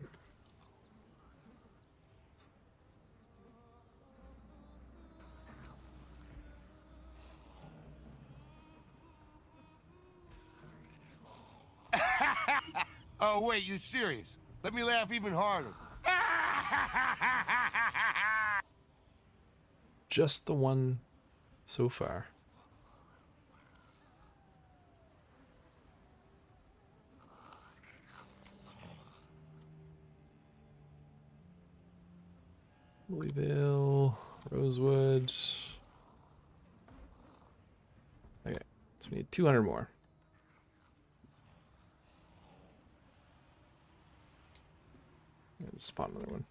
Oh, wait, you serious? Let me laugh even harder. Just the one so far. Louisville, Rosewood. Okay, so we need 200 more. spawn another one.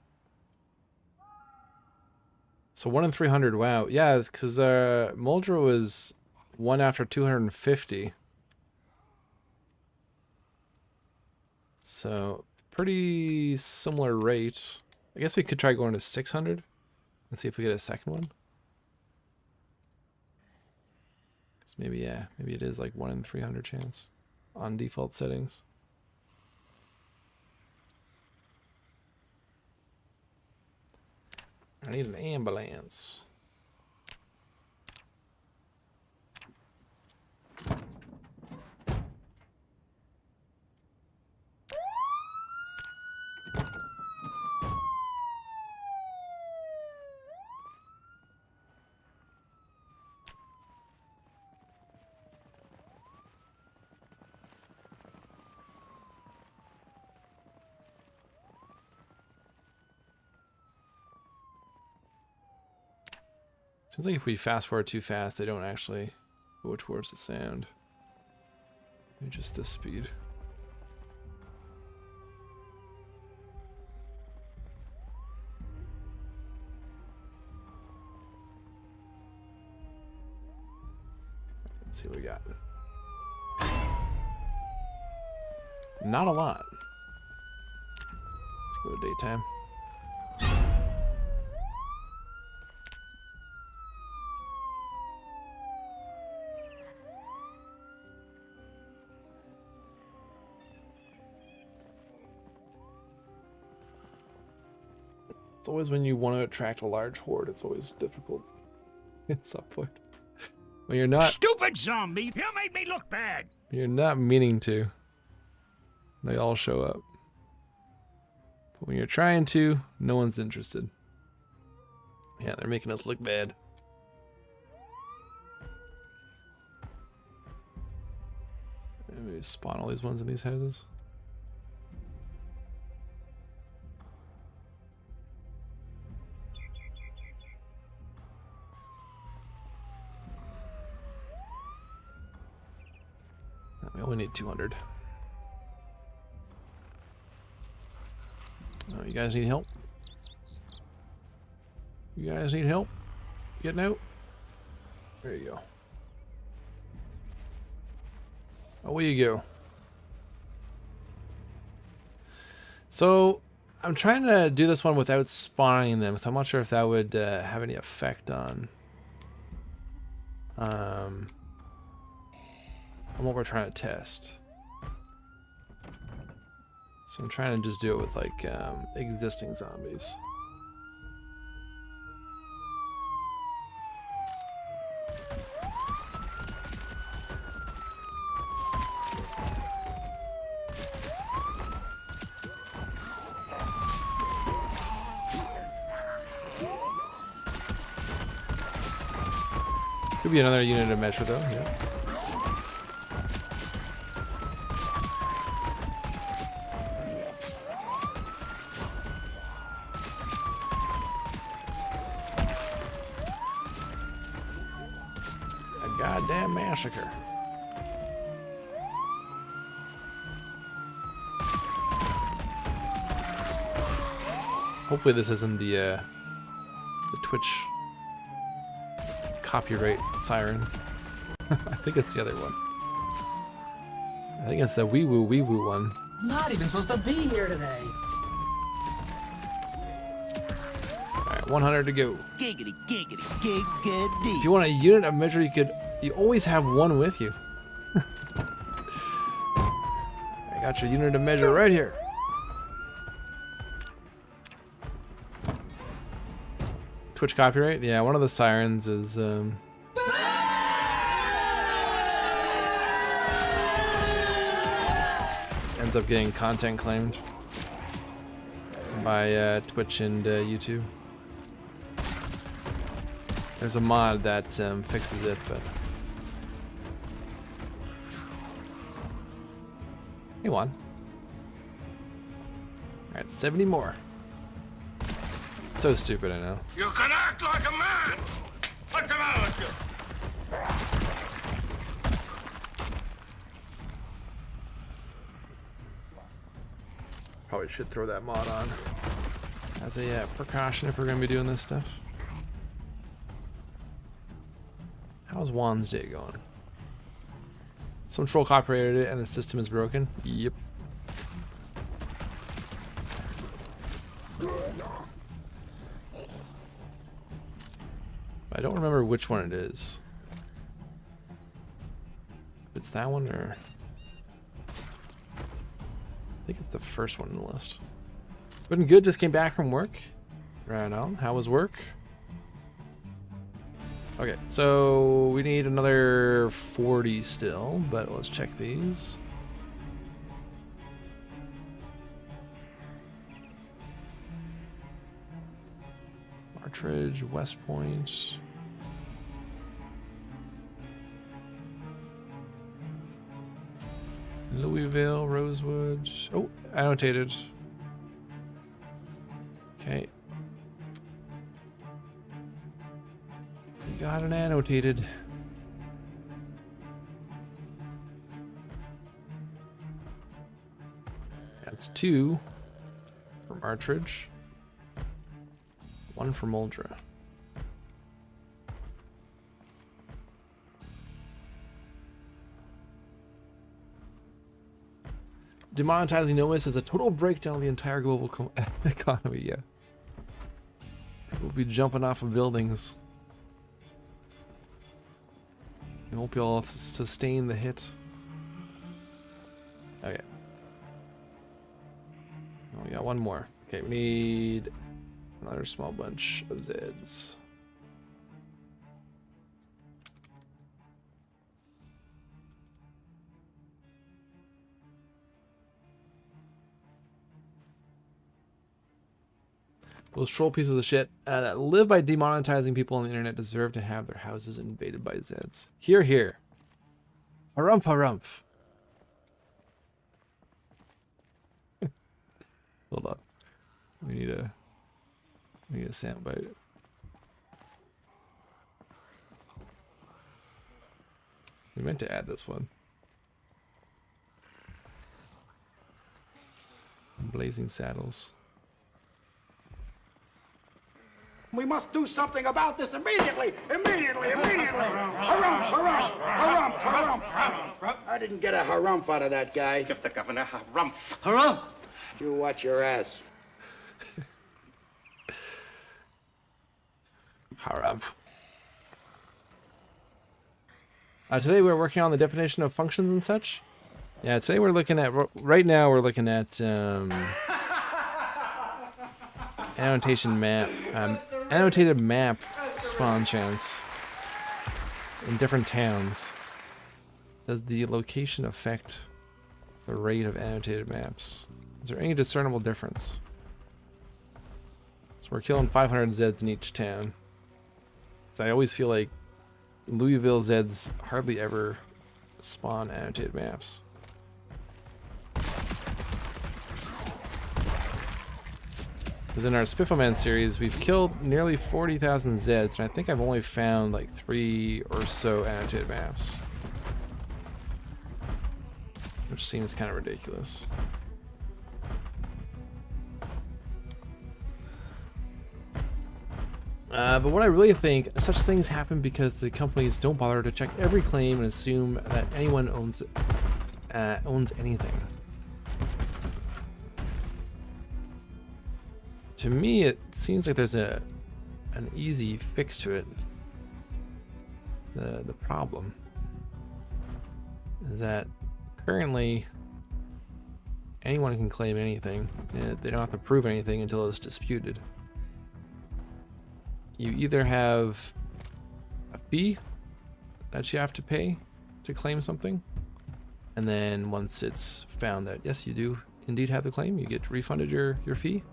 So 1 in 300. Wow. Yeah, because Muldrow was 1 after 250. So pretty similar rate. I guess we could try going to 600 and see if we get a second one. Because maybe, yeah, maybe it is like 1 in 300 chance on default settings. I need an ambulance. Seems like if we fast forward too fast, they don't actually go towards the sound. Maybe just this speed. Let's see what we got. Not a lot. Let's go to daytime. It's always when you want to attract a large horde, it's always difficult at some point. When you're not Stupid zombie! You made me look bad! You're not meaning to. They all show up. But when you're trying to, no one's interested. Yeah, they're making us look bad. Maybe spawn all these ones in these houses. We only need 200. Oh, you guys need help? You guys need help? Getting out? There you go. Away you go. So, I'm trying to do this one without spawning them, so I'm not sure if that would have any effect on what we're trying to test. So I'm trying to just do it with like existing zombies. Could be another unit of measure though, yeah. Goddamn massacre. Hopefully this isn't the Twitch copyright siren. I think it's the other one. I think it's the wee woo one. Not even supposed to be here today. Alright, 100 to go. Giggity, giggity, giggity. If you want a unit of measure, you always have one with you. I got your unit of measure right here. Twitch copyright? Yeah, one of the sirens is ends up getting content claimed by Twitch and YouTube. There's a mod that fixes it, but he won. Alright, 70 more. So stupid, I know. You can act like a man! What's the matter with you? probably should throw that mod on as a precaution if we're going to be doing this stuff. How's Juan's day going? Some troll copyrighted it and the system is broken. Yep. I don't remember which one it is. If it's that one or... I think it's the first one in the list. Been good, just came back from work. Right on. How was work? Okay, so we need another 40 still, but let's check these. Partridge, West Point. Louisville, Rosewood. Oh, annotated. Okay. We got an annotated. That's 2 from Partridge. 1 from Muldra. Demonetizing Nomus is a total breakdown of the entire global economy, yeah. People will be jumping off of buildings. I hope you all sustain the hit. Okay. Oh, we got one more. Okay, we need another small bunch of Zeds. Those troll pieces of shit that live by demonetizing people on the internet deserve to have their houses invaded by Zeds. Hear, hear. Harumph, harumph. Hold on. We need a soundbite. We meant to add this one. Blazing Saddles. We must do something about this immediately! Immediately! Immediately! Harumph! Harumph! Harumph! Harumph! I didn't get a harumph out of that guy. Give the governor harumph. Harumph! You watch your ass. Harumph. Today we're working on the definition of functions and such. Yeah, today we're looking at, right now we're looking at annotation map, annotated map spawn chance in different towns. Does the location affect the rate of annotated maps? Is there any discernible difference? So we're killing 500 Zeds in each town. So I always feel like Louisville Zeds hardly ever spawn annotated maps. Because in our Spiffleman series, we've killed nearly 40,000 Zeds, and I think I've only found like 3 or so annotated maps. Which seems kind of ridiculous. But what I really think, such things happen because the companies don't bother to check every claim and assume that anyone owns anything. To me, it seems like there's an easy fix to it. The problem is that currently anyone can claim anything. They don't have to prove anything until it's disputed. You either have a fee that you have to pay to claim something, and then once it's found that yes, you do indeed have the claim, you get refunded your fee.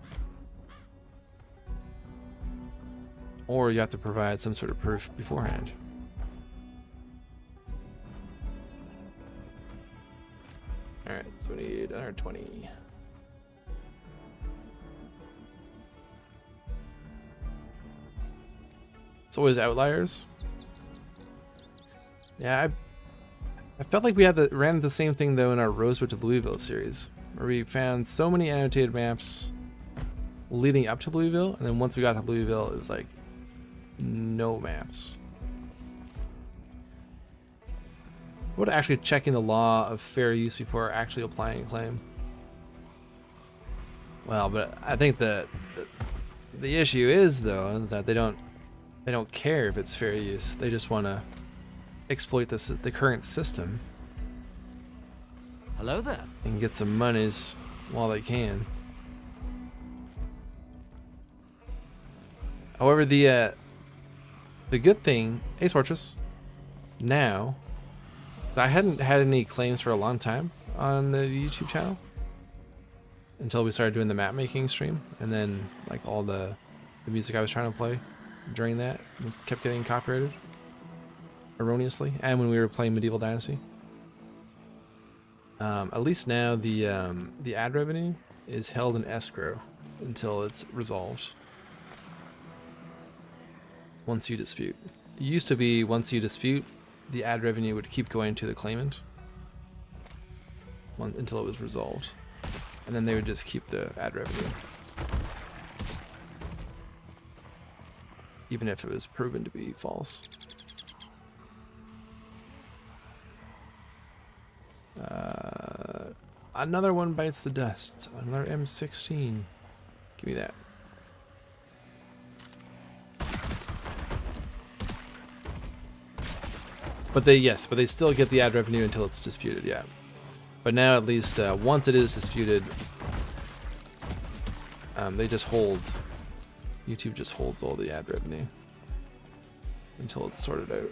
Or you have to provide some sort of proof beforehand. Alright, so we need another 20. It's always outliers. Yeah, I felt like we ran the same thing though in our Rosewood to Louisville series. where we found so many annotated maps leading up to Louisville, and then once we got to Louisville, it was like no maps. What actually checking the law of fair use before actually applying a claim? Well, but I think the issue is though is that they don't care if it's fair use. They just want to exploit the current system. Hello there. And get some monies while they can. However, the good thing, Ace Fortress, now, I hadn't had any claims for a long time on the YouTube channel until we started doing the map making stream, and then like all the music I was trying to play during that kept getting copyrighted erroneously, and when we were playing Medieval Dynasty. At least now the ad revenue is held in escrow until it's resolved. Once you dispute. It used to be once you dispute, the ad revenue would keep going to the claimant until it was resolved. And then they would just keep the ad revenue. Even if it was proven to be false. Another one bites the dust. Another M16. Give me that. But they still get the ad revenue until it's disputed, yeah. But now at least once it is disputed, they just hold. YouTube just holds all the ad revenue until it's sorted out.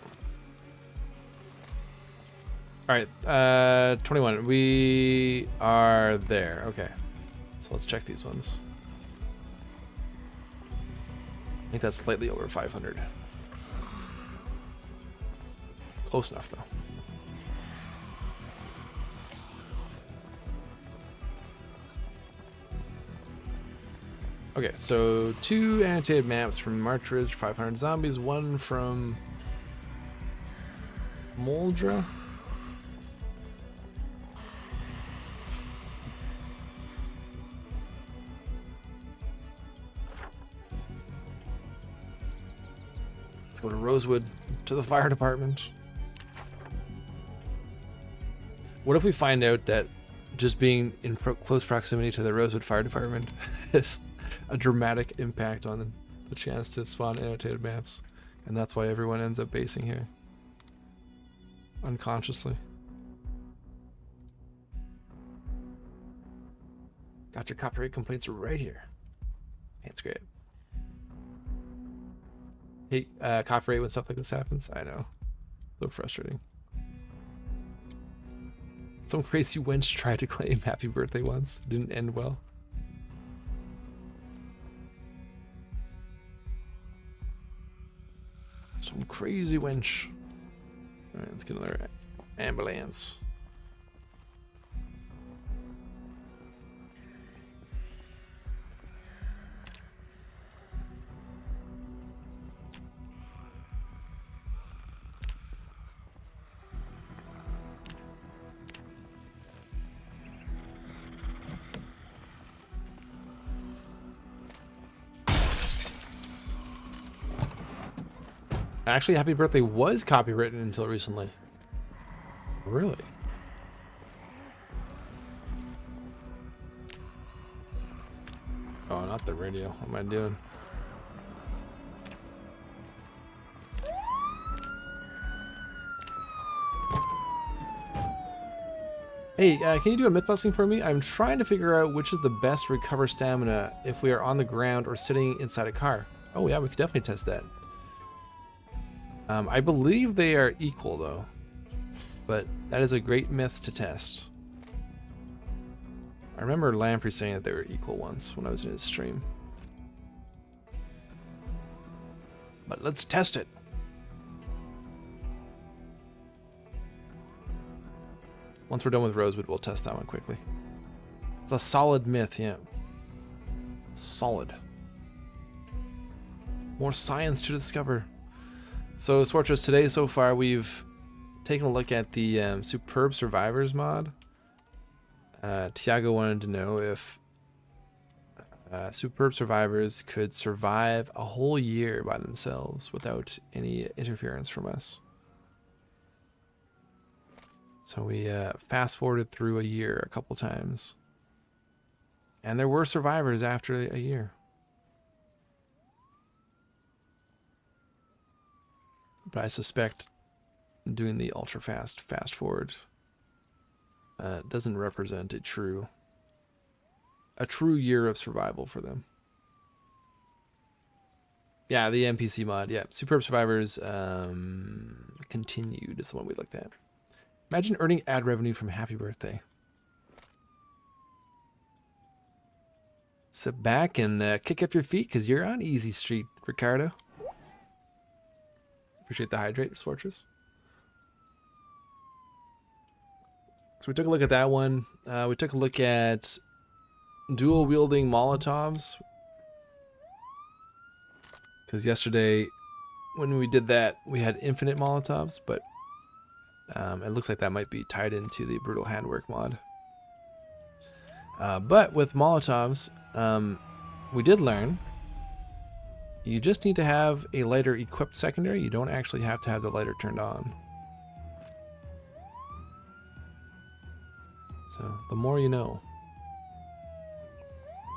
All right, 21. We are there. Okay, so let's check these ones. I think that's slightly over 500. Close enough, though. Okay, so 2 annotated maps from March Ridge, 500 zombies, 1 from Moldra. Let's go to Rosewood, to the fire department. What if we find out that just being in close proximity to the Rosewood Fire Department has a dramatic impact on the chance to spawn annotated maps, and that's why everyone ends up basing here unconsciously? Got your copyright complaints right here. That's great. Hate copyright when stuff like this happens. I know, so frustrating. Some crazy wench tried to claim happy birthday once. Didn't end well. Some crazy wench. Alright, let's get another ambulance. Actually, Happy Birthday was copywritten until recently. Really? Oh, not the radio. What am I doing? Hey, can you do a mythbusting for me? I'm trying to figure out which is the best to recover stamina if we are on the ground or sitting inside a car. Oh yeah, we could definitely test that. I believe they are equal though, but that is a great myth to test. I remember Lamprey saying that they were equal once when I was in his stream. But let's test it. Once we're done with Rosewood, we'll test that one quickly. It's a solid myth, yeah. Solid. More science to discover. So, Swartress, today so far we've taken a look at the Superb Survivors mod. Tiago wanted to know if superb survivors could survive a whole year by themselves without any interference from us. So we fast forwarded through a year a couple times. And there were survivors after a year. But I suspect doing the ultra fast forward doesn't represent a true year of survival for them. Yeah, the NPC mod. Yeah, Superb Survivors Continued is the one we looked at. Imagine earning ad revenue from Happy Birthday. Sit back and kick up your feet because you're on easy street, Ricardo. Appreciate the hydrate, Fortress. So we took a look at that one. We took a look at dual wielding Molotovs. Because yesterday, when we did that, we had infinite Molotovs, but it looks like that might be tied into the brutal handwork mod. But with Molotovs, we did learn you just need to have a lighter equipped secondary. You don't actually have to have the lighter turned on. So the more you know.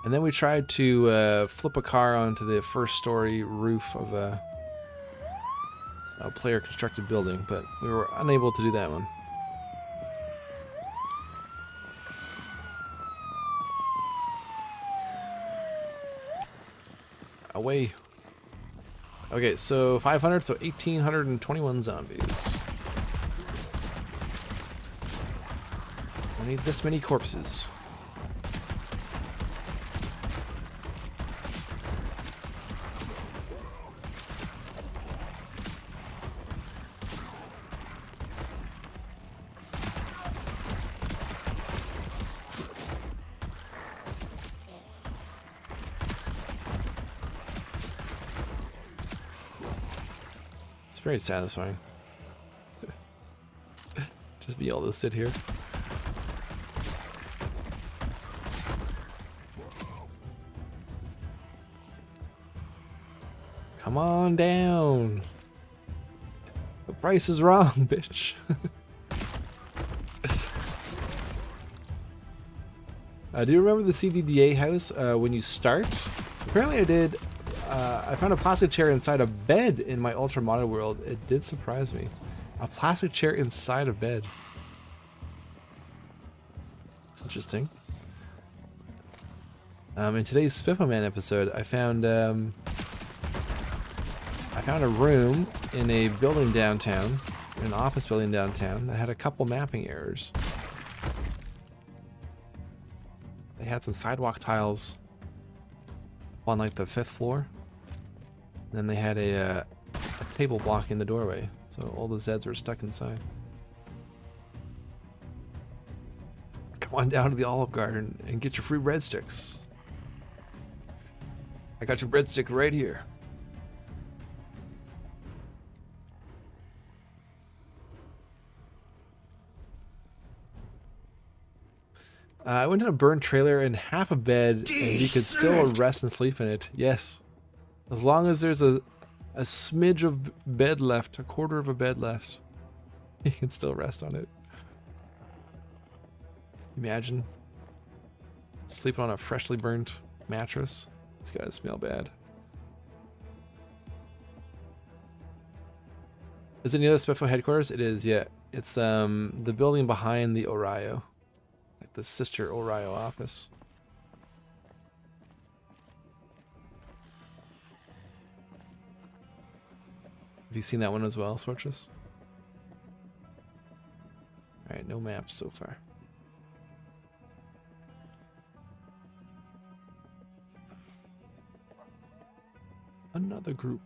And then we tried to flip a car onto the first story roof of a player constructed building, but we were unable to do that one. Away. Okay, so 500, so 1,821 zombies. I need this many corpses. It's very satisfying. Just be able to sit here. Come on down. The price is wrong, bitch. Do you remember the CDDA house when you start? Apparently I did. I found a plastic chair inside a bed in my Ultra Modded world. It did surprise me. A plastic chair inside a bed. It's interesting. In today's Spiffo Man episode, I found a room in a building downtown, in an office building downtown, that had a couple mapping errors. They had some sidewalk tiles on like the 5th floor. And then they had a table blocking the doorway, so all the Zeds were stuck inside. Come on down to the Olive Garden and get your free breadsticks. I got your breadstick right here. I went in a burned trailer in half a bed, and you could still rest and sleep in it. Yes. As long as there's a smidge of bed left, a quarter of a bed left, you can still rest on it. Imagine sleeping on a freshly burnt mattress. It's gotta smell bad. Is it near the Spiffo headquarters? It is, yeah. It's the building behind the Oraio. Like the sister Oraio office. Have you seen that one as well, Swartress? Alright, no maps so far. Another group.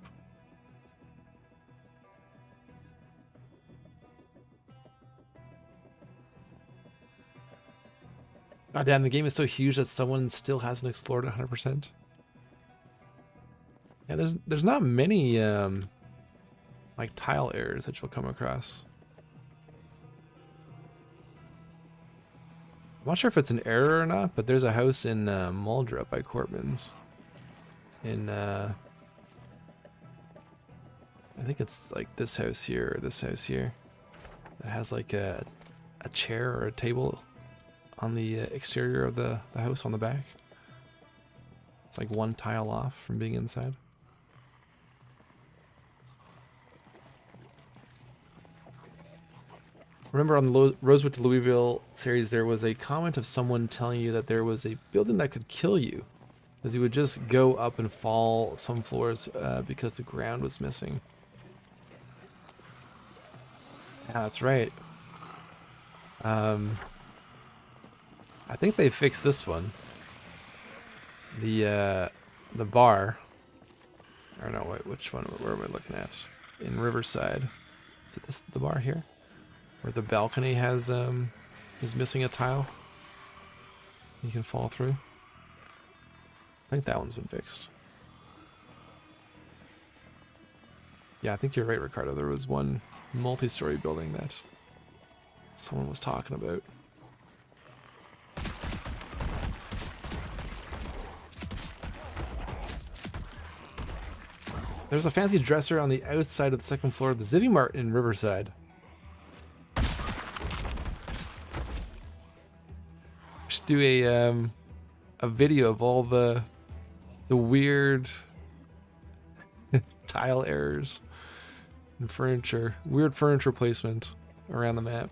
God damn, the game is so huge that someone still hasn't explored it 100%. Yeah, there's not many like tile errors that you'll come across. I'm not sure if it's an error or not, but there's a house in Mulder up by Cortman's. In, I think it's like this house here or this house here. It has like a chair or a table on the exterior of the house on the back. It's like one tile off from being inside. Remember on the Rosewood to Louisville series, there was a comment of someone telling you that there was a building that could kill you, because you would just go up and fall some floors because the ground was missing. Yeah, that's right. I think they fixed this one. The bar. Or no, wait, which one? Where am I looking at? In Riverside. Is it this the bar here? Where the balcony has is missing a tile. You can fall through. I think that one's been fixed. Yeah, I think you're right, Ricardo. There was one multi-story building that someone was talking about. There's a fancy dresser on the outside of the second floor of the Zivvy Mart in Riverside. Should do a video of all the weird tile errors and furniture, weird furniture placement around the map.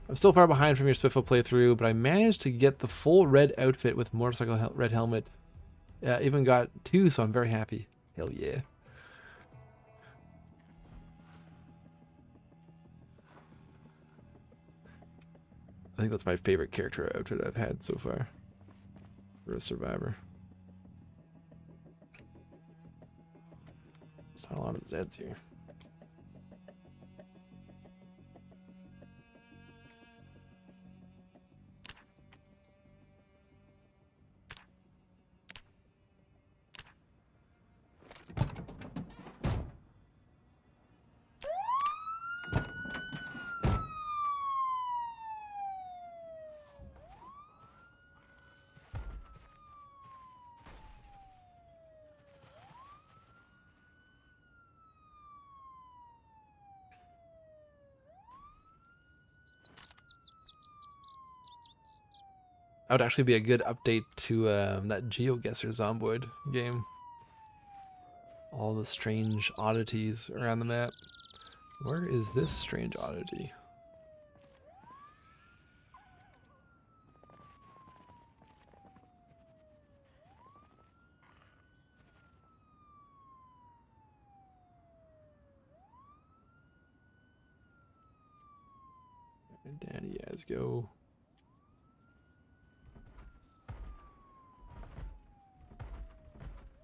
I'm still far behind from your Spiffle playthrough, but I managed to get the full red outfit with motorcycle red helmet. Even got 2, so I'm very happy. Hell yeah. I think that's my favorite character outfit I've had so far for a survivor. There's not a lot of Zeds here. That would actually be a good update to that GeoGuessr Zomboid game. All the strange oddities around the map. Where is this strange oddity? Daddy, guys, go.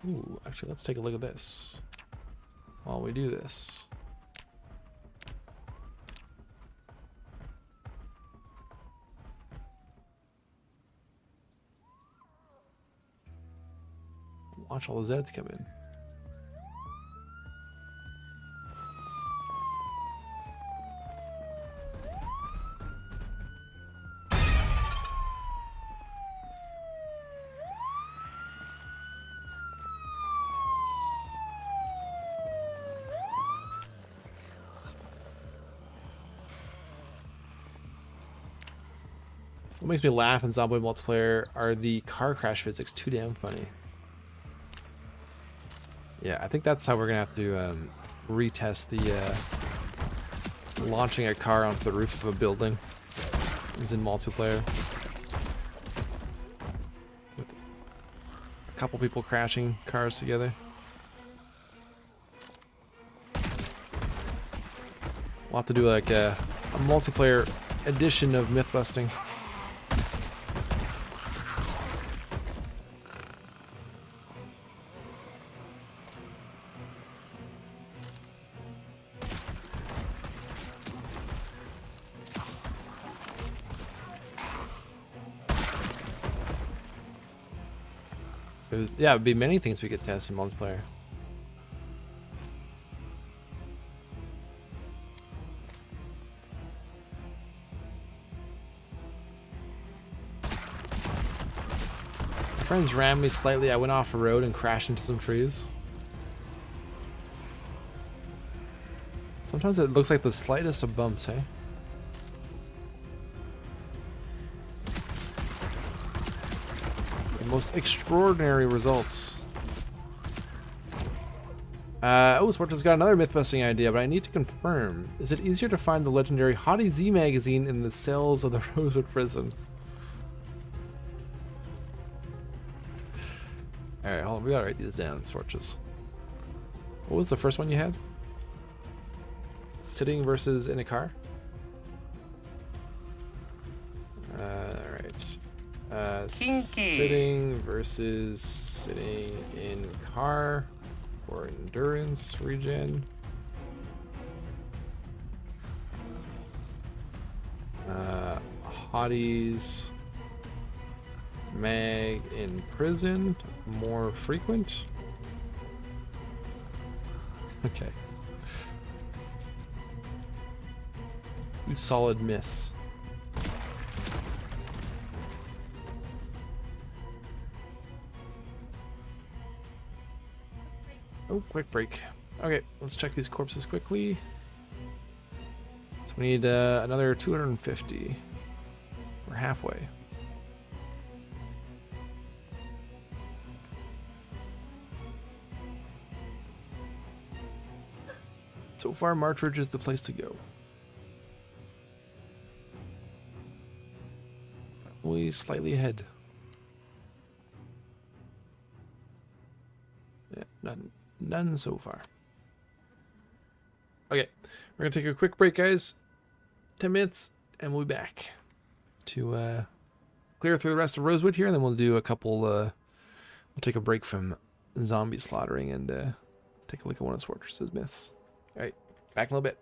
Ooh, actually, let's take a look at this while we do this. Watch all the Zeds come in. What makes me laugh in Zomboid multiplayer are the car crash physics. Too damn funny. Yeah, I think that's how we're gonna have to retest the launching a car onto the roof of a building. Is in multiplayer. With a couple people crashing cars together. We'll have to do like a multiplayer edition of Mythbusting. Yeah, it would be many things we could test in multiplayer. friends rammed me slightly. I went off a road and crashed into some trees. Sometimes it looks like the slightest of bumps, hey? The most extraordinary results. Oh, Swart's got another myth-busting idea, but I need to confirm. Is it easier to find the legendary Hottie Z magazine in the cells of the Rosewood prison? Alright, hold on. We gotta write these down, Swartz. What was the first one you had? Sitting versus in a car? Alright. Sitting versus sitting in car for endurance regen. Hotties mag in prison, more frequent. Okay. Two solid myths. Oh, quick break. Okay, let's check these corpses quickly. So we need another 250. We're halfway. So far, Martridge is the place to go. Probably slightly ahead. Yeah, none so far. Okay, we're gonna take a quick break, guys. 10 minutes, and we'll be back to clear through the rest of Rosewood here, and then we'll do a couple. We'll take a break from zombie slaughtering and take a look at one of Swartress's myths. All right, back in a little bit.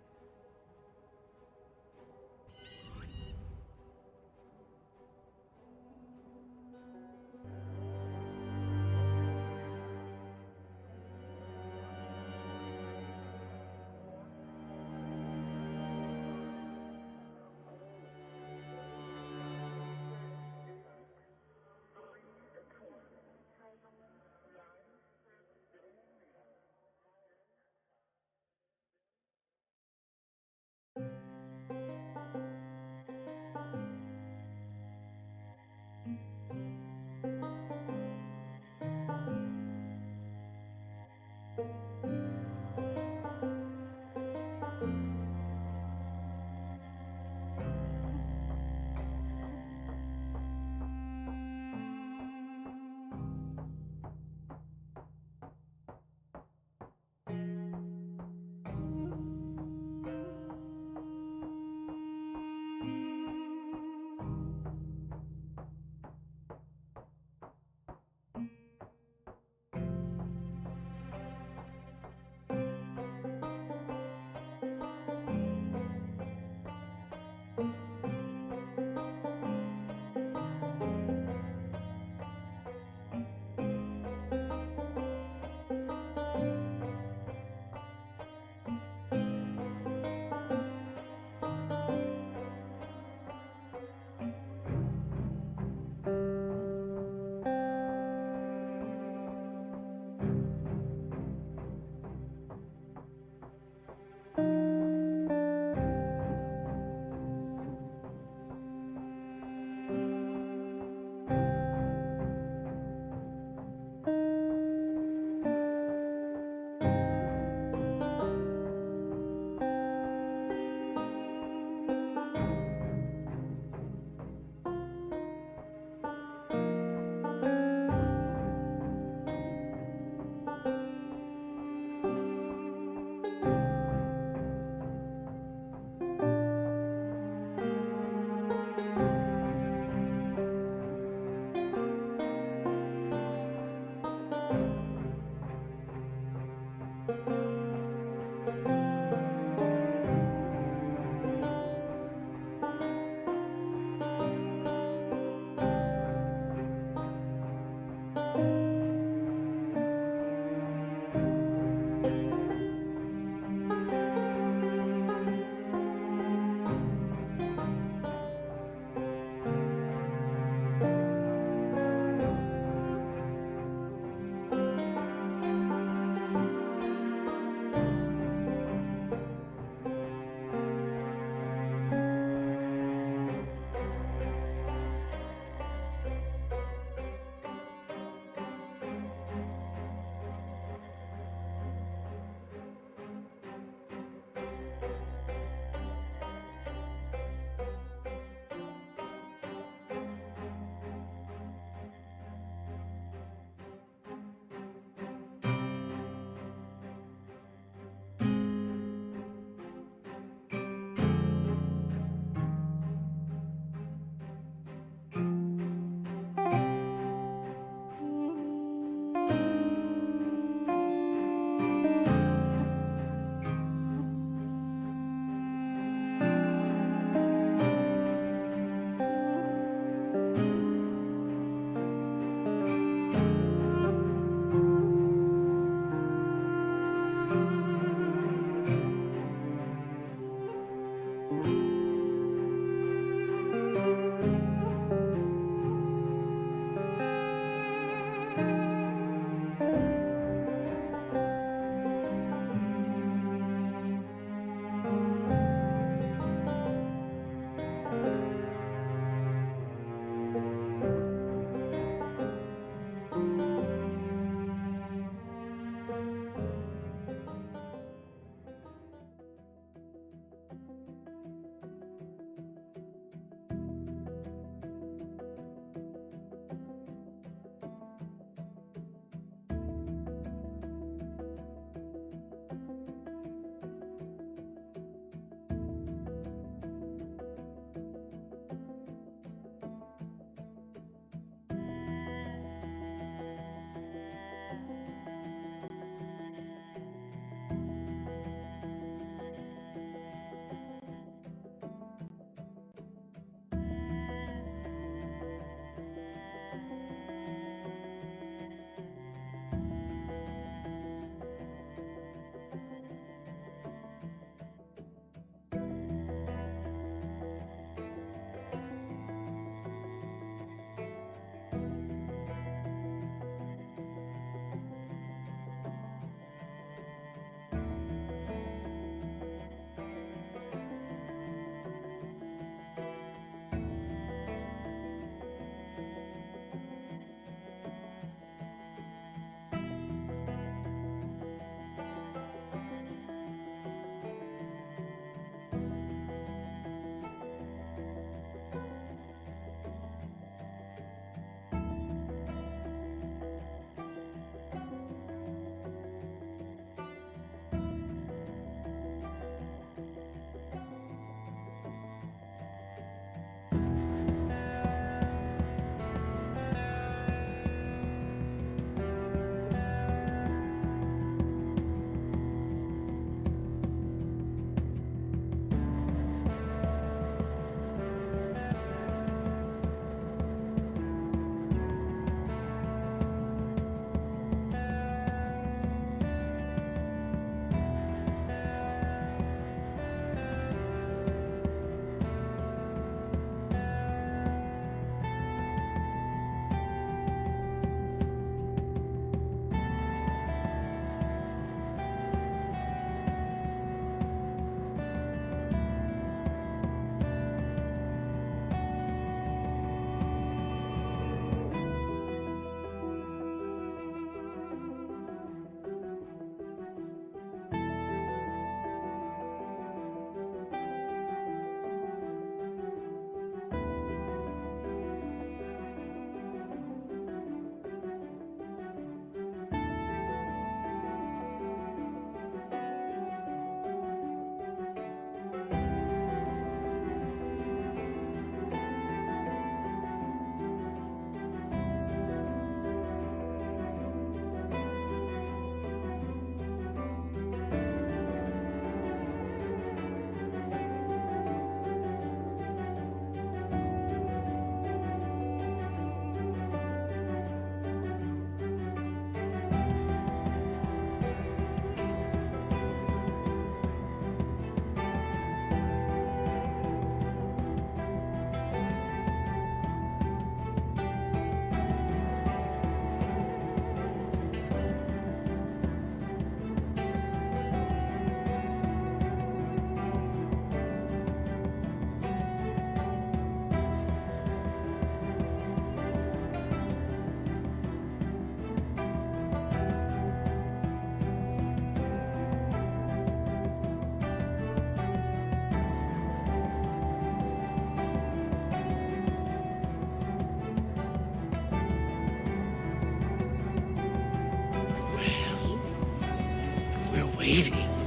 We're waiting.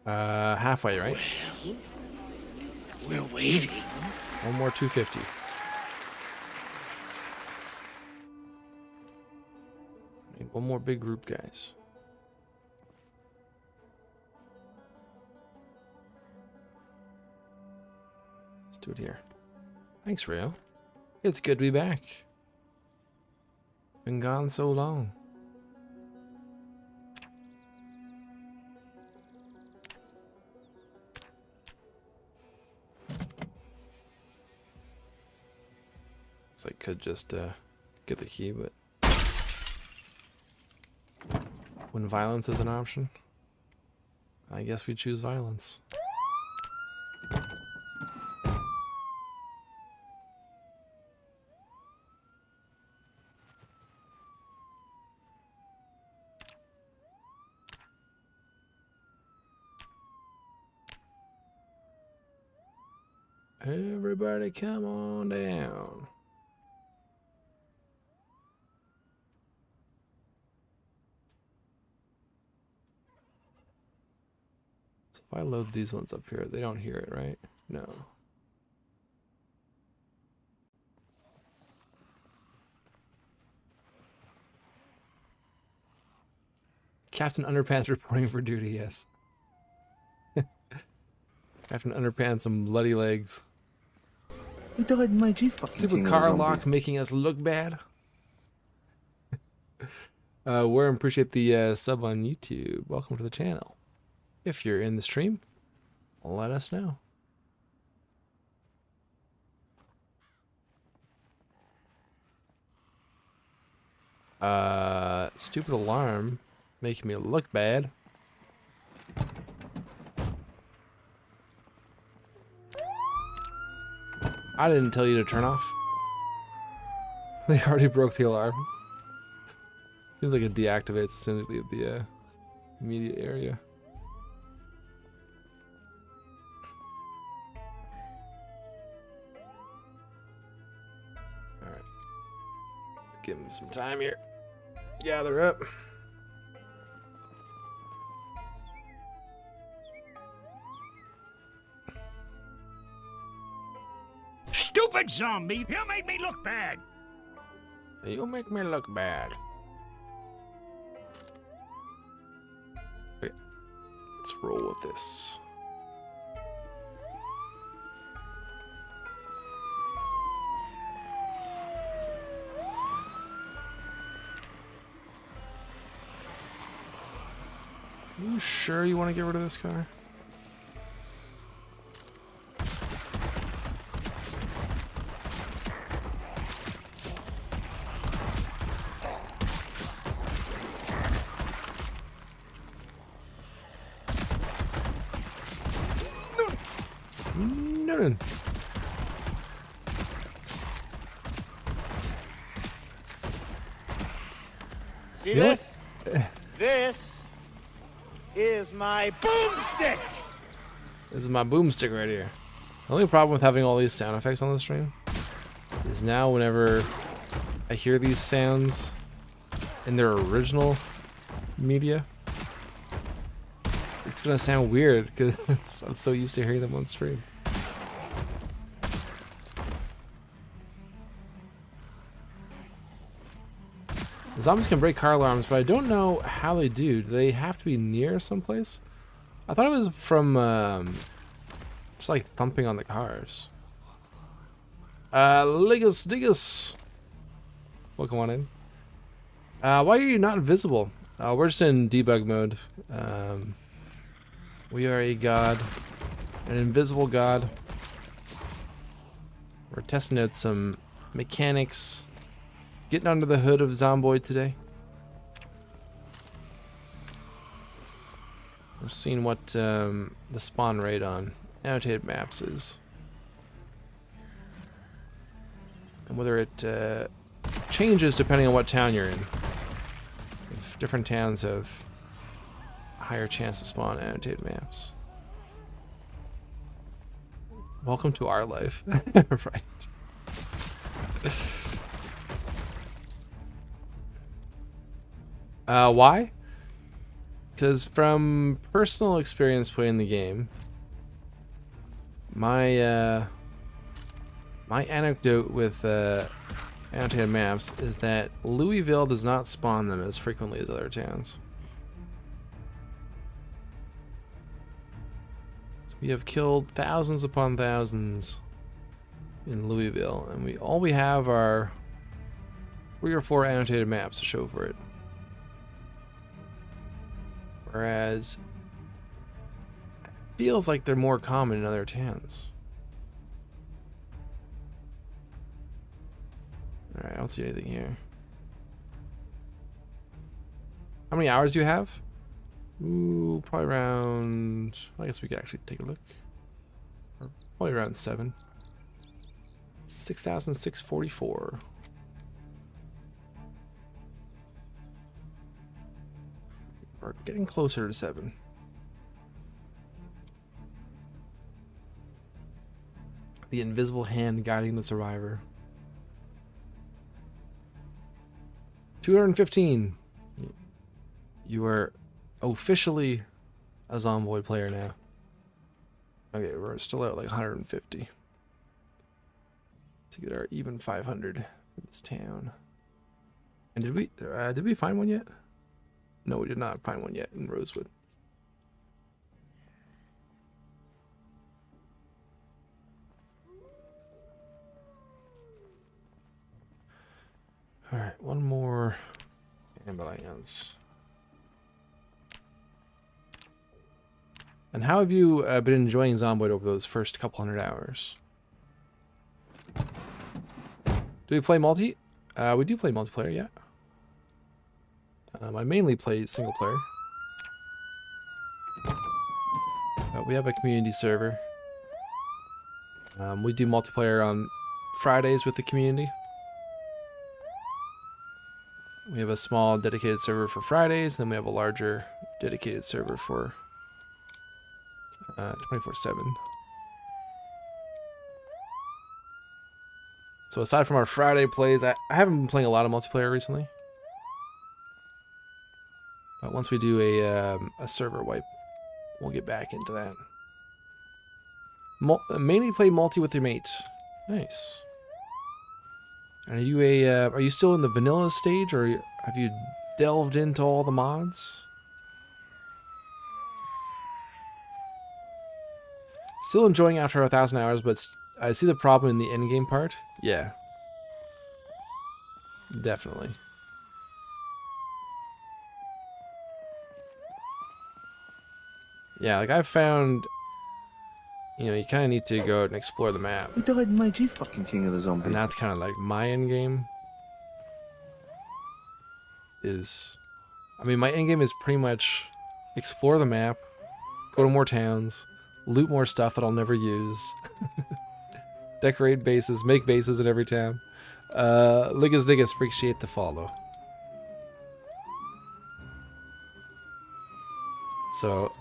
Halfway, right? Well, we're waiting. One more 250. Need one more big group, guys. Let's do it here. Thanks, Rio. It's good to be back. Been gone so long. So I could just get the key, but when violence is an option, I guess we choose violence. Everybody come on down. So if I load these ones up here, they don't hear it, right? No. Captain Underpants reporting for duty, yes. Captain Underpants and bloody legs. My G fucking Super king car zombie. lock making us look bad. Worm, appreciate the sub on YouTube. Welcome to the channel. If you're in the stream, let us know. Stupid alarm making me look bad. I didn't tell you to turn off. They already broke the alarm. Seems like it deactivates as soon as you leave the immediate area. Alright. Give him some time here. Gather up. Stupid zombie! You made me look bad! You make me look bad. Okay. Let's roll with this. You sure you want to get rid of this car? No. See You know what? this? This is my boomstick! This is my boomstick right here. The only problem with having all these sound effects on the stream is now whenever I hear these sounds in their original media, it's gonna sound weird because I'm so used to hearing them on stream. The zombies can break car alarms, but I don't know how they do. Do they have to be near someplace? I thought it was from just like thumping on the cars. Ligus Digus. Welcome on in. Why are you not visible? We're just in debug mode. We are a god, an invisible god. We're testing out some mechanics, getting under the hood of Zomboid today. We're seeing what the spawn rate on annotated maps is, and whether it changes depending on what town you're in. If different towns have a higher chance to spawn annotated maps. Welcome to our life. Right. Why? Because from personal experience playing the game, my my anecdote with annotated maps is that Louisville does not spawn them as frequently as other towns. So we have killed thousands upon thousands in Louisville, and all we have are 3 or 4 annotated maps to show for it. Whereas it feels like they're more common in other towns. Alright, I don't see anything here. How many hours do you have? Ooh, probably around... I guess we could actually take a look. Probably around 7. 6,644. We're getting closer to 7. The invisible hand guiding the survivor. 215. You are officially a Zomboid player now. Okay, we're still at like 150 to get our even 500 in this town. And did we find one yet? No, we did not find one yet in Rosewood. All right, one more ambulance. And how have you been enjoying Zomboid over those first couple hundred hours? Do we play multi? We do play multiplayer, yeah. I mainly play single player. We have a community server. We do multiplayer on Fridays with the community. We have a small dedicated server for Fridays, then we have a larger dedicated server for 24/7. So aside from our Friday plays, I haven't been playing a lot of multiplayer recently. But once we do a server wipe, we'll get back into that. Mainly play multi with your mate. Nice. And are you still in the vanilla stage, or have you delved into all the mods? Still enjoying after 1,000 hours, but I see the problem in the endgame part. Yeah. Definitely. Yeah, like I've found, you know, you kind of need to go out and explore the map. Who died in my G fucking King of the Zombies? And that's kind of like my end game. I mean, my end game is pretty much explore the map, go to more towns, loot more stuff that I'll never use, decorate bases, make bases in every town. Ligas Niggas, appreciate the follow. So,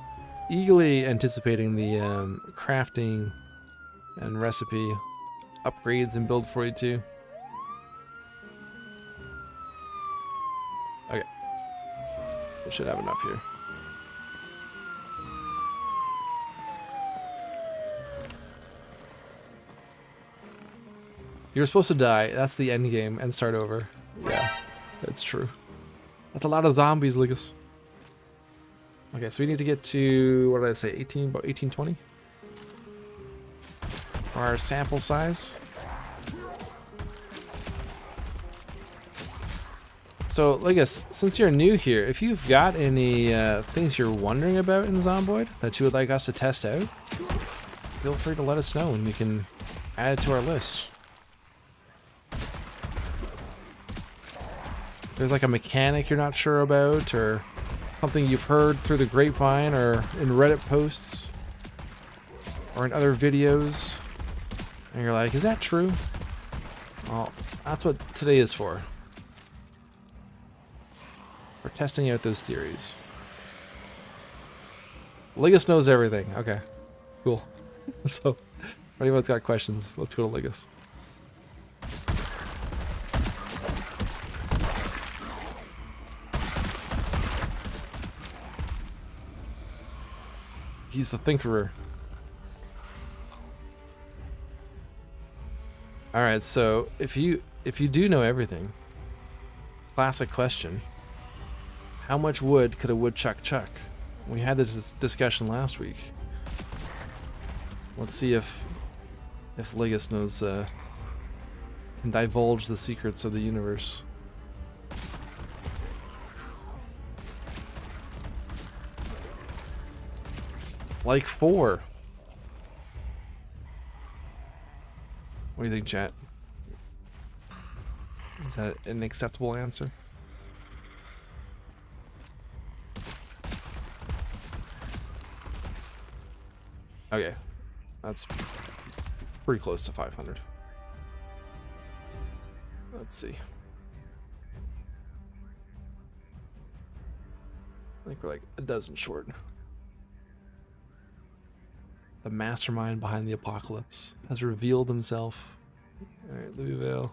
eagerly anticipating the crafting and recipe upgrades in Build 42. Okay. We should have enough here. You're supposed to die. That's the end game and start over. Yeah, that's true. That's a lot of zombies, Ligas. Okay, so we need to get to, what did I say, 18, about 1820? Our sample size. So, Ligas, since you're new here, if you've got any things you're wondering about in Zomboid that you would like us to test out, feel free to let us know and we can add it to our list. If there's like a mechanic you're not sure about, or something you've heard through the grapevine or in Reddit posts or in other videos, and you're like, is that true? Well, that's what today is for. We're testing out those theories. Ligas knows everything. Okay, cool. So, if anyone's got questions, let's go to Ligas. He's the thinkerer. All right, so if you do know everything, classic question: how much wood could a woodchuck chuck? We had this discussion last week. Let's see if Ligus knows can divulge the secrets of the universe. Like 4. What do you think, chat? Is that an acceptable answer? Okay, that's pretty close to 500. Let's see. I think we're like a dozen short. The mastermind behind the apocalypse has revealed himself. Alright, Louisville,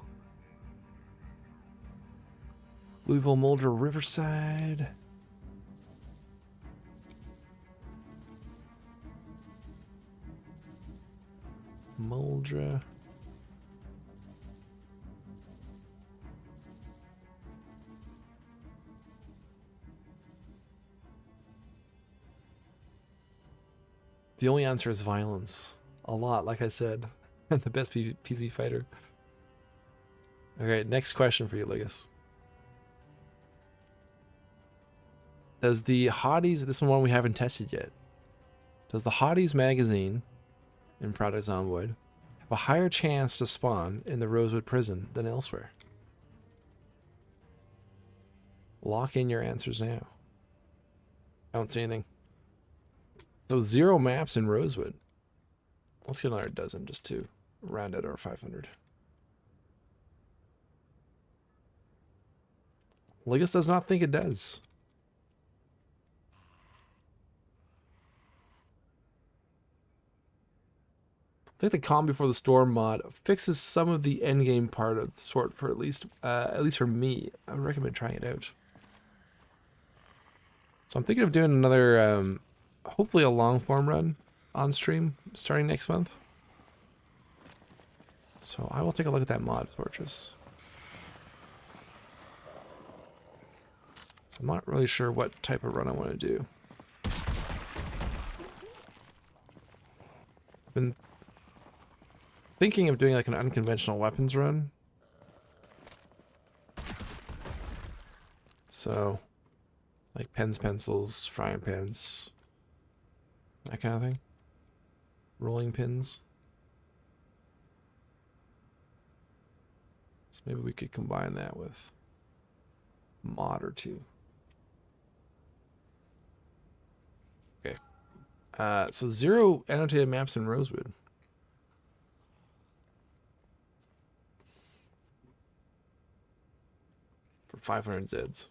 Mulder, Riverside. Muldra. The only answer is violence. A lot, like I said. The best PC fighter. Okay, next question for you, Ligus. Does the Hotties, this is one we haven't tested yet. Does the Hotties magazine in Project Zomboid have a higher chance to spawn in the Rosewood prison than elsewhere? Lock in your answers now. I don't see anything. So 0 maps in Rosewood. Let's get another dozen just to round out our 500. Ligus does not think it does. I think the Calm Before the Storm mod fixes some of the endgame part of the sort for at least for me. I would recommend trying it out. So I'm thinking of doing another, hopefully a long form run on stream starting next month. So I will take a look at that mod, Fortress. So I'm not really sure what type of run I want to do. I've been thinking of doing like an unconventional weapons run. So, like pens, pencils, frying pans, that kind of thing. Rolling pins. So maybe we could combine that with mod or two. Okay. So 0 annotated maps in Rosewood. For 500 Zeds.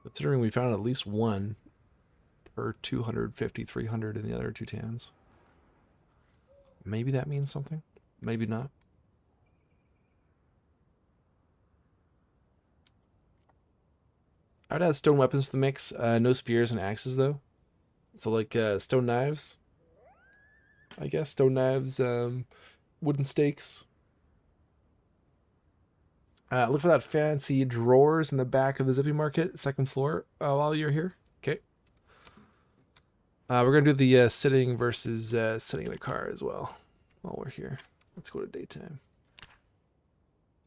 Considering we found at least one per 250, 300 in the other 2 towns. Maybe that means something. Maybe not. I would add stone weapons to the mix. No spears and axes though. So like stone knives. I guess stone knives, wooden stakes. Look for that fancy drawers in the back of the Zippy Market, 2nd floor, while you're here. Okay. We're going to do the sitting versus sitting in a car as well while we're here. Let's go to daytime.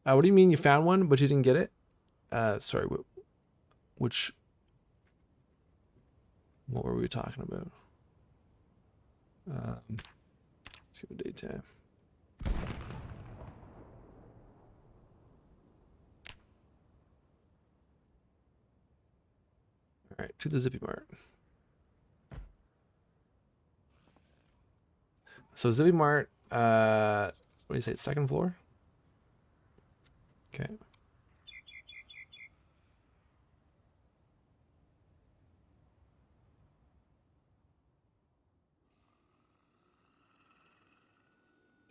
What do you mean you found one, but you didn't get it? Sorry, what were we talking about? Let's go to daytime. All right, to the Zippy Mart. So Zippy Mart, what do you say, 2nd floor? Okay.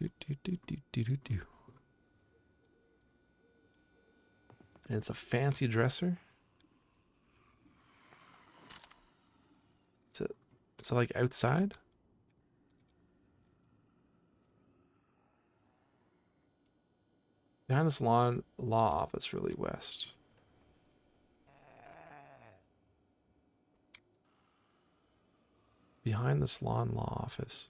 Do, do, do, do, do, do, do. And it's a fancy dresser. Is it like outside? Behind this law office, really west. Behind this law office.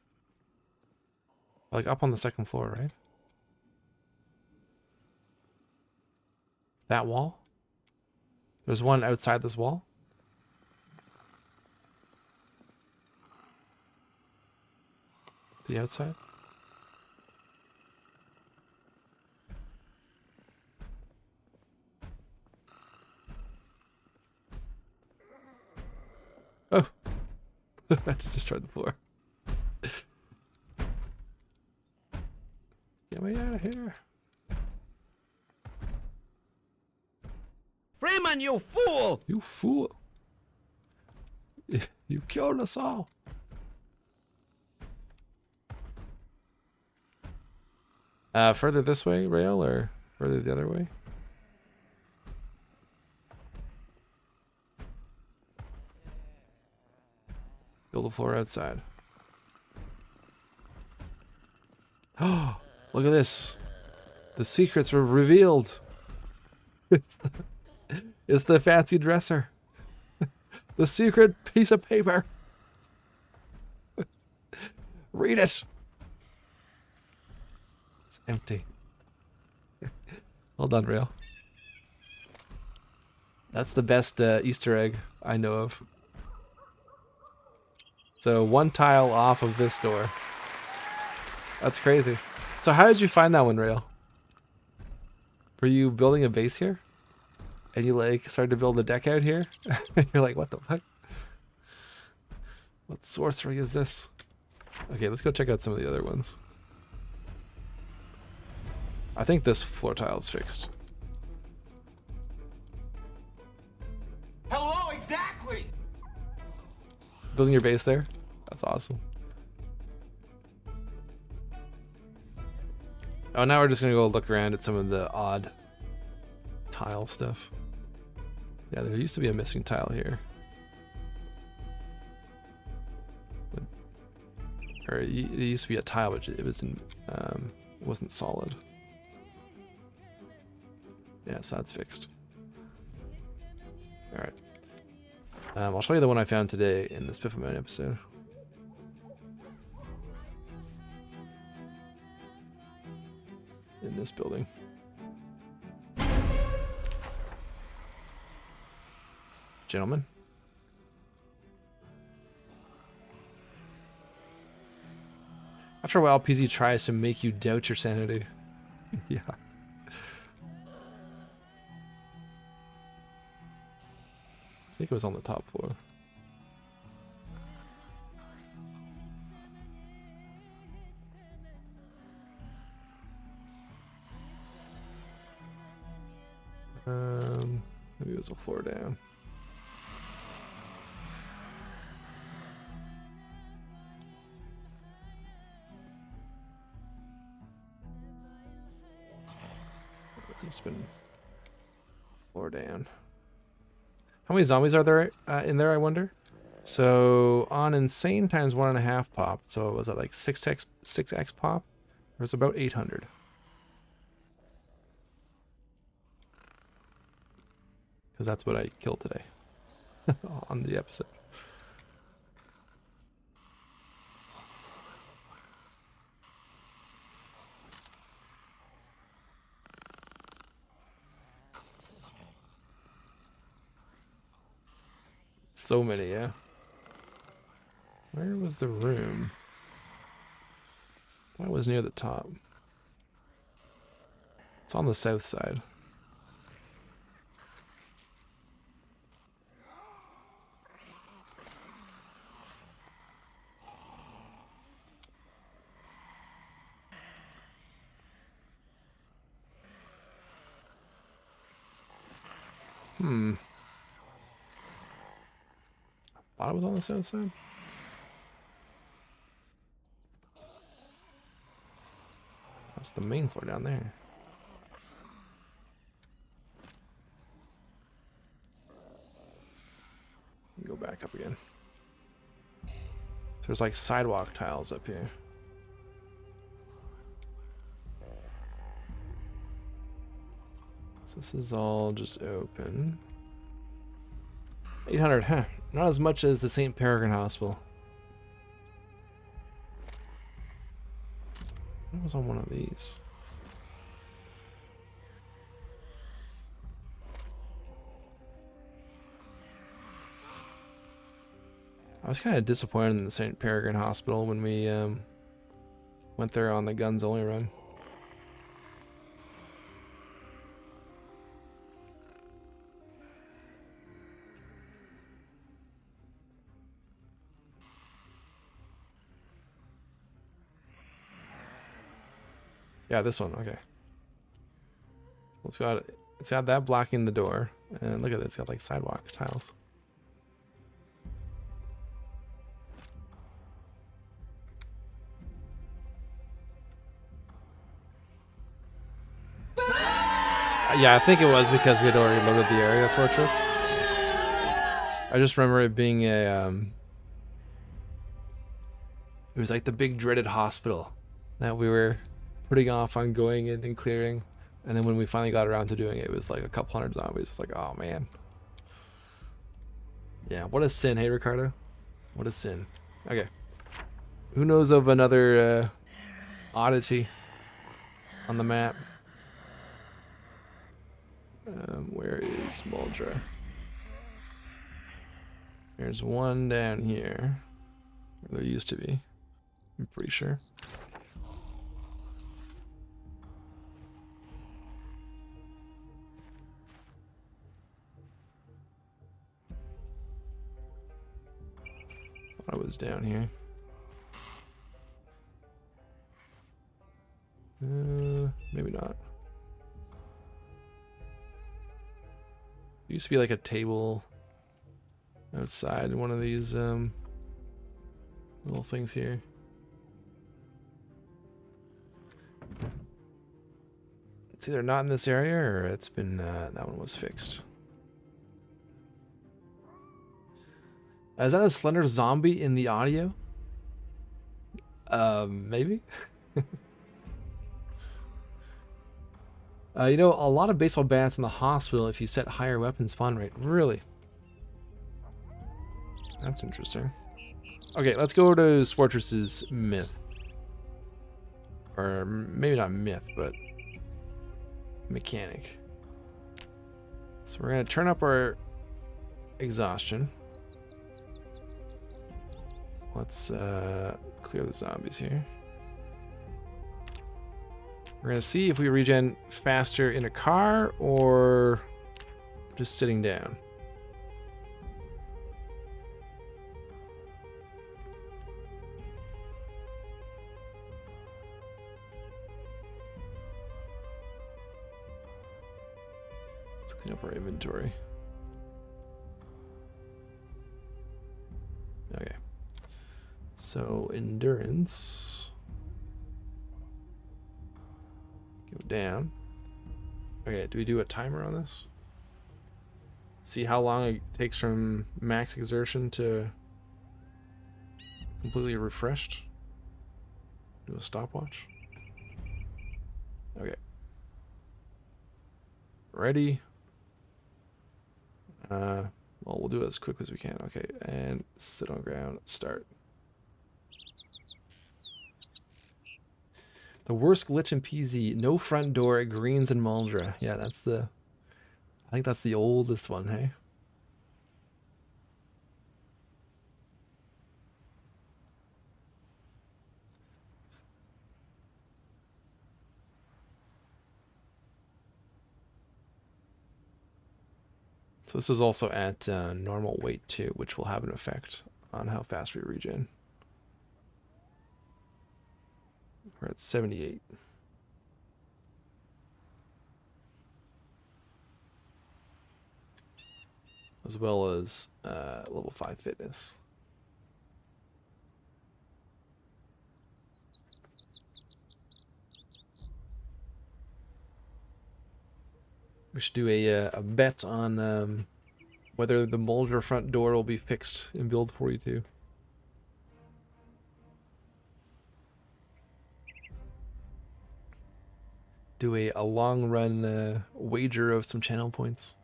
Like up on the second floor, right? That wall? There's one outside this wall? The outside? Oh! I just destroyed the floor. Get me out of here. Freeman, you fool! You fool. You killed us all. Further this way, Rail, or further the other way? Build a floor outside. Oh, look at this. The secrets were revealed. It's the fancy dresser. The secret piece of paper. Read it. It's empty. Well done, Rail. That's the best Easter egg I know of. So one tile off of this door. That's crazy. So how did you find that one, Rail? Were you building a base here? And you like started to build a deck out here? You're like, what the fuck? What sorcery is this? Okay, let's go check out some of the other ones. I think this floor tile is fixed. Hello, exactly! Building your base there? That's awesome. Oh, now we're just gonna go look around at some of the odd tile stuff. Yeah, there used to be a missing tile here. Or it used to be a tile, but it wasn't solid. Yeah, so that's fixed. Alright. I'll show you the one I found today in this Fifth Amendment episode. In this building. Gentlemen. After a while, PZ tries to make you doubt your sanity. Yeah. I think it was on the top floor. Maybe it was a floor down. It's been floor down. How many zombies are there in there, I wonder? So on insane times 1.5 pop, so was that like 6x pop? There's about 800. Because that's what I killed today on the episode. So many, yeah. Where was the room? I thought it was near the top. It's on the south side. Thought it was on the south side. That's the main floor down there. Go back up again. So there's like sidewalk tiles up here. So this is all just open. 800, huh? Not as much as the St. Peregrine Hospital. What was on one of these? I was kind of disappointed in the St. Peregrine Hospital when we went there on the guns only run. Yeah, this one. Okay. It's got that blocking the door, and look at it. It's got like sidewalk tiles. Yeah, I think it was because we had already loaded the Arias Fortress. I just remember it being a it was like the big dreaded hospital that we were putting off on going in and clearing, and then when we finally got around to doing it, it was like a couple hundred zombies. It was like, oh man. Yeah, what a sin, hey Ricardo? What a sin. Okay. Who knows of another oddity on the map? Where is Muldra? There's one down here. There used to be. I'm pretty sure. I was down here. Maybe not. There used to be like a table outside one of these little things here. It's either not in this area or it's been that one was fixed. Is that a slender zombie in the audio? Maybe. You know, a lot of baseball bats in the hospital if you set higher weapon spawn rate. Really? That's interesting. Okay, let's go to Swartress's myth. Or maybe not myth, but mechanic. So we're gonna turn up our exhaustion. Let's clear the zombies here. We're gonna see if we regen faster in a car or just sitting down. Let's clean up our inventory. Okay. So endurance. Go down. Okay, do we do a timer on this? See how long it takes from max exertion to completely refreshed? Do a stopwatch. Okay. Ready? Well, we'll do it as quick as we can. Okay, and sit on the ground. Start. The worst glitch in PZ. No front door at Greens and Muldra. Yeah, that's the... I think that's the oldest one, hey? So this is also at normal weight too, which will have an effect on how fast we regen. We're at 78. As well as level 5 fitness. We should do a bet on whether the Mulder front door will be fixed in build 42. Do a long run wager of some channel points.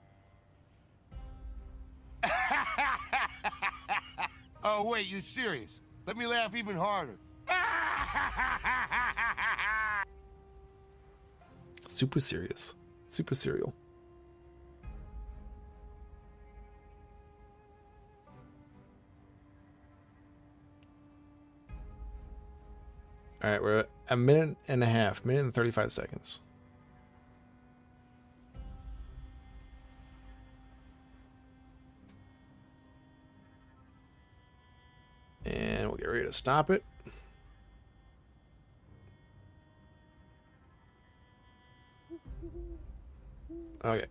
Oh, wait, you serious? Let me laugh even harder. Super serious. Super serial. Alright, we're at a minute and a half. Minute and 35 seconds. And we'll get ready to stop it. Okay.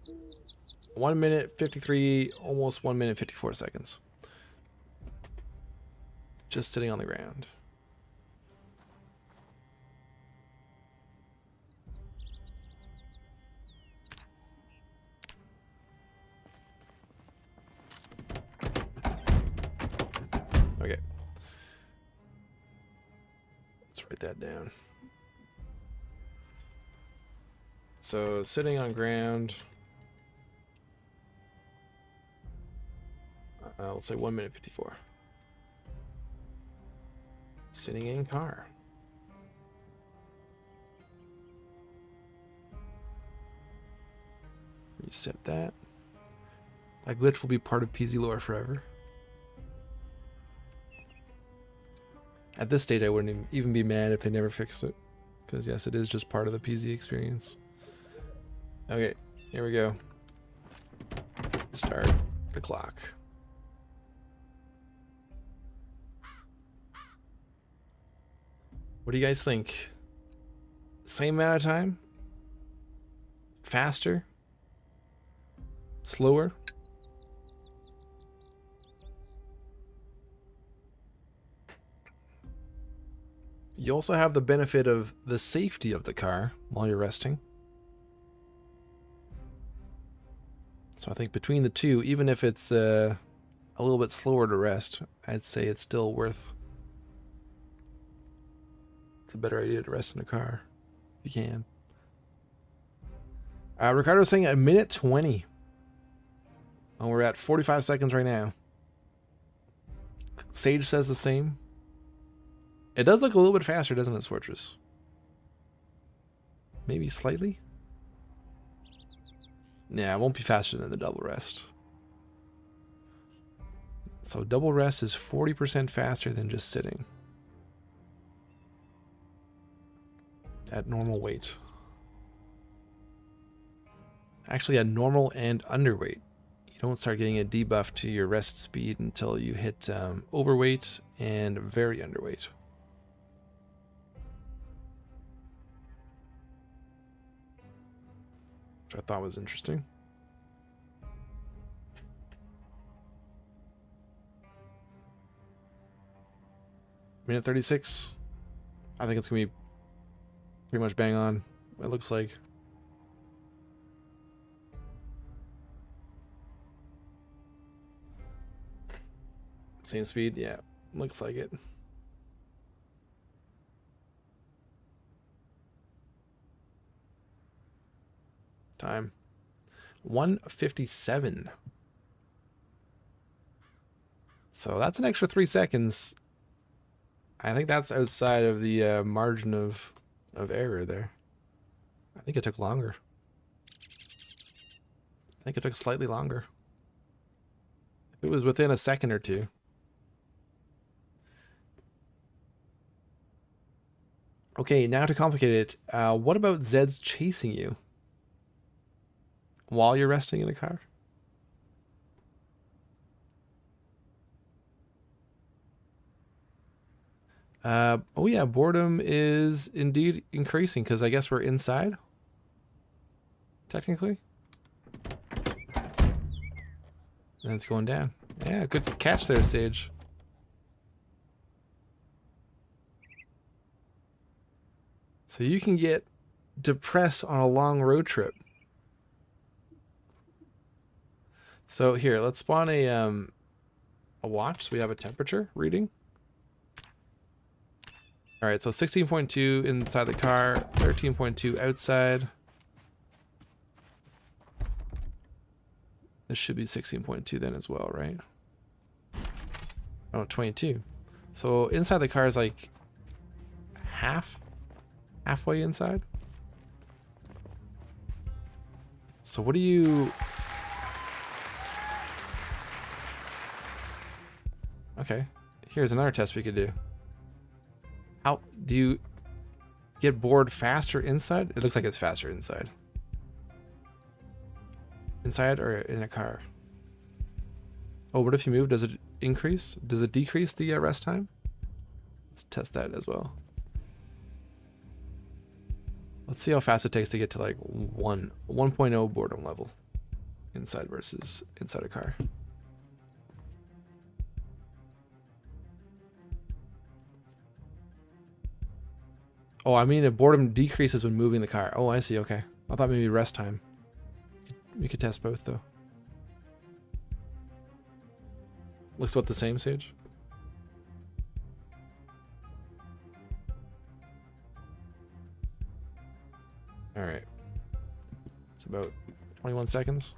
1 minute 53, almost 1 minute 54 seconds. Just sitting on the ground. Okay. Let's write that down. So sitting on ground. We'll say 1 minute 54. Sitting in car. Reset that. That glitch will be part of PZ lore forever. At this stage, I wouldn't even be mad if they never fixed it. Because yes, it is just part of the PZ experience. Okay, here we go. Start the clock. What do you guys think? Same amount of time? Faster? Slower? You also have the benefit of the safety of the car while you're resting. So I think between the two, even if it's a little bit slower to rest, I'd say it's still worth. It's a better idea to rest in a car if you can. Ricardo's saying a minute 20. And we're at 45 seconds right now. Sage says the same. It does look a little bit faster, doesn't it, Swartress? Maybe slightly? Yeah, it won't be faster than the double rest. So double rest is 40% faster than just sitting. At normal weight. Actually, at normal and underweight. You don't start getting a debuff to your rest speed until you hit overweight and very underweight. Which I thought was interesting. Minute 36. I think it's going to be pretty much bang on, it looks like. Same speed? Yeah, looks like it. Time 1:57. So that's an extra 3 seconds. I think that's outside of the margin of error there. I think it took longer. I think it took slightly longer. If it was within a second or two. Okay, now to complicate it, what about Zed's chasing you while you're resting in a car? Oh yeah, boredom is indeed increasing because I guess we're inside, technically. And it's going down. Yeah, good catch there, Sage. So you can get depressed on a long road trip So here, let's spawn a watch so we have a temperature reading. All right, so 16.2 inside the car, 13.2 outside. This should be 16.2 then as well, right? Oh, 22. So inside the car is like halfway inside. So what do you... Okay, here's another test we could do. How do you get bored faster inside? It looks like it's faster inside. Inside or in a car? Oh, what if you move? Does it increase? Does it decrease the rest time? Let's test that as well. Let's see how fast it takes to get to like 1.0 boredom level inside versus inside a car. Oh, I mean, if boredom decreases when moving the car. Oh, I see. Okay. I thought maybe rest time. We could test both, though. Looks about the same, Sage. All right. It's about 21 seconds.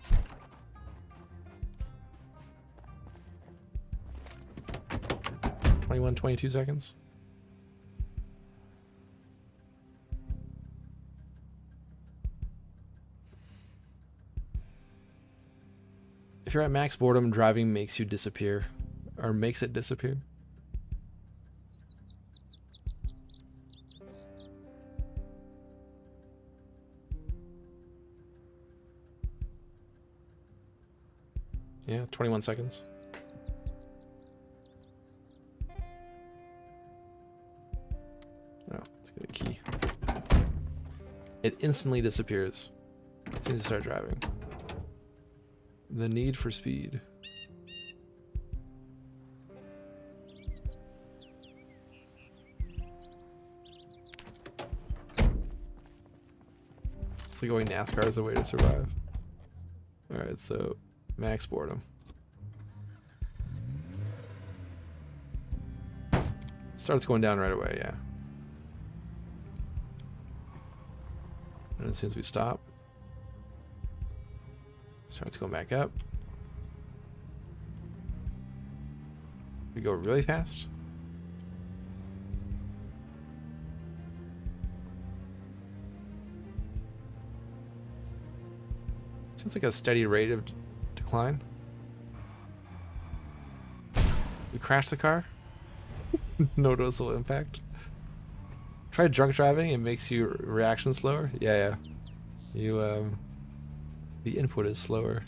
21, 22 seconds. If you're at max boredom, driving makes you disappear. Or makes it disappear. Yeah, 21 seconds. Oh, let's get a key. It instantly disappears as soon as you start driving. The need for speed. It's like going NASCAR is a way to survive. Alright, so max boredom. Starts going down right away, yeah. And as soon as we stop, starts going back up. We go really fast. Seems like a steady rate of decline. We crashed the car. No noticeable impact. Try drunk driving, it makes your reaction slower. Yeah. You the input is slower.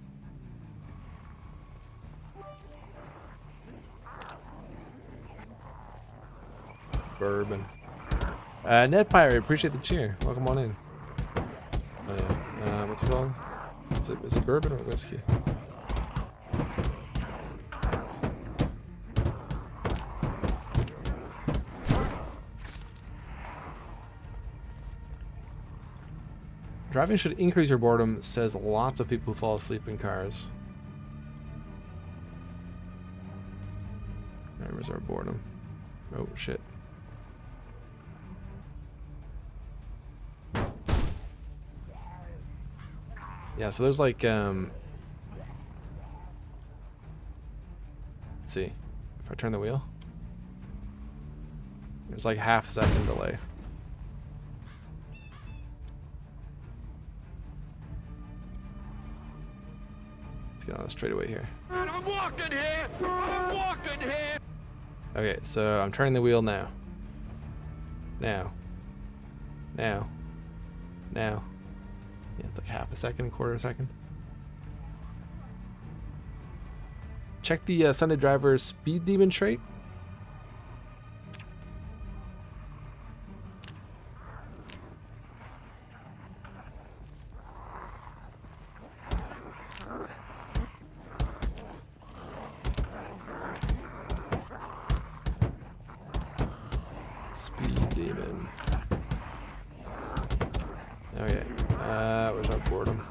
Bourbon. Ned Pirate, appreciate the cheer. Welcome on in. Oh yeah. What's it called? Is it bourbon or whiskey? Driving should increase your boredom, says lots of people who fall asleep in cars. Alright, where's our boredom? Oh, shit. Yeah, so there's like, let's see. If I turn the wheel, there's like half a second delay. Let's get on the straightaway here. And I'm walking here! I'm walking here! Okay, so I'm turning the wheel now. Now. Yeah, it's like half a second, quarter of a second. Check the Sunday Driver's Speed Demon trait. Speed Demon. Okay, where's our boredom?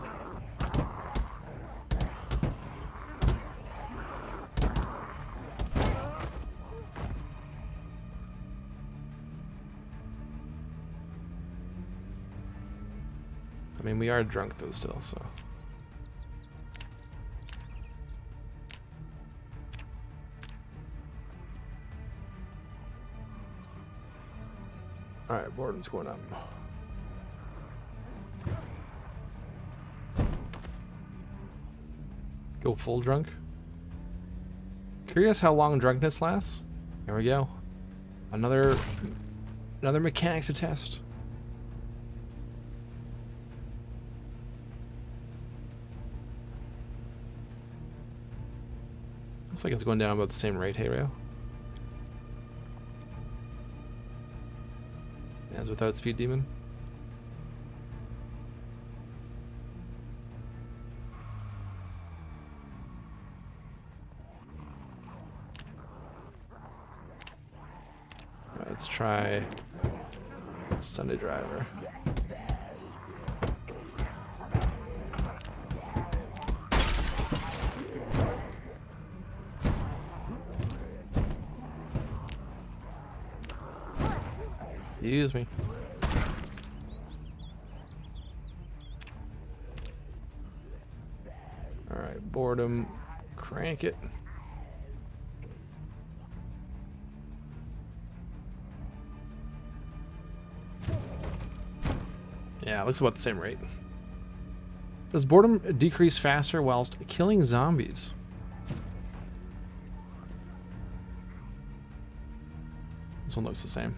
I mean, we are drunk though still, so. Alright, boredom's going up. Go full drunk. Curious how long drunkenness lasts. There we go. Another mechanic to test. Looks like it's going down about the same rate, hey Rayo. As without speed demon. Let's try Sunday Driver. Use me. Alright, boredom. Crank it. Yeah, looks about the same rate. Does boredom decrease faster whilst killing zombies? This one looks the same.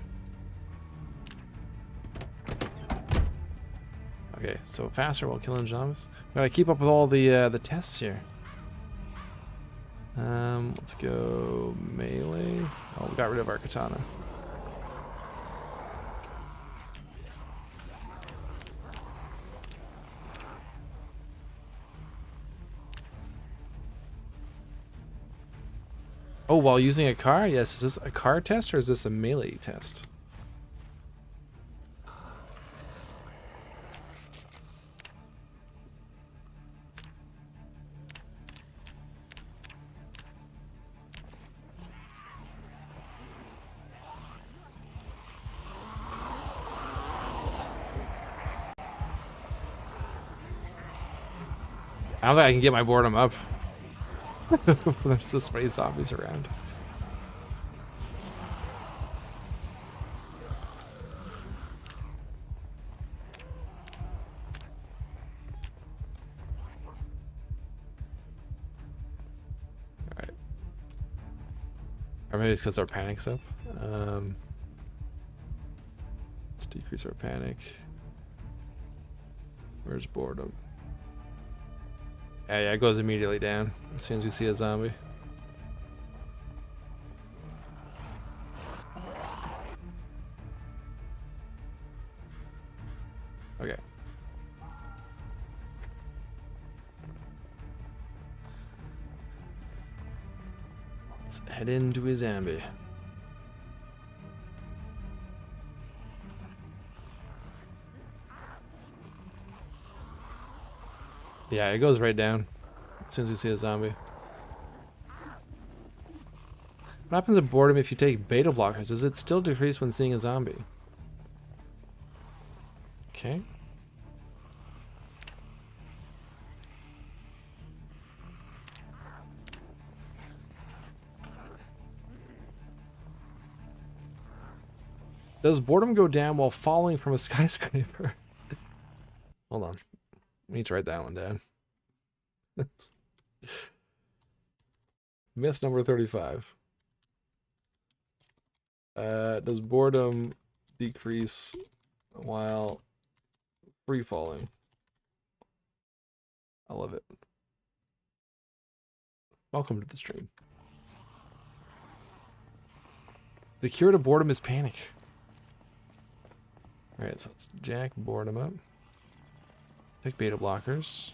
Okay, so faster while killing zombies. We gotta keep up with all the tests here. Let's go melee. Oh, we got rid of our katana. Oh, while using a car? Yes, is this a car test or is this a melee test? I don't think I can get my boredom up. There's this many zombies around. Alright. Or maybe it's because our panic's up. Let's decrease our panic. Where's boredom? Yeah, it goes immediately down as soon as we see a zombie. Okay. Let's head into a zombie. Yeah, it goes right down as soon as we see a zombie. What happens to boredom if you take beta blockers? Does it still decrease when seeing a zombie? Okay. Does boredom go down while falling from a skyscraper? Hold on. I need to write that one down. Myth number 35. Does boredom decrease while free falling? I love it. Welcome to the stream. The cure to boredom is panic. Alright, so let's jack boredom up. Take beta blockers.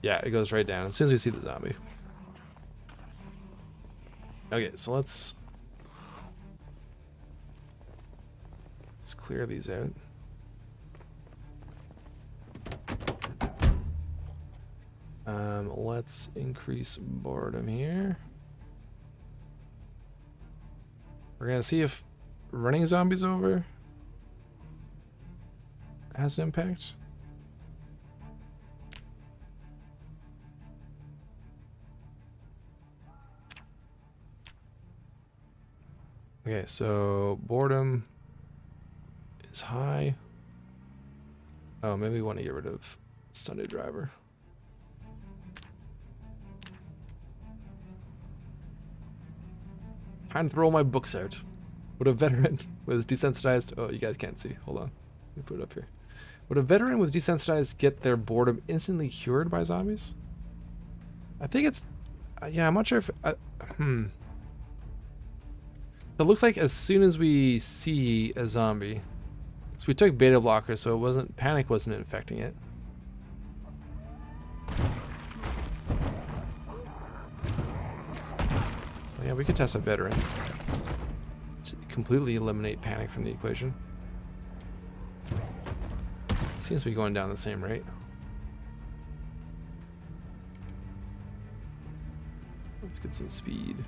Yeah, it goes right down as soon as we see the zombie. Okay, so let's clear these out. Let's increase boredom here. We're gonna see if running zombies over has an impact. Okay, so boredom is high. Oh, maybe we want to get rid of Sunday driver. Time to throw my books out. Would a veteran with desensitized... Oh, you guys can't see. Hold on. Let me put it up here. Would a veteran with desensitized get their boredom instantly cured by zombies? I think it's... yeah, I'm not sure if... It looks like as soon as we see a zombie... So we took beta blockers, so it wasn't... Panic wasn't infecting it. Yeah, we could test a veteran. To completely eliminate panic from the equation. Seems to be going down the same rate. Let's get some speed.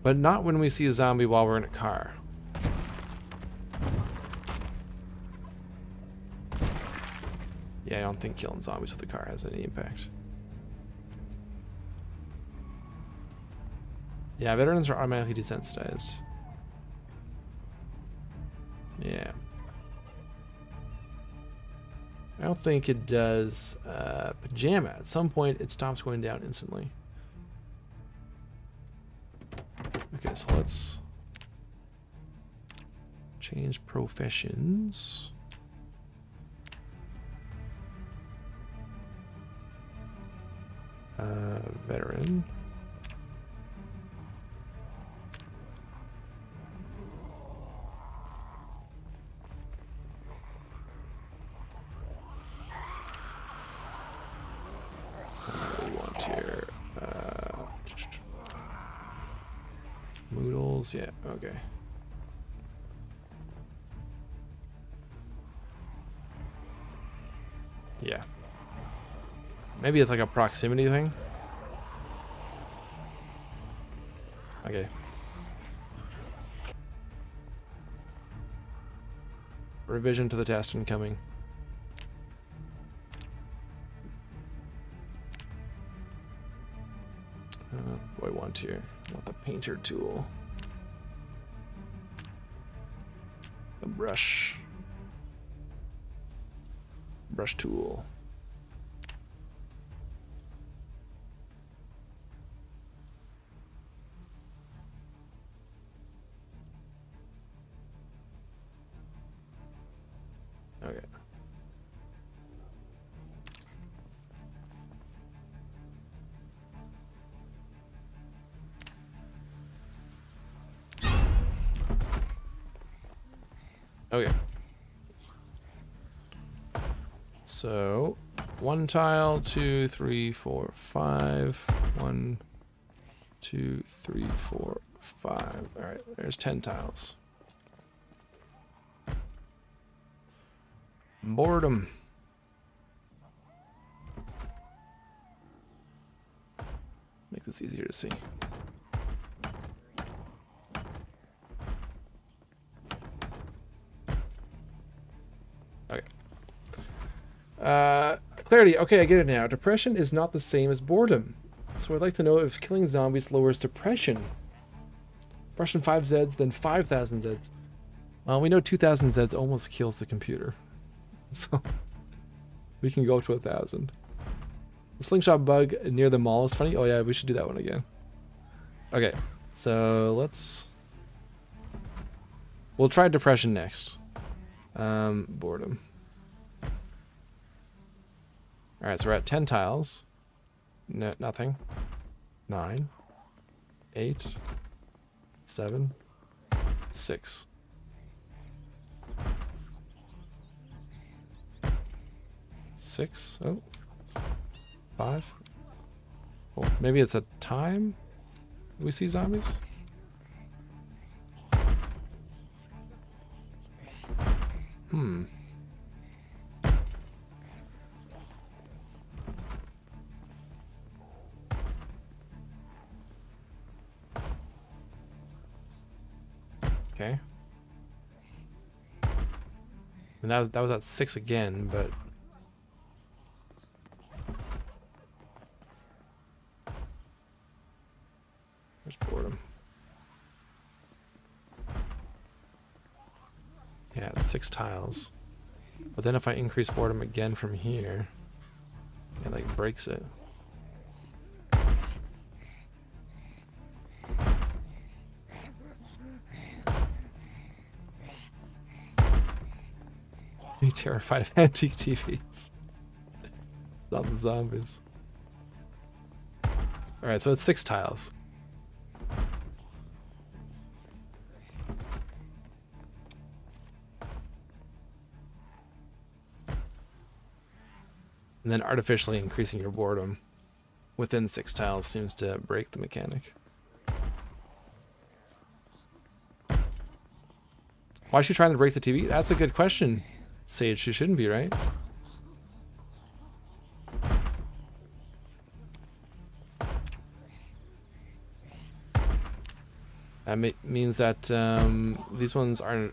But not when we see a zombie while we're in a car. Yeah, I don't think killing zombies with a car has any impact. Yeah, veterans are automatically desensitized. Yeah. I don't think it does pajama. At some point, it stops going down instantly. Okay, so let's change professions. Veteran. What do we want here? Moodles, yeah, okay. Yeah. Maybe it's like a proximity thing. Okay. Revision to the test incoming. What do I want here? I want the painter tool. A brush. Brush tool. Okay. Okay. So 1 tile, 2, 3, 4, 5. 1, 2, 3, 4, 5. All right, there's 10 tiles. Boredom. Make this easier to see. Okay. Clarity. Okay, I get it now. Depression is not the same as boredom. So I'd like to know if killing zombies lowers depression. Depression 5 Zeds, then 5,000 Zeds. Well, we know 2,000 Zeds almost kills the computer. So we can go up to 1,000. The slingshot bug near the mall is funny. Oh yeah, we should do that one again. Okay, so we'll try depression next. Boredom. All right, so we're at 10 tiles. No, nothing. 9, 8, 7, 6. 6. Oh. 5. Oh, maybe it's a time we see zombies. Okay. And that was at 6 again, but There's boredom. Yeah, it's 6 tiles. But then if I increase boredom again from here, it like breaks it. I'm terrified of antique TVs. Not the zombies. Alright, so it's 6 tiles. And then artificially increasing your boredom within 6 tiles seems to break the mechanic. Why is she trying to break the TV? That's a good question, Sage. She shouldn't be, right? That means that these ones are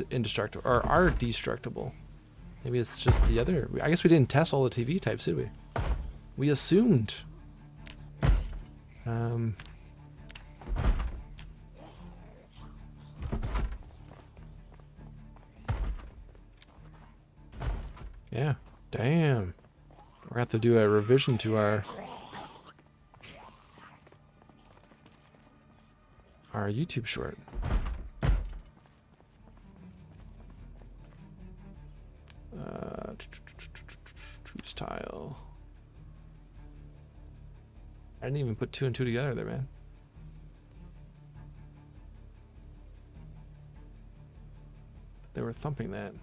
indestructible or are destructible. Maybe it's just the other. I guess we didn't test all the TV types, did we? We assumed. Yeah. Damn. We're gonna have to do a revision to our YouTube short. Choose tile. I didn't even put 2 and 2 together there, man. They were thumping that.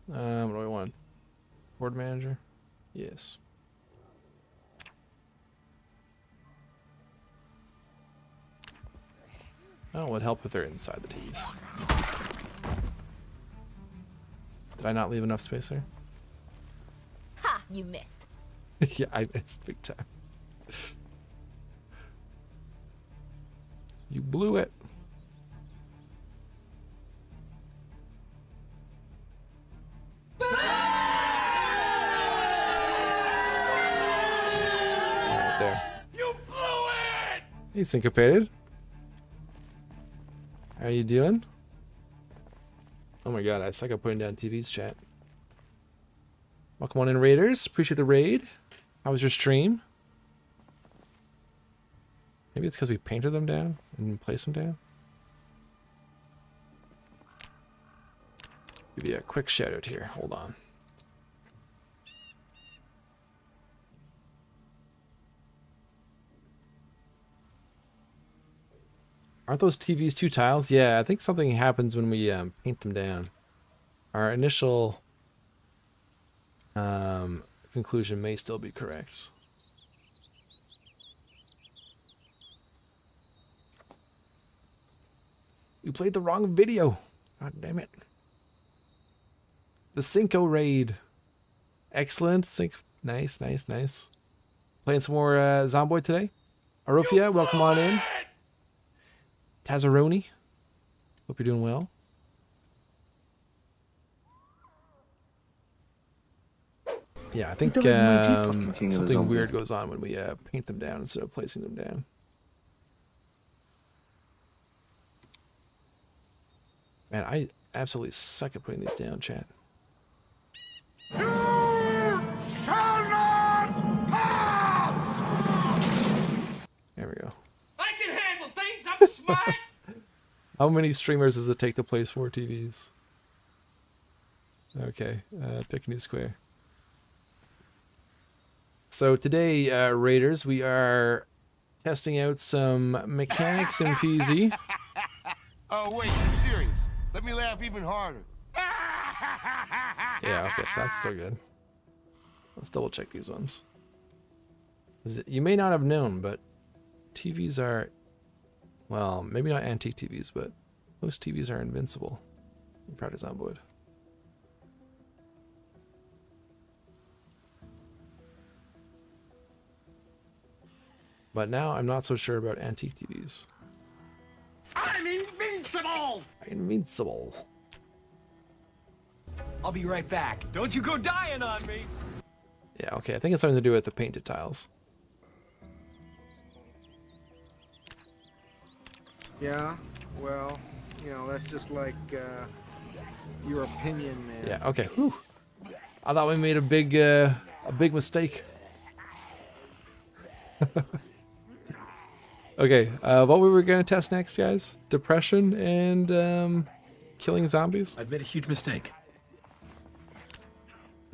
What do I want? Board manager? Yes. Oh, it would help if they're inside the TVs. Did I not leave enough space there? Ha! You missed. Yeah, I missed big time. You blew it. Right there. You blew it! Hey, syncopated. How you doing? Oh my god, I suck at putting down TVs, chat. Welcome on in, Raiders. Appreciate the raid. How was your stream? Maybe it's because we painted them down and placed them down. Give you a quick shout out here. Hold on. Aren't those TVs 2 tiles? Yeah, I think something happens when we paint them down. Our initial conclusion may still be correct. You played the wrong video. God damn it. The Cinco raid. Excellent. Nice, nice, nice. Playing some more Zomboid today. Arofia, welcome on in. Tazzaroni. Hope you're doing well. Yeah, I think something weird goes on when we paint them down instead of placing them down. Man, I absolutely suck at putting these down, chat. You shall not pass! There we go. I can handle things. I'm smart. How many streamers does it take to place 4 TVs? Okay, pick a new square. So today, Raiders, we are testing out some mechanics in PZ. Oh, wait, you serious? Let me laugh even harder. Yeah, okay, so that's still good. Let's double check these ones. You may not have known, but TVs are, well, maybe not antique TVs, but most TVs are invincible. I'm proud of Zomboid. But now I'm not so sure about antique TVs. I'm invincible! Invincible. I'll be right back. Don't you go dying on me. Yeah, okay, I think it's something to do with the painted tiles. Yeah, well, you know, that's just like your opinion, man. Yeah, okay. Whew. I thought we made a big mistake. Okay, what were we gonna test next, guys? Depression and killing zombies? I've made a huge mistake.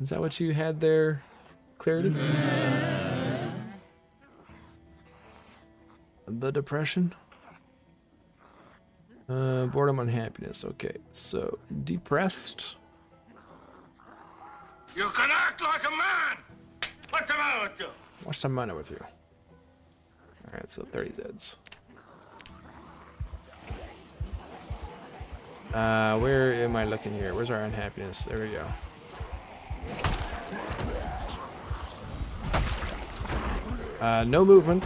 Is that what you had there, Clarity? The depression? Boredom, unhappiness. Okay, so depressed. You can act like a man! What's the matter with you? What's the matter with you? Alright, so 30 Zeds. Where am I looking here? Where's our unhappiness? There we go. No movement.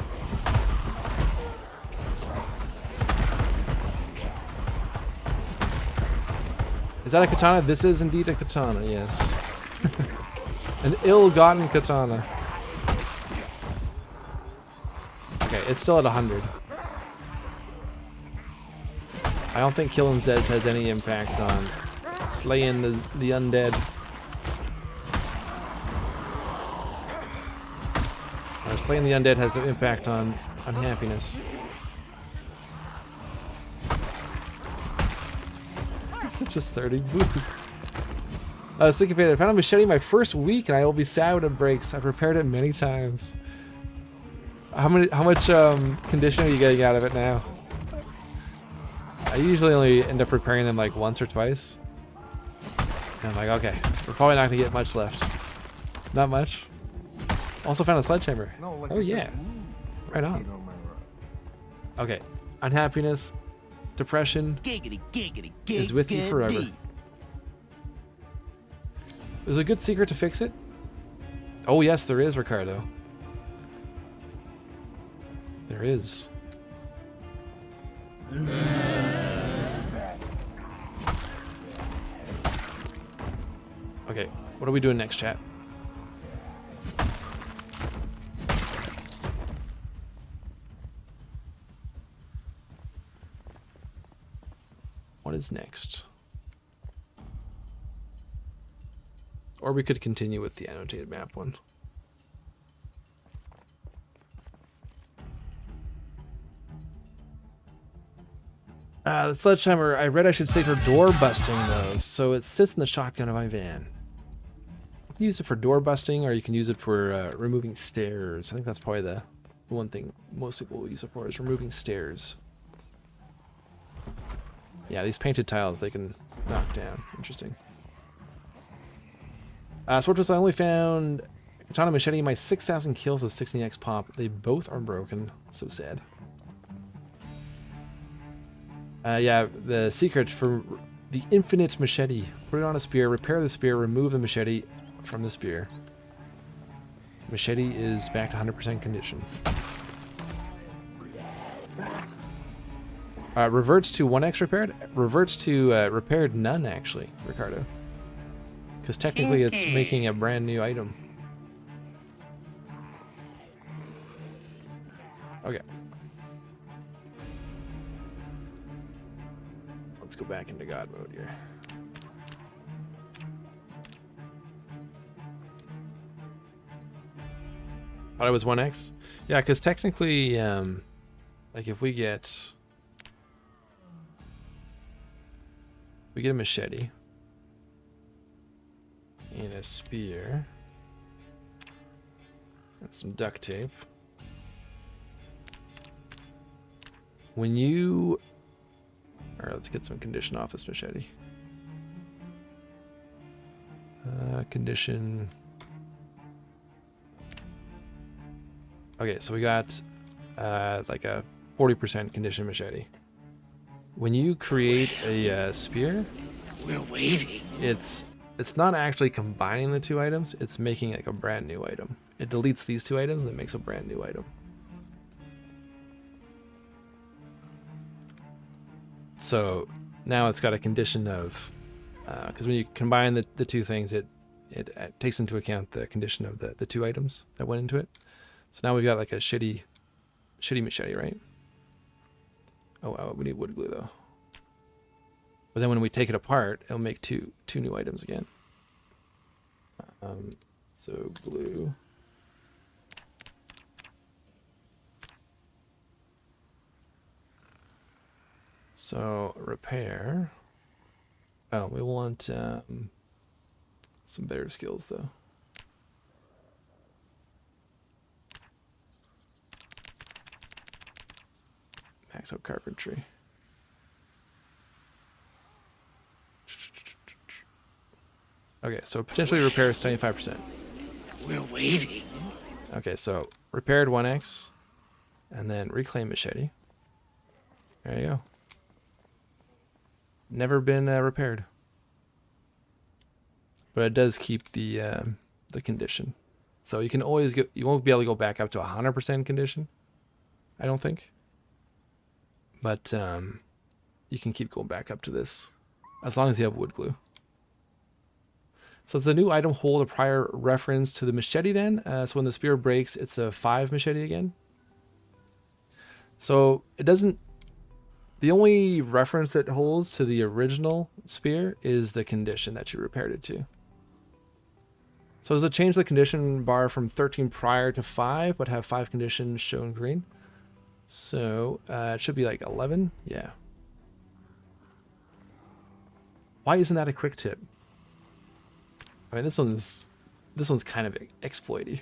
Is that a katana? This is indeed a katana, yes. An ill-gotten katana. Okay, it's still at 100. I don't think killing Zeds has any impact on slaying the undead. Or slaying the undead has no impact on unhappiness. Just 30. Syncopated. I found a machete my first week, and I will be sad when it breaks. I've repaired it many times. How much condition are you getting out of it now? I usually only end up repairing them like once or twice. And I'm like, okay, we're probably not gonna get much left. Not much. Also found a sledgehammer. No, like Oh yeah, right on. Okay, unhappiness, depression is with you forever. There's a good secret to fix it? Oh yes, there is, Ricardo. There is. Okay, what are we doing next, chat? What is next? Or we could continue with the annotated map one. The sledgehammer, I read I should save for door busting though, so it sits in the shotgun of my van. You can use it for door busting, or you can use it for removing stairs. I think that's probably the one thing most people will use it for, is removing stairs. Yeah, these painted tiles they can knock down. Interesting. Swordfish, I only found katana machete in my 6,000 kills of 16x pop. They both are broken. So sad. Yeah, the secret for the infinite machete. Put it on a spear, repair the spear, remove the machete from the spear. Machete is back to 100% condition. Reverts to 1x repaired? Reverts to repaired none, actually, Ricardo. Because technically it's making a brand new item. Okay. Let's go back into God mode here. Thought it was 1x? Yeah, because technically, like if we get a machete and a spear and some duct tape. When you... Alright, let's get some condition off this machete. Condition... Okay, so we got like a 40% condition machete. When you create a spear, We're waiting. it's not actually combining the two items, it's making like a brand new item. It deletes these two items and it makes a brand new item. So now it's got a condition of, because when you combine the two things, it takes into account the condition of the two items that went into it. So now we've got like a shitty machete, right? Oh, we need wood glue though. But then when we take it apart, it'll make two new items again. So glue. So repair. Oh, we want some better skills though. Max out carpentry. Okay, so potentially repair is 75%. We're waiting. Okay, so repaired 1x, and then reclaim machete. There you go. Never been repaired, but it does keep the condition. So you can always go. You won't be able to go back up to 100% condition, I don't think. But you can keep going back up to this as long as you have wood glue. So it's a new item hold, a prior reference to the machete then. So when the spear breaks, it's a 5 machete again. So it doesn't, the only reference it holds to the original spear is the condition that you repaired it to. So does it change the condition bar from 13 prior to 5, but have 5 conditions shown green? So it should be like 11, yeah. Why isn't that a quick tip? I mean, this one's kind of exploity.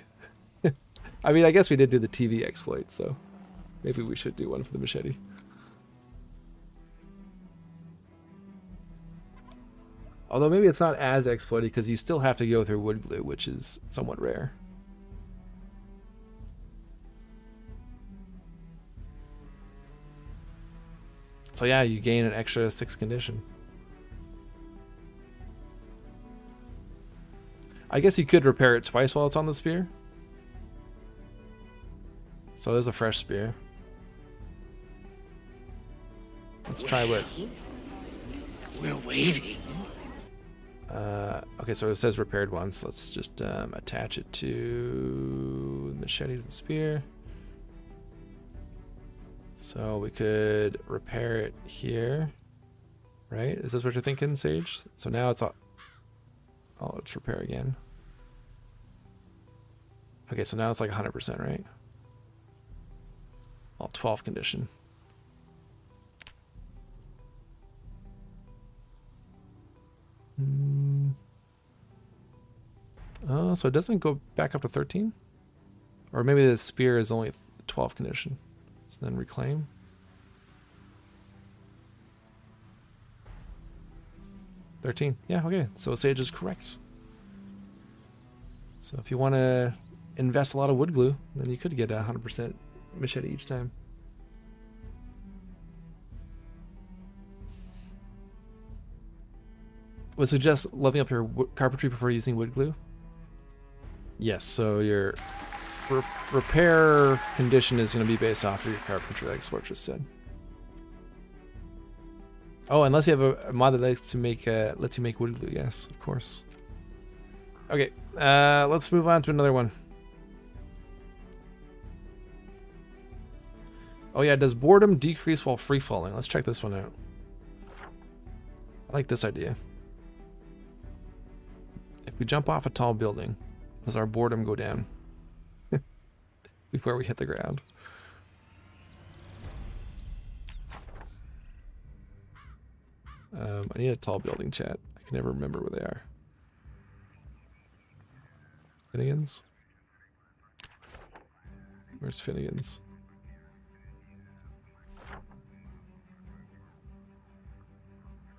I mean, I guess we did do the TV exploit, so maybe we should do one for the machete. Although maybe it's not as exploity because you still have to go through wood glue, which is somewhat rare. So yeah, you gain an extra 6 condition. I guess you could repair it twice while it's on the spear. So there's a fresh spear. Let's try what... We're waiting. Okay, so it says repaired once. Let's just attach it to the machete to the spear. So we could repair it here. Right? Is this what you're thinking, Sage? So now it's all... Oh, let's repair again. Okay, so now it's like 100%, right? All 12 condition. So it doesn't go back up to 13? Or maybe the spear is only 12 condition. So then reclaim. Yeah, okay. So Sage is correct. So if you want to invest a lot of wood glue, then you could get a 100% machete each time. Would suggest leveling up your carpentry before using wood glue? Yes, so your repair condition is going to be based off of your carpentry, like Sport just said. Oh, unless you have a mod that lets you make wood glue. Yes, of course. Okay, let's move on to another one. Oh yeah, does boredom decrease while free falling? Let's check this one out. I like this idea. If we jump off a tall building, does our boredom go down before we hit the ground? I need a tall building, chat. I can never remember where they are. Finnegan's? Where's Finnegan's?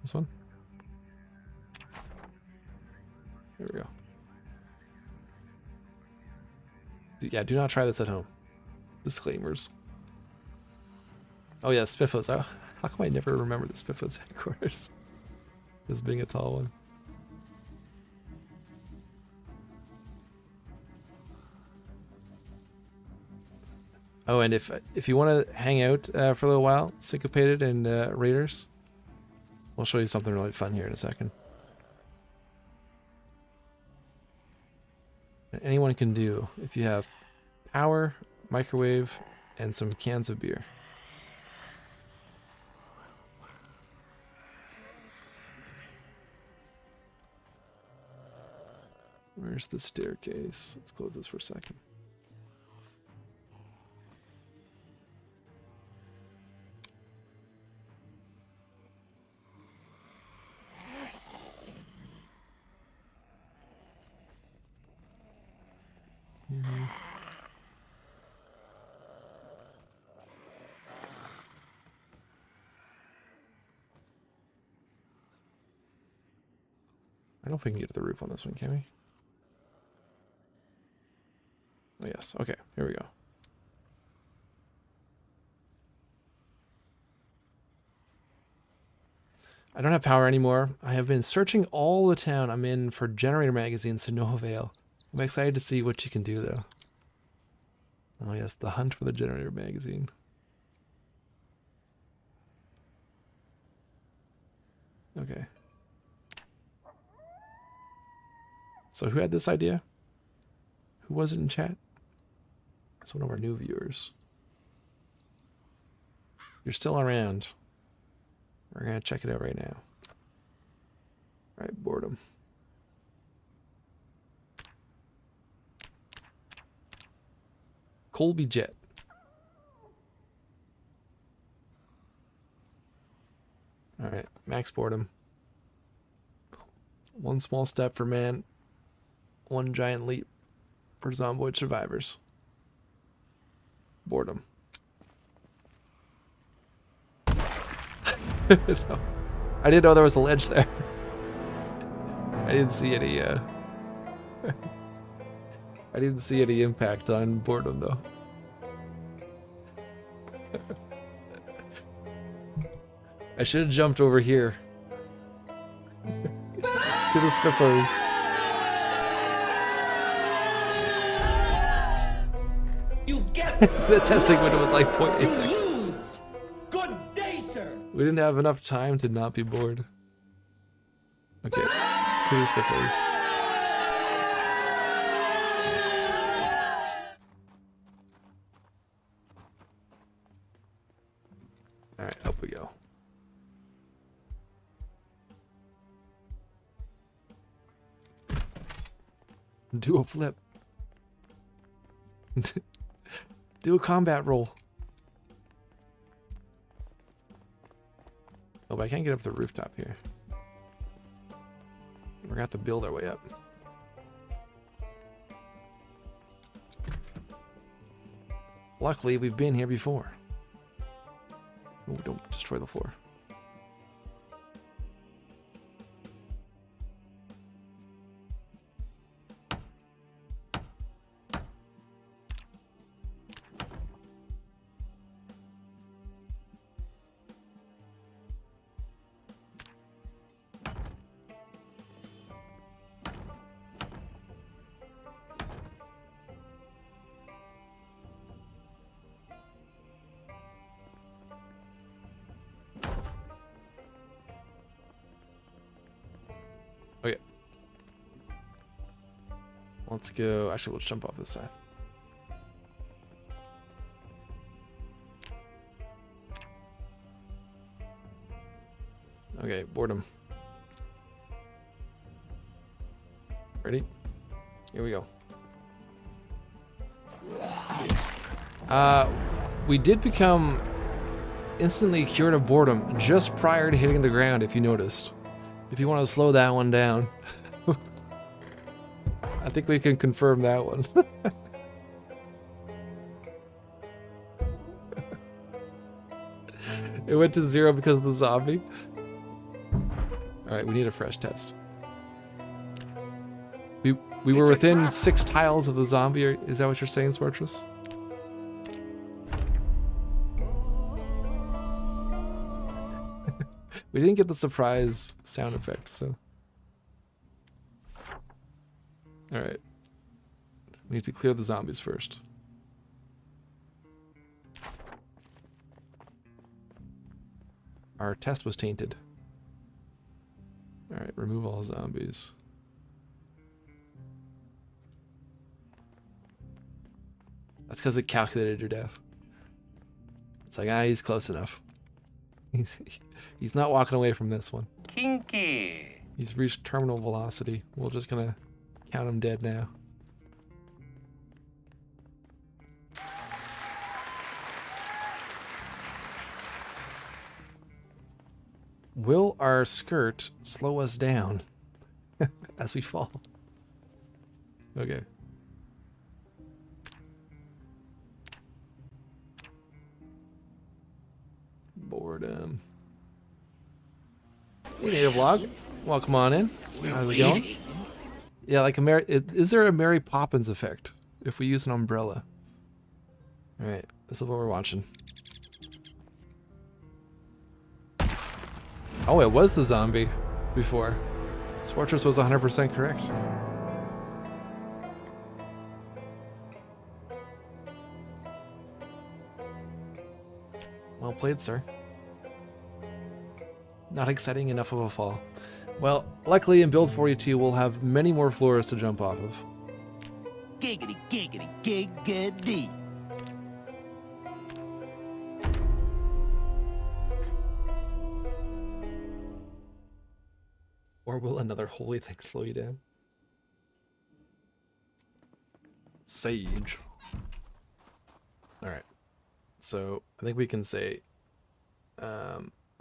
This one? There we go. Yeah, do not try this at home. Disclaimers. Oh yeah, Spiffos. How come I never remember the Spiffos headquarters? This being a tall one. Oh, and if you want to hang out for a little while, Syncopated and Raiders, We'll show you something really fun here in a second. That anyone can do if you have power, microwave, and some cans of beer. Where's the staircase? Let's close this for a second. I don't know if we can get to the roof on this one, can we? Oh, yes. Okay, here we go. I don't have power anymore. I have been searching all the town I'm in for generator magazines to no avail. I'm excited to see what you can do, though. Oh, yes, the hunt for the generator magazine. Okay. So who had this idea? Who was it in chat? It's one of our new viewers. You're still around. We're gonna check it out right now. All right, boredom. Colby Jet. All right, max boredom. One small step for man, one giant leap for Zomboid survivors. Boredom. No. I didn't know there was a ledge there. I didn't see any I didn't see any impact on boredom though. I should have jumped over here to the strippers. You get The testing window was like 0.8 seconds. Good day, sir. We didn't have enough time to not be bored. Okay, to the spiffers. Alright, up we go. Do a flip. Do a combat roll. Oh, but I can't get up the rooftop here. We're gonna have to build our way up. Luckily, we've been here before. Oh, don't destroy the floor. Okay. Let's go. Actually, let's jump off this side. Okay, boredom. Ready? Here we go. We did become instantly cured of boredom just prior to hitting the ground, if you noticed. If you want to slow that one down. I think we can confirm that one. It went to 0 because of the zombie. Alright, we need a fresh test. We were within 6 tiles of the zombie. Is that what you're saying, Smartress? We didn't get the surprise sound effect, so. Alright. We need to clear the zombies first. Our test was tainted. Alright, remove all zombies. That's because it calculated your death. It's like, he's close enough. He's not walking away from this one. Kinky. He's reached terminal velocity. We're just gonna count him dead now. Will our skirt slow us down as we fall? Okay. Boredom. Hey, native log. Welcome on in. How's it going? Yeah, like is there a Mary Poppins effect if we use an umbrella? All right, this is what we're watching. Oh, it was the zombie before. Sportress was 100% correct. Well played, sir. Not exciting enough of a fall. Well, luckily in build 42 we'll have many more floors to jump off of. Giggity, giggity, giggity. Or will another holy thing slow you down? Sage. Alright. So, I think we can say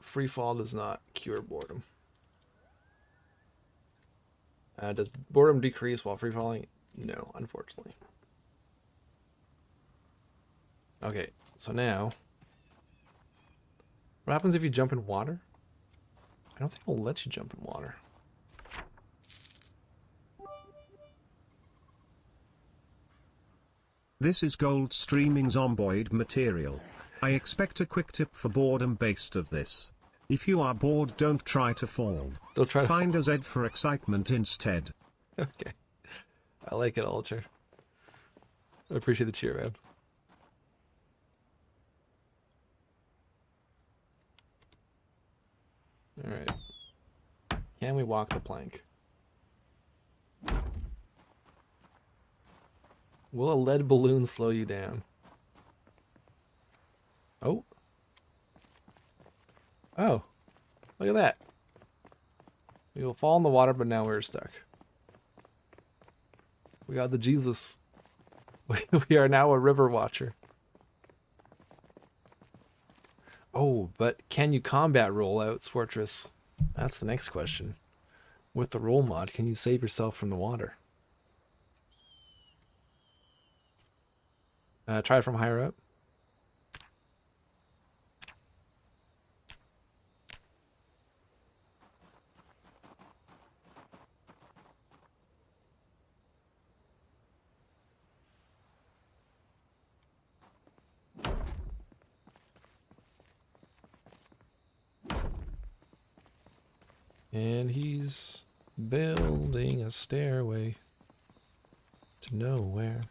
free fall does not cure boredom. Does boredom decrease while free falling? No, unfortunately. Okay, so now, what happens if you jump in water? I don't think it'll let you jump in water. This is gold streaming Zomboid material. I expect a quick tip for boredom based of this. If you are bored, don't try to fall. Don't try to find a Z for excitement instead. Okay. I like it, Alter. I appreciate the cheer, man. Alright. Can we walk the plank? Will a lead balloon slow you down? Oh. Oh. Look at that. We will fall in the water, but now we're stuck. We got the Jesus. We are now a river watcher. Oh, but can you combat roll out, Swartress? That's the next question. With the roll mod, can you save yourself from the water? Try it from higher up. And he's building a stairway to nowhere.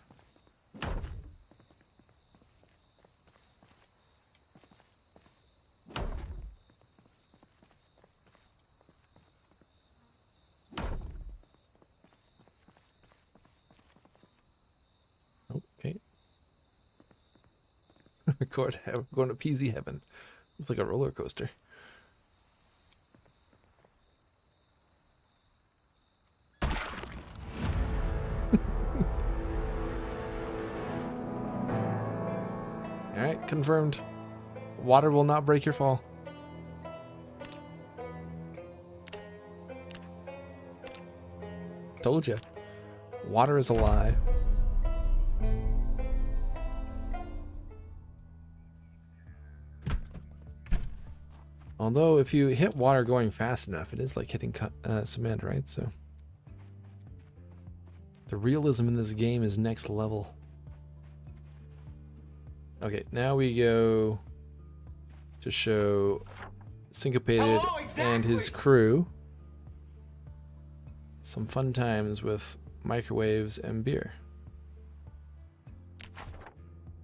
Okay. Going to PZ heaven. It's like a roller coaster. Alright, confirmed. Water will not break your fall. Told ya. Water is a lie. Although, if you hit water going fast enough, it is like hitting cement, right? So, the realism in this game is next level. Okay, now we go to show Syncopated and his crew some fun times with microwaves and beer.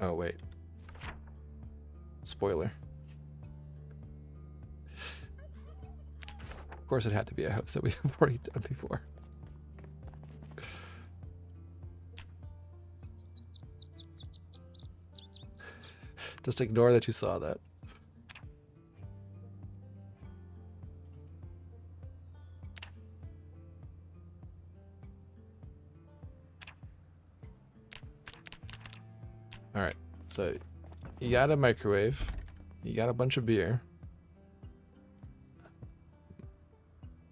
Oh, wait. Spoiler. course it had to be a house that we've already done before. Just ignore that you saw that. Alright, so you got a microwave, you got a bunch of beer.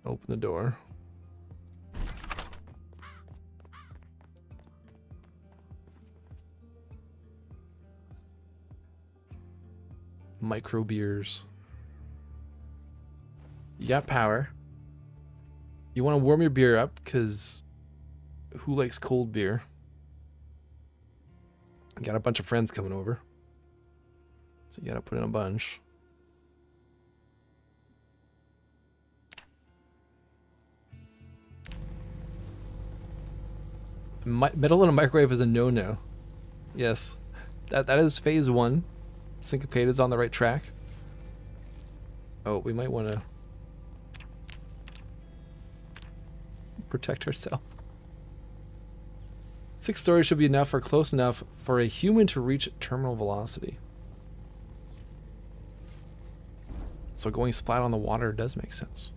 Open the door. Micro beers. You got power. You want to warm your beer up because who likes cold beer? You got a bunch of friends coming over, so you gotta put in a bunch. Metal in a microwave is a no-no. Yes, that is phase 1. Syncopated's on the right track. Oh, we might want to protect ourselves. 6 stories should be enough or close enough for a human to reach terminal velocity. So going splat on the water does make sense.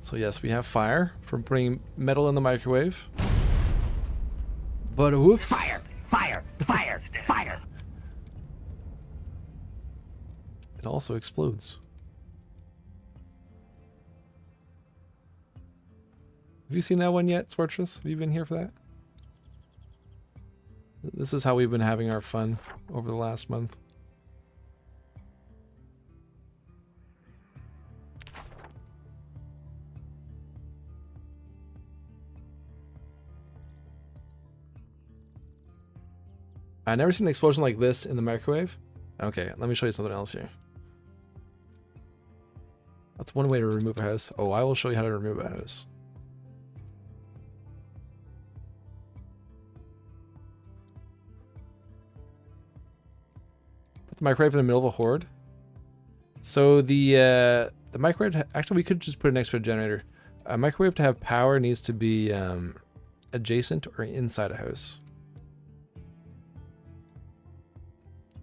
So yes, we have fire from putting metal in the microwave. But whoops. Fire! Fire! Fire! Fire! It also explodes. Have you seen that one yet, Sportress? Have you been here for that? This is how we've been having our fun over the last month. I've never seen an explosion like this in the microwave. Okay, let me show you something else here. That's one way to remove a house. Oh, I will show you how to remove a house. Put the microwave in the middle of a horde. So the microwave, actually we could just put it next to a generator. A microwave to have power needs to be adjacent or inside a house.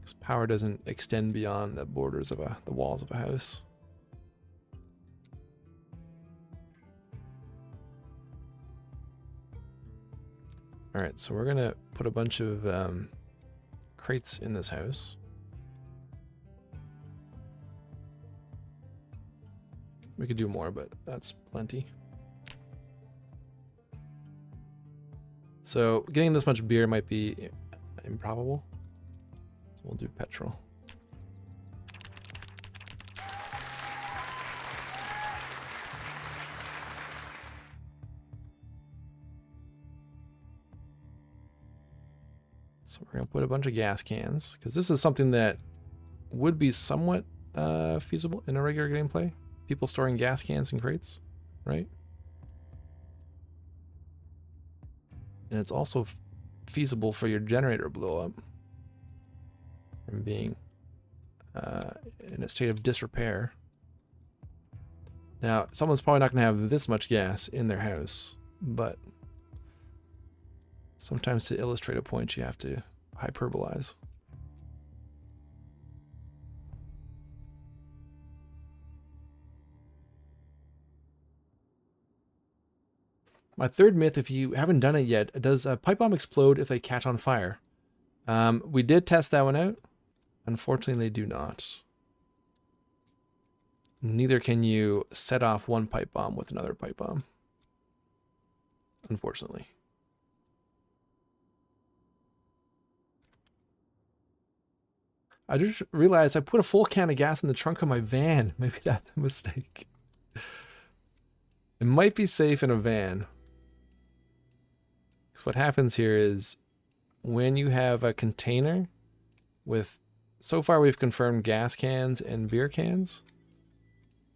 Because power doesn't extend beyond the borders of the walls of a house. Alright, so we're gonna put a bunch of crates in this house. We could do more, but that's plenty. So getting this much beer might be improbable. So we'll do petrol. So we're going to put a bunch of gas cans, because this is something that would be somewhat feasible in a regular gameplay. People storing gas cans in crates, right? And it's also feasible for your generator to blow up from being in a state of disrepair. Now, someone's probably not going to have this much gas in their house, but sometimes to illustrate a point, you have to hyperbolize. My third myth, if you haven't done it yet, does a pipe bomb explode if they catch on fire? We did test that one out. Unfortunately, they do not. Neither can you set off one pipe bomb with another pipe bomb. Unfortunately. I just realized I put a full can of gas in the trunk of my van. Maybe that's a mistake. It might be safe in a van. Because what happens here is when you have a container with, so far we've confirmed gas cans and beer cans,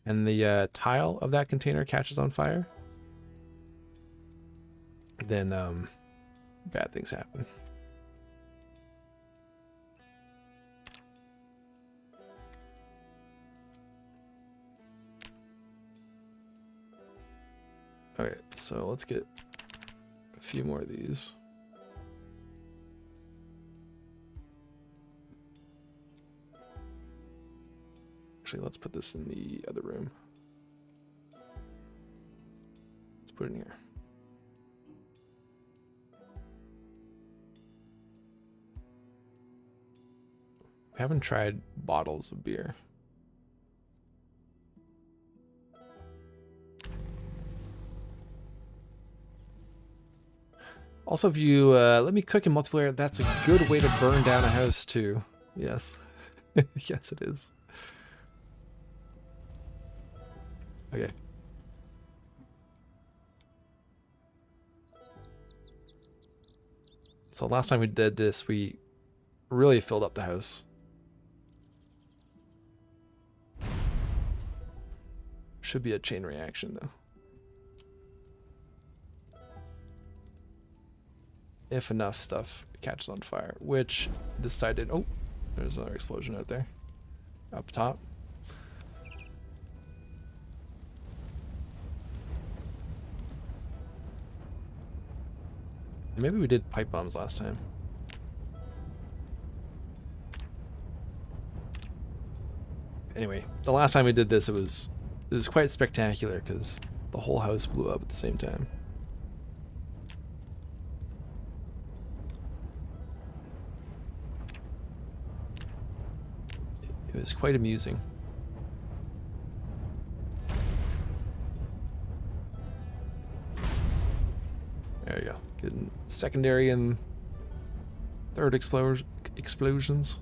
and the tile of that container catches on fire, then bad things happen. Okay, so let's get a few more of these. Actually, let's put this in the other room. Let's put it in here. We haven't tried bottles of beer. Also, if you let me cook in multiplayer, that's a good way to burn down a house too. Yes. Yes, it is. Okay. So last time we did this, we really filled up the house. Should be a chain reaction though. If enough stuff catches on fire, which this side did. Oh, there's another explosion out there. Up top. Maybe we did pipe bombs last time. Anyway, the last time we did this, it was quite spectacular because the whole house blew up at the same time. It was quite amusing. There you go. Getting secondary and third explosions.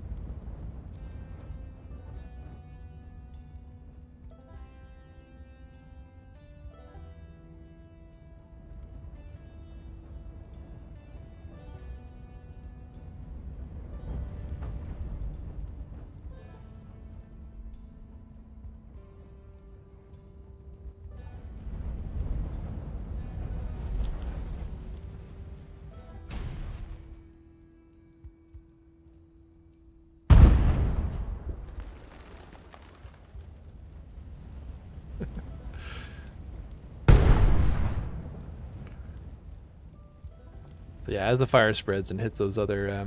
Yeah, as the fire spreads and hits those other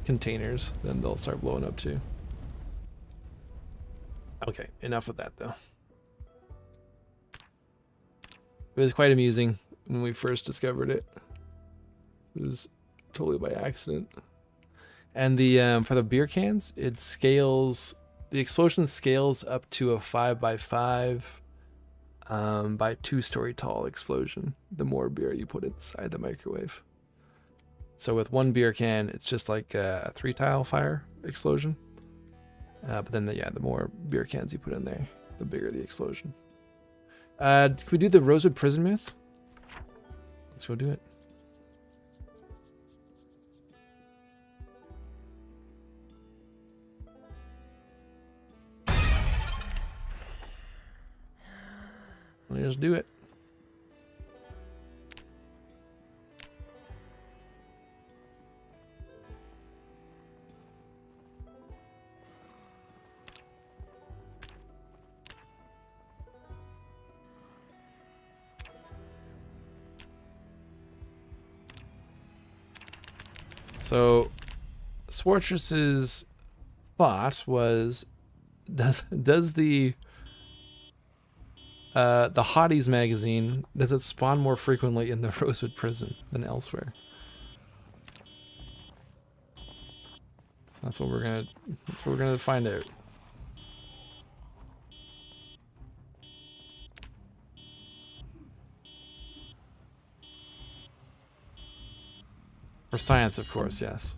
containers, then they'll start blowing up too. Okay, enough of that though. It was quite amusing when we first discovered it. It was totally by accident. And the for the beer cans, it scales. The explosion scales up to a 5x5 by 2-story tall explosion. The more beer you put inside the microwave. So with one beer can, it's just like a 3-tile fire explosion. But then, the more beer cans you put in there, the bigger the explosion. Can we do the Rosewood Prison myth? Let's go do it. Let's just do it. So, Swartress's thought was, does the Hotties magazine, does it spawn more frequently in the Rosewood Prison than elsewhere? So that's what we're gonna find out. For science, of course, yes.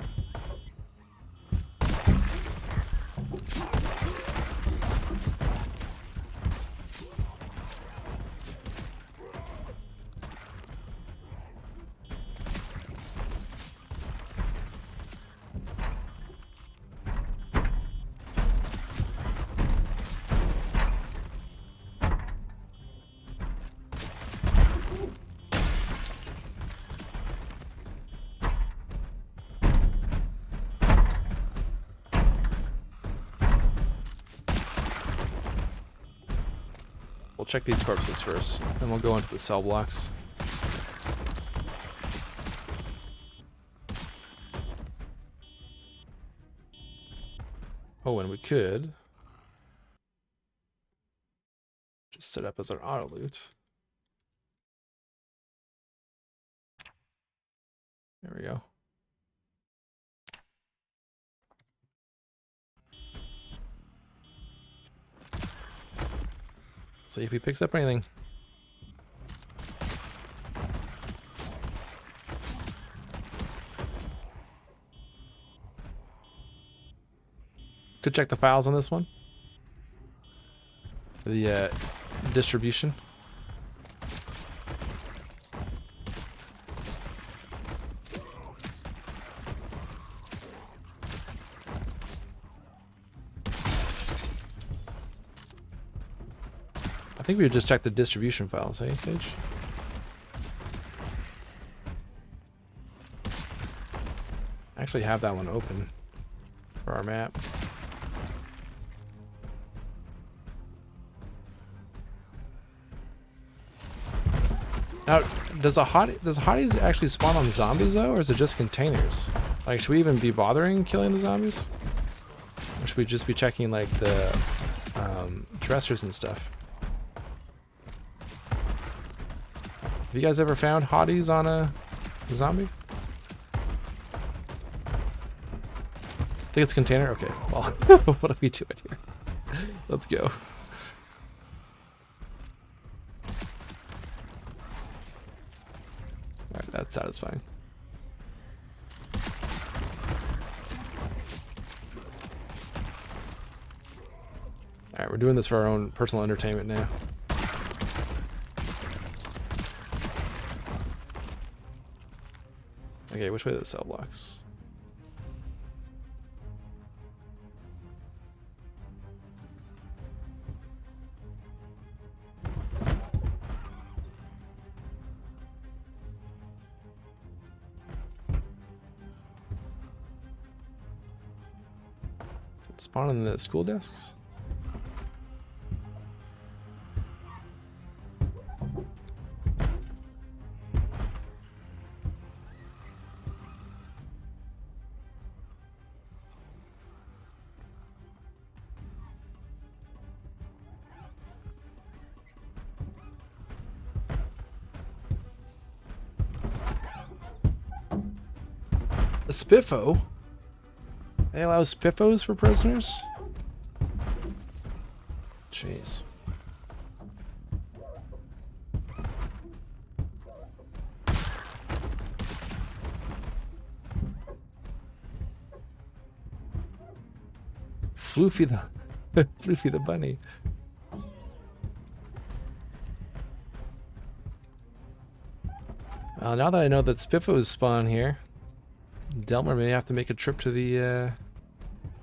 We'll check these corpses first, then we'll go into the cell blocks. Oh, and we could just set up as our auto loot. There we go. See if he picks up anything. Could check the files on this one. The distribution. I think we would just check the distribution files, eh, Sage? I actually have that one open for our map. Now, does hotties actually spawn on zombies though, or is it just containers? Like, should we even be bothering killing the zombies? Or should we just be checking like the terrestrials and stuff? Have you guys ever found hotties on a zombie? I think it's container? Okay, well, what are we doing here? Let's go. Alright, that's satisfying. Alright, we're doing this for our own personal entertainment now. Okay, which way are the cell blocks? Spawn in the school desks? A spiffo? They allow spiffos for prisoners? Jeez. Floofy the Floofy the bunny. Well, now that I know that spiffos spawn here, Delmer may have to make a trip to the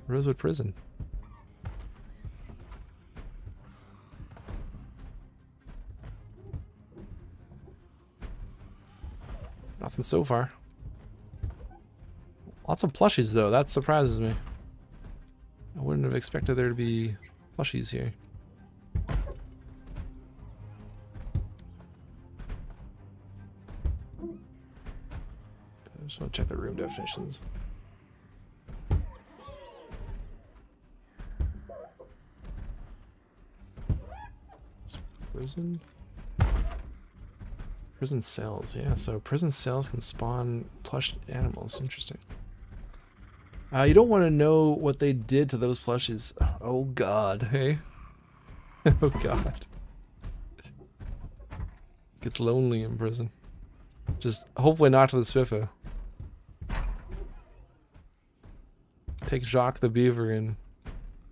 Rosewood prison. Nothing so far. Lots of plushies though, that surprises me. I wouldn't have expected there to be plushies here. I just want to check the room definitions. Prison? Prison cells, yeah, so prison cells can spawn plush animals. Interesting. You don't want to know what they did to those plushies. Oh god, hey? Oh god. Gets lonely in prison. Just hopefully not to the Spiffo. Take Jacques the Beaver and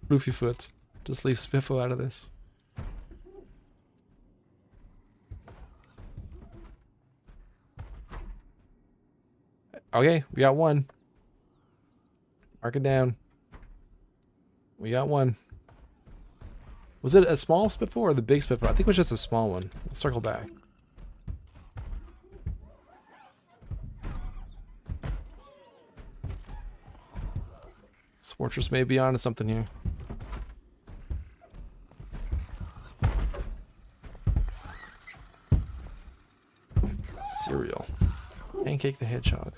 Floofyfoot. Just leave Spiffo out of this. Okay, we got one. Mark it down. We got one. Was it a small Spiffo or the big Spiffo? I think it was just a small one. Let's circle back. Sportress may be onto something here. Pancake the Hedgehog.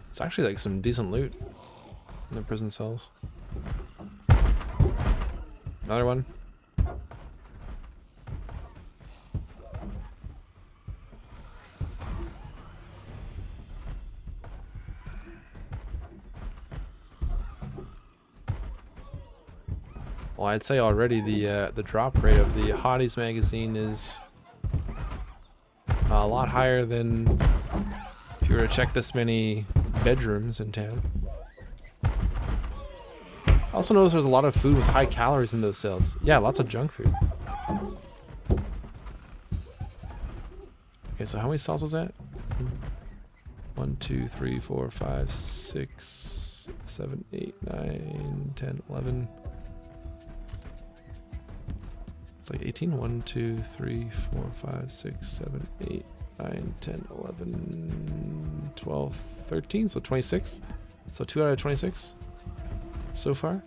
It's actually like some decent loot in the prison cells. Another one. Well, I'd say already the drop rate of the Hotties magazine is a lot higher than if you were to check this many bedrooms in town. I also noticed there's a lot of food with high calories in those sales. Yeah, lots of junk food. Okay, so how many cells was that? 1, 2, 3, 4, 5, 6, 7, 8, 9, 10, 11. It's like 18. 1, 2, 3, 4, 5, 6, 7, 8, 9, 10, 11, 12, 13. So 26. So 2 out of 26 so far.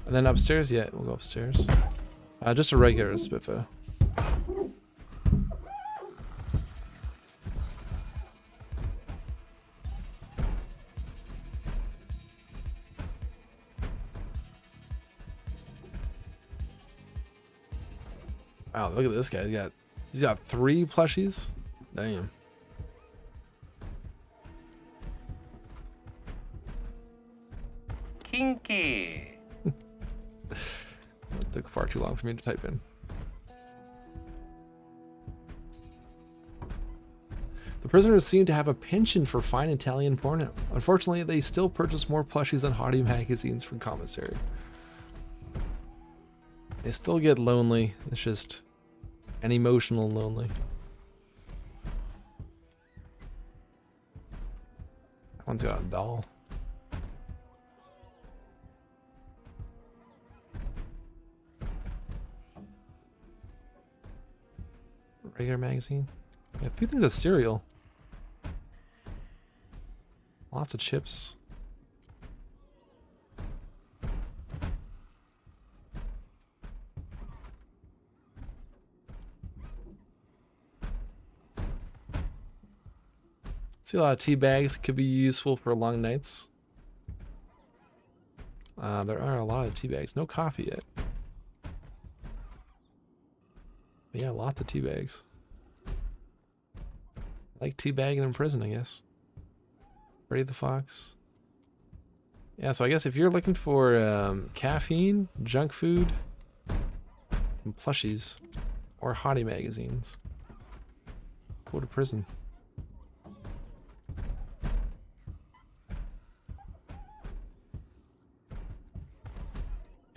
And then upstairs, yeah, we'll go upstairs. Just a regular Spitfire. Wow, look at this guy. He's got 3 plushies. Damn. Kinky. It took far too long for me to type in. The prisoners seem to have a penchant for fine Italian porno. Unfortunately, they still purchase more plushies than Hottie magazines from commissary. They still get lonely. It's just an emotional lonely. That one's got a doll. Regular magazine. Yeah, a few things of cereal. Lots of chips. See a lot of tea bags could be useful for long nights. There are a lot of tea bags. No coffee yet. But yeah, lots of tea bags. Like teabagging in prison, I guess. Freddy the Fox. Yeah, so I guess if you're looking for caffeine, junk food, and plushies, or Hottie magazines, go to prison.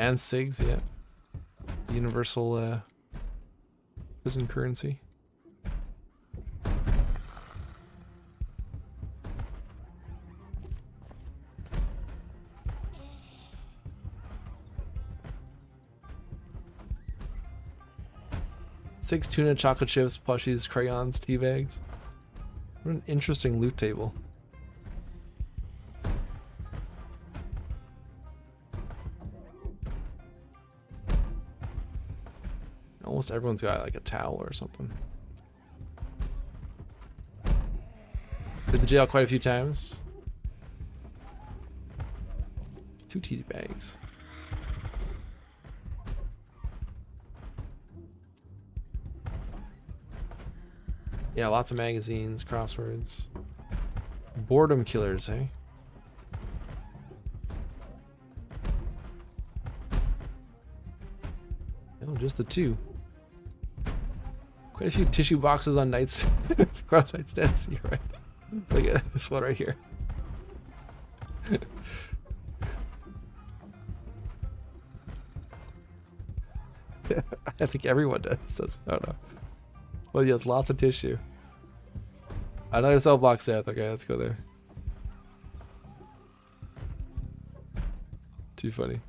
And SIGs, yeah. Universal prison currency. SIGs, tuna, chocolate chips, plushies, crayons, tea bags. What an interesting loot table. Almost everyone's got like a towel or something. Did the jail quite a few times. 2 tea bags. Yeah, lots of magazines, crosswords. Boredom killers, eh? No, just the 2. Quite a few tissue boxes on nights. Nightstands. You're right. Look at this one right here. I think everyone does. I don't know. Well, yes, lots of tissue. Another cell block Seth. Okay, let's go there. Too funny.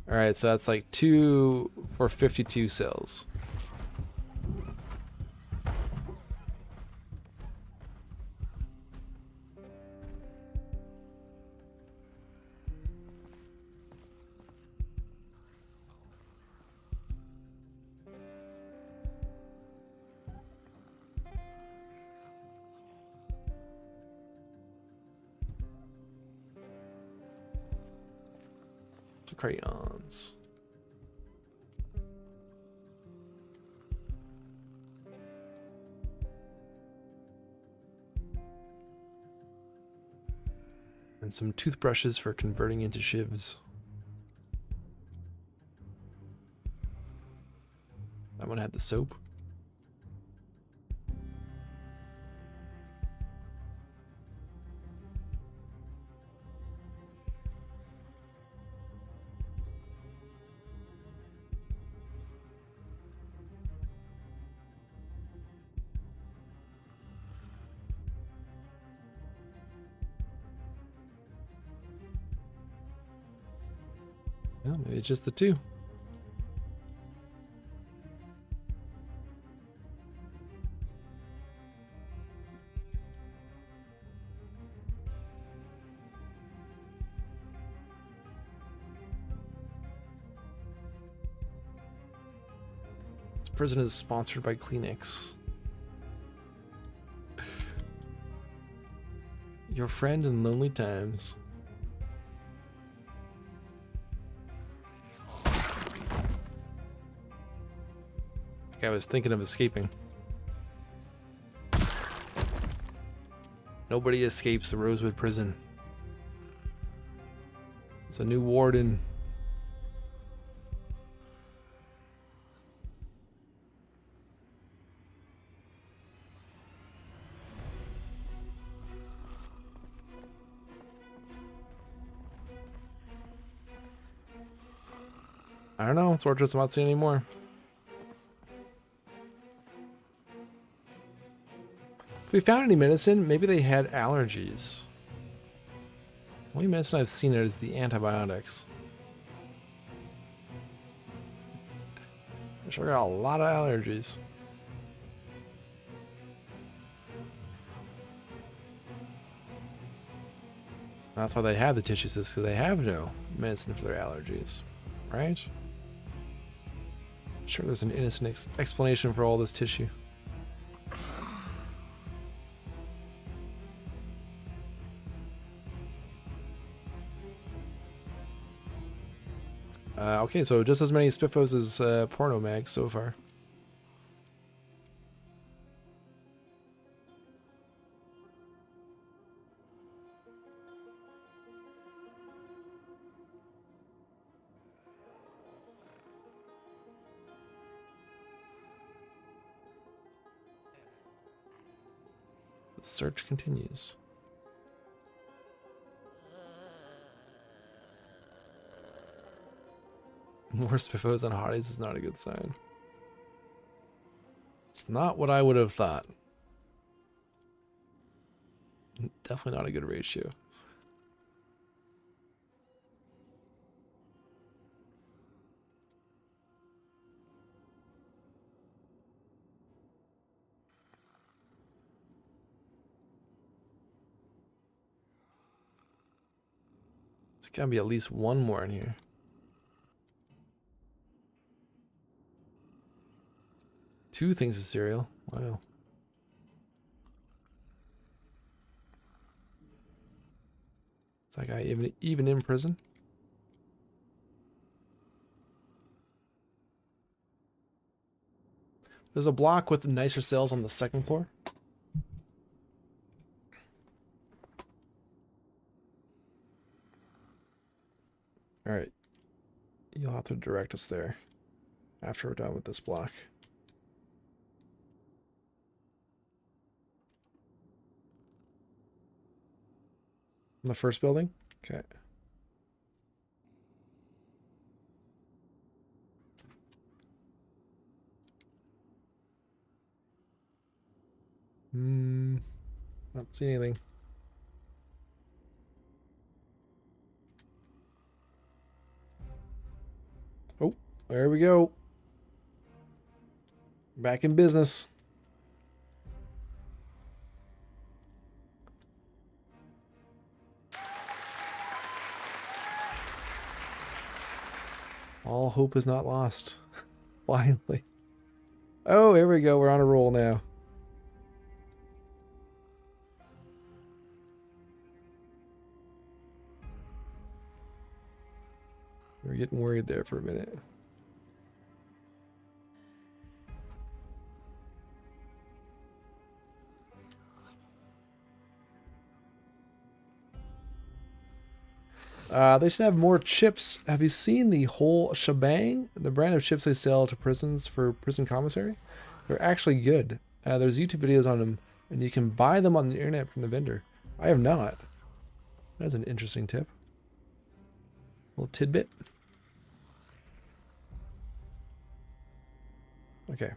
Alright, so that's like 2 for 52 cells. Crayons. And some toothbrushes for converting into shivs. That one had the soap. Well, maybe it's just the 2. This prison is sponsored by Kleenex. Your friend in lonely times. I was thinking of escaping. Nobody escapes the Rosewood prison. It's a new warden. I don't know, so we're just not seeing anymore. If we found any medicine, maybe they had allergies. The only medicine I've seen is the antibiotics. I sure got a lot of allergies. That's why they have the tissues, because they have no medicine for their allergies, right? I'm sure there's an innocent explanation for all this tissue. Okay, so just as many Spiffos as porno mags so far. The search continues. More Spiffos than hotties is not a good sign. It's not what I would have thought. Definitely not a good ratio. There's gotta be at least one more in here. Two things of cereal. Wow. Is that guy even in prison? There's a block with nicer cells on the second floor. Alright. You'll have to direct us there after we're done with this block. In the first building? Okay. Not see anything. There we go. Back in business. All hope is not lost. Finally. Oh, here we go. We're on a roll now. We were getting worried there for a minute. They should have more chips. Have you seen the whole shebang? The brand of chips they sell to prisons for prison commissary? They're actually good. There's YouTube videos on them, and you can buy them on the internet from the vendor. I have not. That's an interesting tip. Little tidbit. Okay.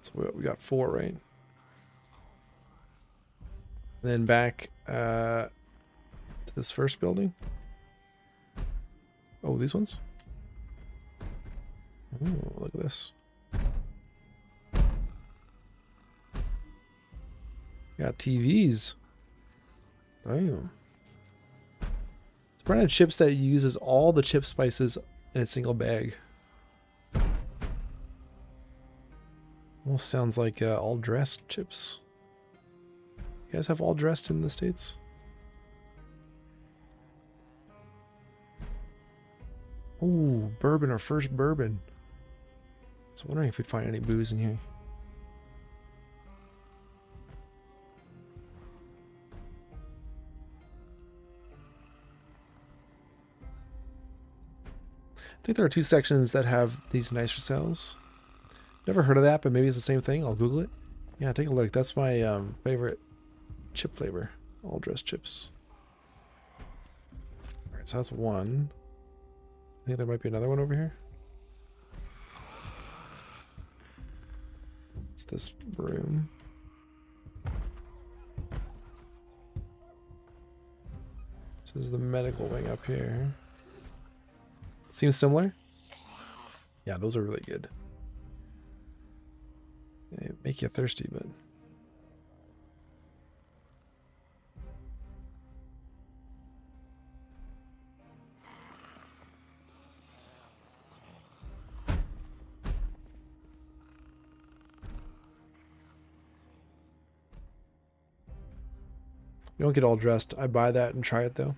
So we got 4, right? Then back to this first building. Oh, these ones? Oh, look at this. Got TVs. Damn. It's a brand of chips that uses all the chip spices in a single bag. Almost sounds like all dressed chips. You guys have all dressed in the States? Ooh, bourbon, our first bourbon. I was wondering if we'd find any booze in here. I think there are 2 sections that have these nicer cells. Never heard of that, but maybe it's the same thing. I'll Google it. Yeah, take a look. That's my favorite chip flavor. All dressed chips. Alright, so that's one. I think there might be another one over here. It's this room. This is the medical wing up here. Seems similar. Yeah, those are really good. They make you thirsty, but... You don't get all dressed. I buy that and try it though.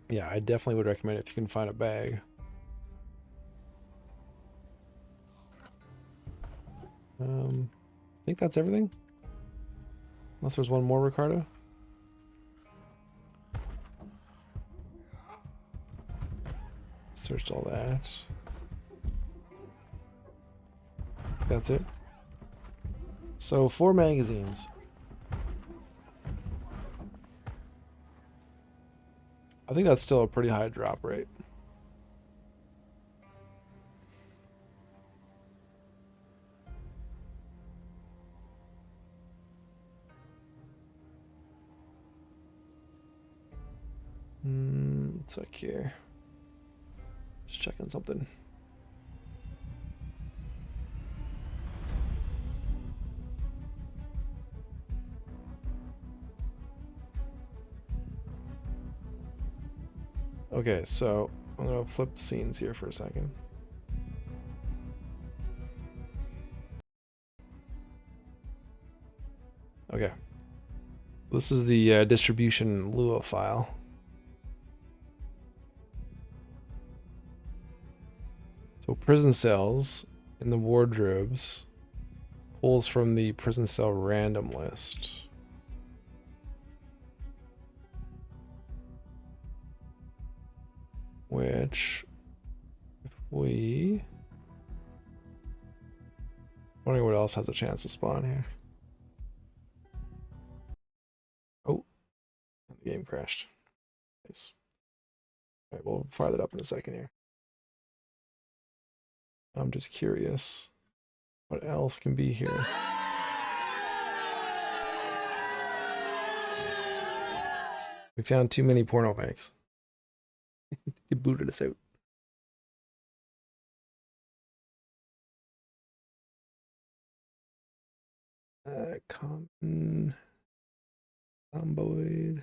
Yeah, I definitely would recommend it if you can find a bag. I think that's everything. Unless there's one more, Ricardo. Searched all that. That's it. So 4 magazines. I think that's still a pretty high drop rate. Let's look here. Just checking something. Okay, so I'm gonna flip scenes here for a second. Okay. This is the distribution Lua file. So prison cells in the wardrobes pulls from the prison cell random list. Which, if we... wondering what else has a chance to spawn here. Oh, the game crashed. Nice. All right, we'll fire that up in a second here. I'm just curious what else can be here. We found too many porno mags. It booted us out. Common Zomboid.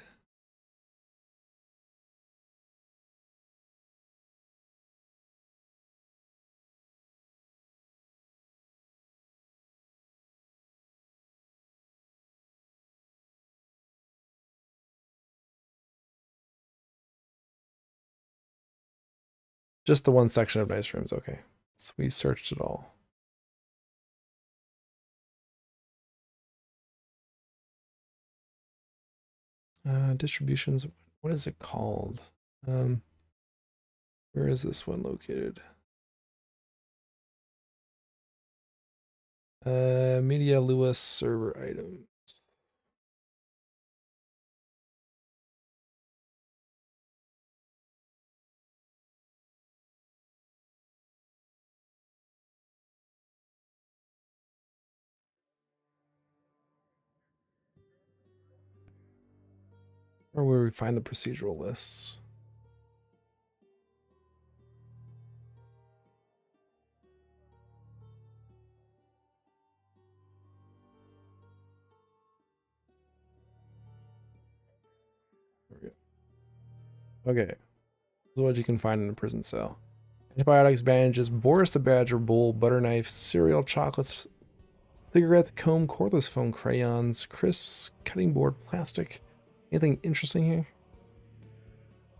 Just the one section of nice rooms. Okay, so we searched it all. Distributions. What is it called? Where is this one located? Media Lewis server items. Or where we find the procedural lists. Okay, so what you can find in a prison cell. Antibiotics, bandages, Boris the Badger bowl, butter knife, cereal, chocolates, cigarette, comb, cordless phone, crayons, crisps, cutting board, plastic. Anything interesting here?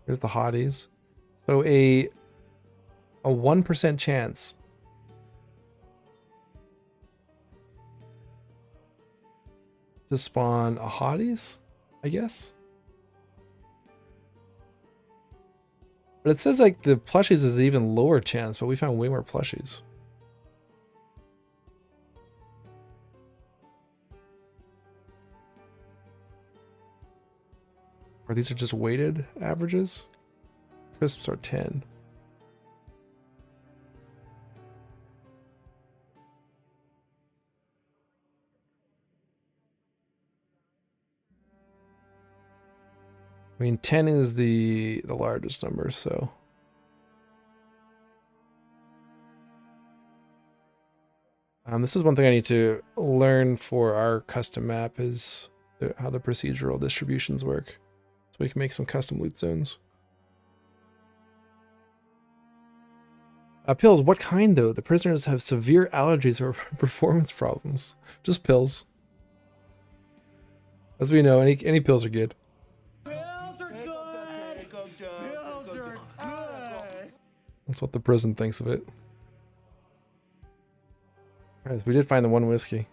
Here's the hotties. So a 1% chance to spawn a hotties, I guess. But it says like the plushies is an even lower chance, but we found way more plushies. Or these are just weighted averages? Crisps are 10. I mean, 10 is the largest number, so. This is one thing I need to learn for our custom map is how the procedural distributions work. So we can make some custom loot zones. Pills, what kind though? The prisoners have severe allergies or performance problems. Just pills. As we know, any pills are good. Pills are good. Pills are good. That's what the prison thinks of it. Alright, so we did find the one whiskey.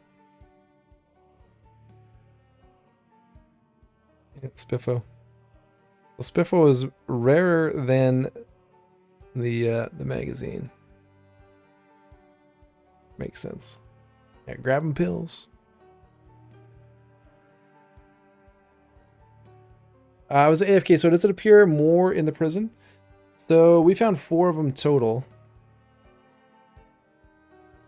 Yeah, Spiffo. Well, Spiffo is rarer than the magazine. Makes sense. Yeah, grabbing pills. I was AFK, so does it appear more in the prison? So we found 4 of them total.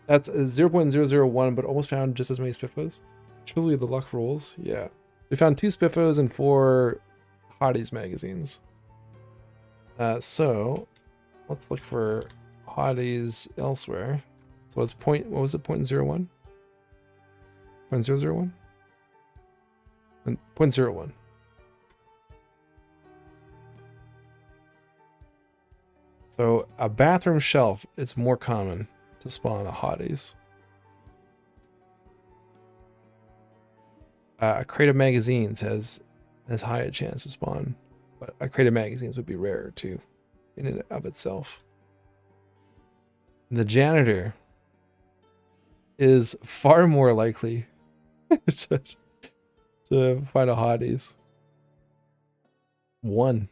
That's 0.001, but almost found just as many Spiffos. Truly the luck rolls. Yeah. We found 2 Spiffos and 4 Hotties magazines. So let's look for Hotties elsewhere. So it's what was it? 0.01? 0.001? 0.01. So a bathroom shelf, it's more common to spawn a Hotties. A crate of magazines has as high a chance to spawn, but a crate of magazines would be rarer too, in and of itself. The janitor is far more likely to find a Hotties. 1.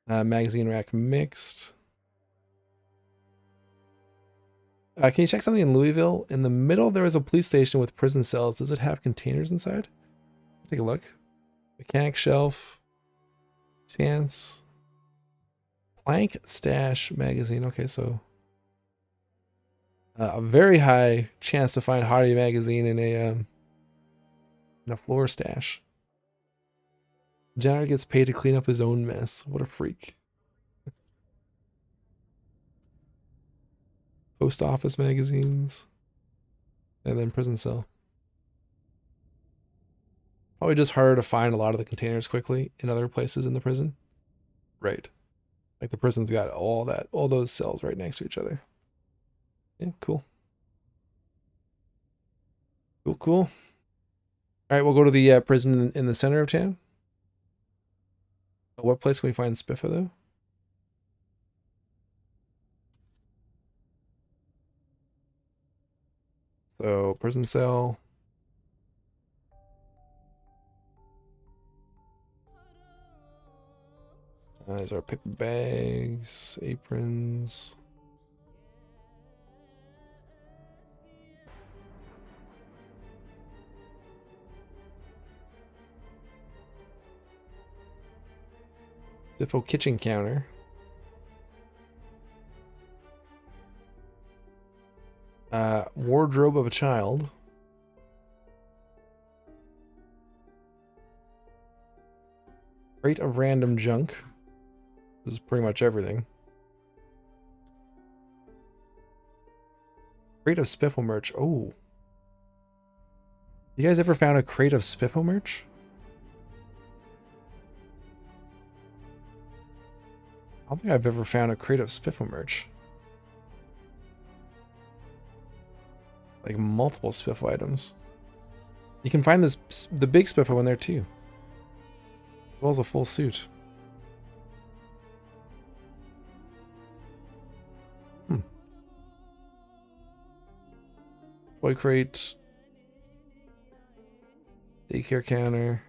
Magazine rack mixed. Can you check something in Louisville? In the middle, there is a police station with prison cells. Does it have containers inside? Take a look. Mechanic shelf. Chance. Plank stash magazine. Okay, so a very high chance to find Hardy magazine in a floor stash. Janitor gets paid to clean up his own mess. What a freak. post office magazines, and then prison cell. Probably just harder to find a lot of the containers quickly in other places in the prison. Right. Like the prison's got all those cells right next to each other. Yeah, cool. Cool. All right, we'll go to the prison in the center of town. What place can we find Spiffa, though? So, prison cell. These are paper bags, aprons. Spiffo kitchen counter. Wardrobe of a child. Crate of random junk. This is pretty much everything. Crate of Spiffle merch. Oh. You guys ever found a crate of Spiffle merch? I don't think I've ever found a crate of Spiffle merch. Like multiple Spiffle items. You can find the big Spiffle in there too. As well as a full suit. Toy crate. Daycare counter.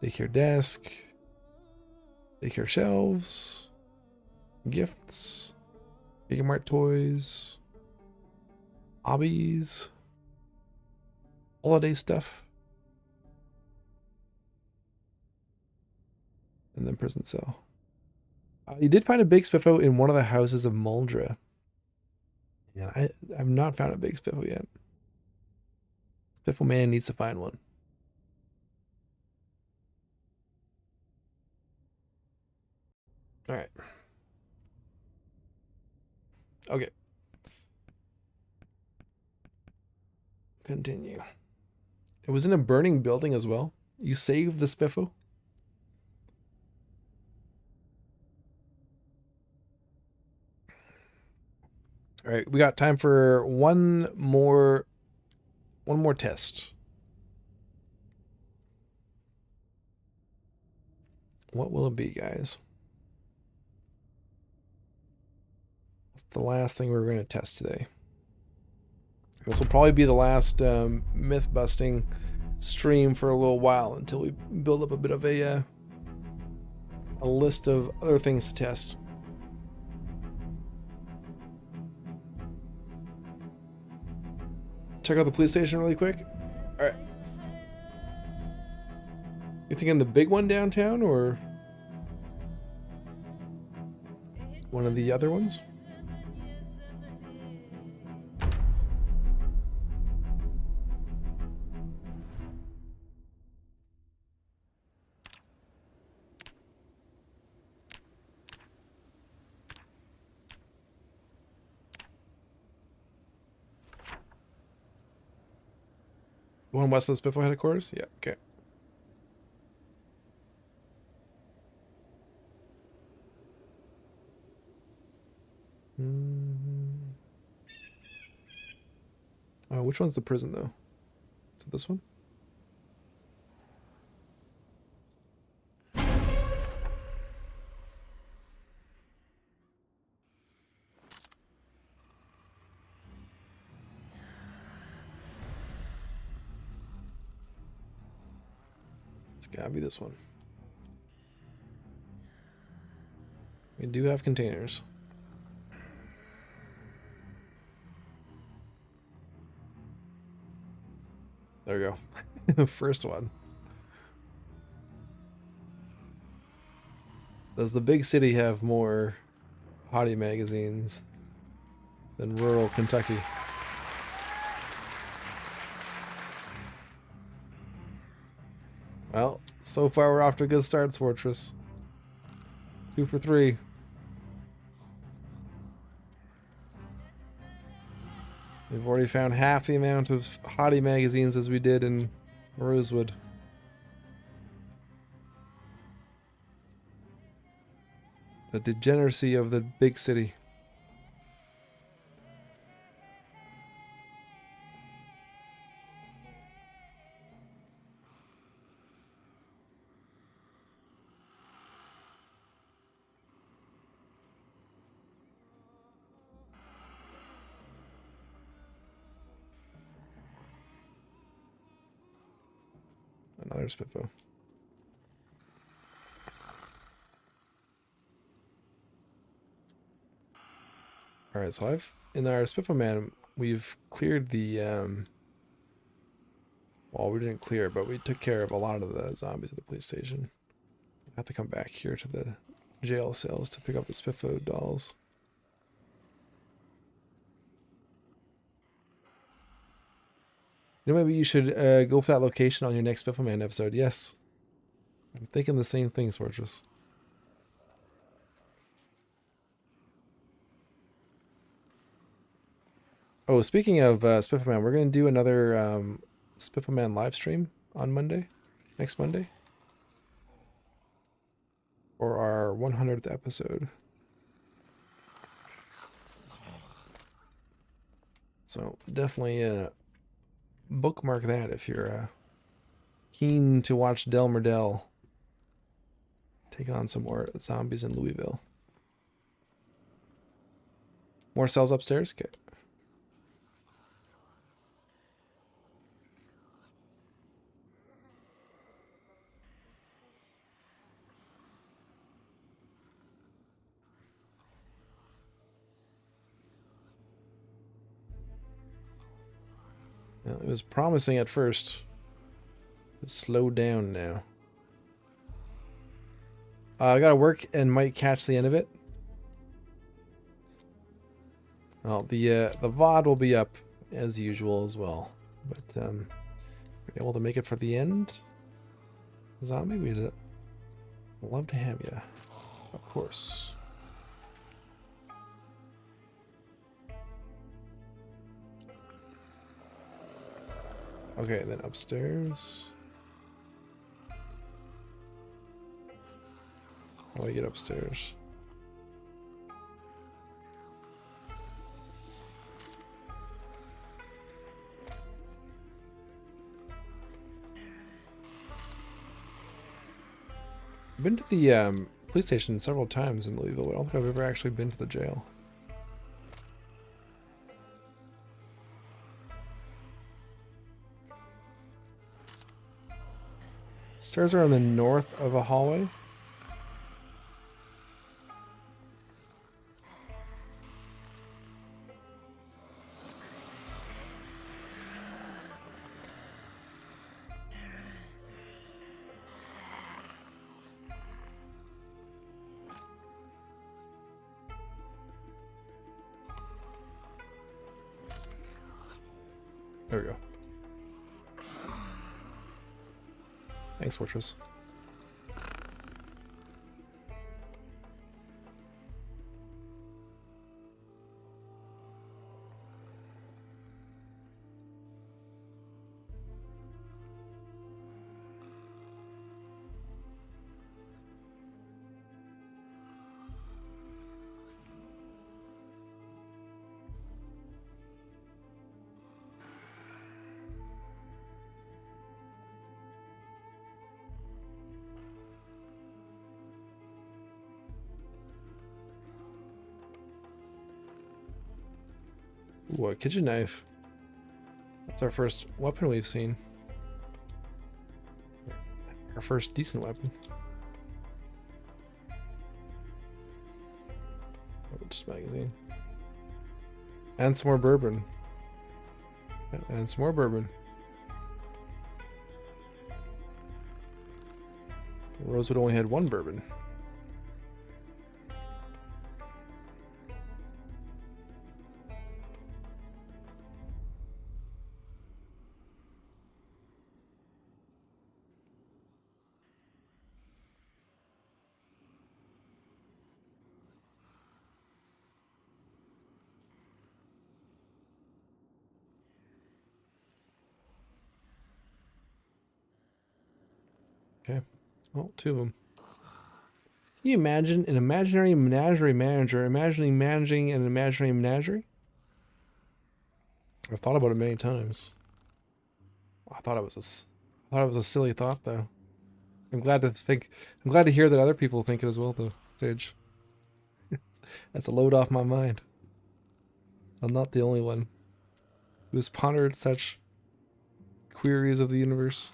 Daycare desk. Daycare shelves. Gifts. Giga Mart toys. Hobbies. Holiday stuff. And then prison cell. You did find a big Spiffo in one of the houses of Muldra. Yeah, I've not found a big Spiffle yet. Spiffle man needs to find one. All right. Okay. Continue. It was in a burning building as well. You saved the Spiffle? All right, we got time for one more test. What will it be, guys? What's the last thing we're going to test today? This will probably be the last myth busting stream for a little while until we build up a bit of a list of other things to test. Check out the police station really quick. All right. You thinking the big one downtown or one of the other ones? One west of the Spiffle headquarters? Yeah, okay. Which one's the prison, though? Is it this one? It's gotta be this one. We do have containers. There we go. First one. Does the big city have more hottie magazines than rural Kentucky? Well, so far we're off to a good start, Fortress. 2 for 3. We've already found half the amount of hottie magazines as we did in Rosewood. The degeneracy of the big city. Another Spitfo. Alright, so in our Spitfo Man, we've cleared the, well, we didn't clear it, but we took care of a lot of the zombies at the police station. I have to come back here to the jail cells to pick up the Spitfo dolls. You know, maybe you should go for that location on your next Spitfo Man episode. Yes. I'm thinking the same thing, Fortress. Oh, speaking of Spitfo Man, we're going to do another Spitfo Man live stream on Monday. Next Monday. For our 100th episode. So definitely bookmark that if you're keen to watch Del Merdell take on some more zombies in Louisville. More cells upstairs? Okay. Well, it was promising at first. But slow down now. I gotta work and might catch the end of it. Well, the VOD will be up as usual as well. But we're able to make it for the end. Zombie, we'd love to have you. Of course. Okay, then upstairs. How do I get upstairs? I've been to the police station several times in Louisville. I don't think I've ever actually been to the jail. Stairs are on the north of a hallway. There we go. Thanks, Fortress. Ooh, a kitchen knife. That's our first weapon we've seen. Our first decent weapon. Oh, just magazine. And some more bourbon. And some more bourbon. Rosewood only had one bourbon. Okay. Well, 2 of them. Can you imagine an imaginary menagerie manager imagining managing an imaginary menagerie? I've thought about it many times. I thought it was a silly thought though. I'm glad to hear that other people think it as well though, Sage. That's a load off my mind. I'm not the only one who has pondered such queries of the universe.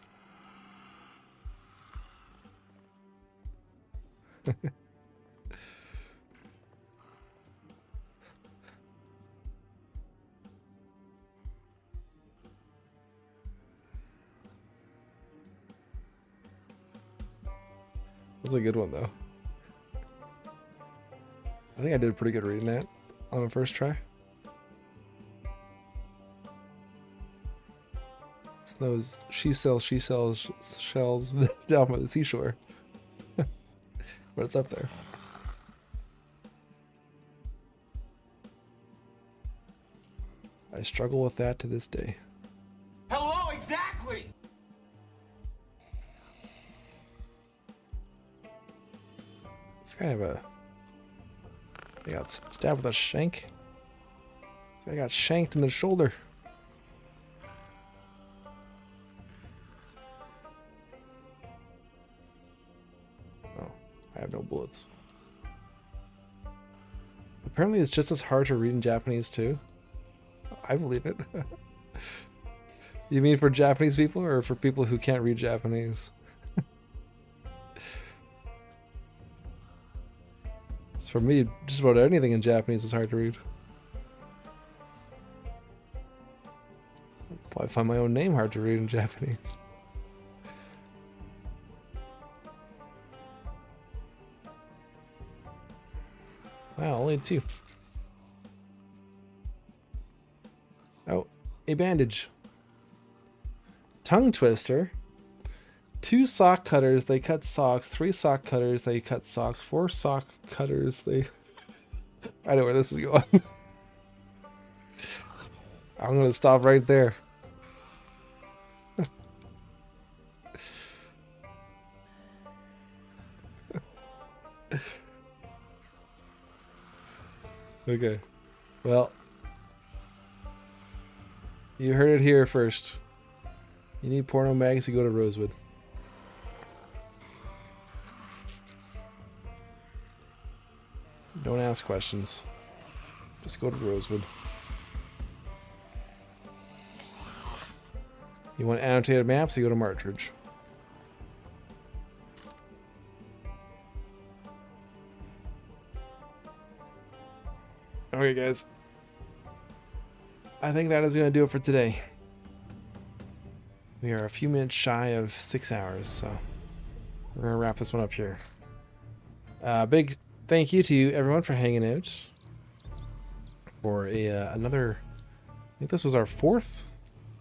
That's a good one though. I think I did pretty good reading that on the first try. It's those she sells shells down by the seashore. But it's up there. I struggle with that to this day. Hello, exactly! This guy he got stabbed with a shank. This guy got shanked in the shoulder. Oh, I have no bullets. Apparently it's just as hard to read in Japanese too. I believe it. You mean for Japanese people or for people who can't read Japanese? For me, just about anything in Japanese is hard to read. I find my own name hard to read in Japanese. Wow, only 2. Oh, a bandage. Tongue twister. 2 sock cutters, they cut socks. 3 sock cutters, they cut socks. 4 sock cutters, they... I know where this is going. I'm gonna stop right there. Okay. Well, you heard it here first. You need porno mags, you go to Rosewood. Don't ask questions. Just go to Rosewood. You want annotated maps, you go to Martridge. Okay, guys. I think that is going to do it for today. We are a few minutes shy of 6 hours, so we're going to wrap this one up here. Big thank you to everyone for hanging out for another. I think this was our 4th.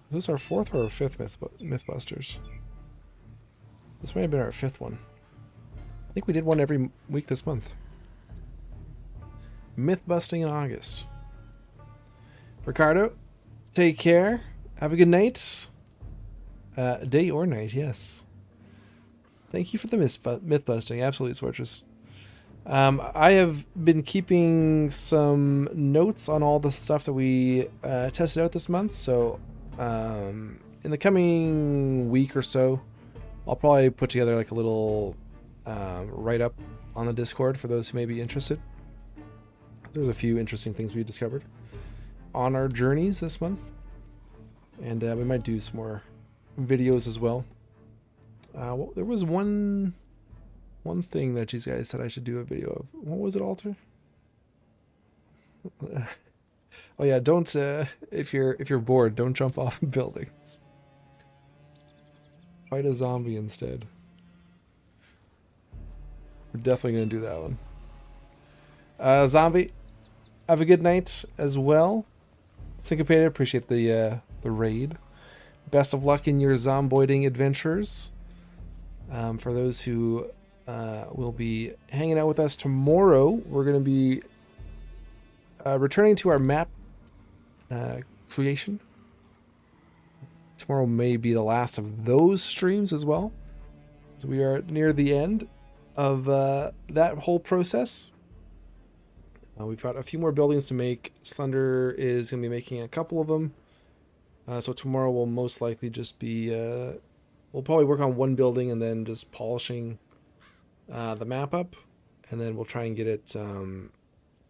Was this our 4th or our 5th Mythbusters? This might have been our 5th one. I think we did one every week this month. Mythbusting in August. Ricardo, take care. Have a good night. Day or night, yes. Thank you for the mythbusting. Absolutely, Swartress. I have been keeping some notes on all the stuff that we tested out this month, so in the coming week or so, I'll probably put together like a little write-up on the Discord for those who may be interested. There's a few interesting things we discovered on our journeys this month, and we might do some more videos as well. Well, there was one thing that you guys said I should do a video of. What was it, Alter? Oh yeah, don't if you're bored, don't jump off buildings. Fight a zombie instead. We're definitely gonna do that one. Zombie, have a good night as well. Syncopated, appreciate the raid. Best of luck in your zomboiding adventures. For those who will be hanging out with us tomorrow, we're going to be returning to our map creation. Tomorrow may be the last of those streams as well. So we are near the end of that whole process. We've got a few more buildings to make. Slender is going to be making a couple of them. So tomorrow will most likely just be... we'll probably work on one building and then just polishing the map up. And then we'll try and get it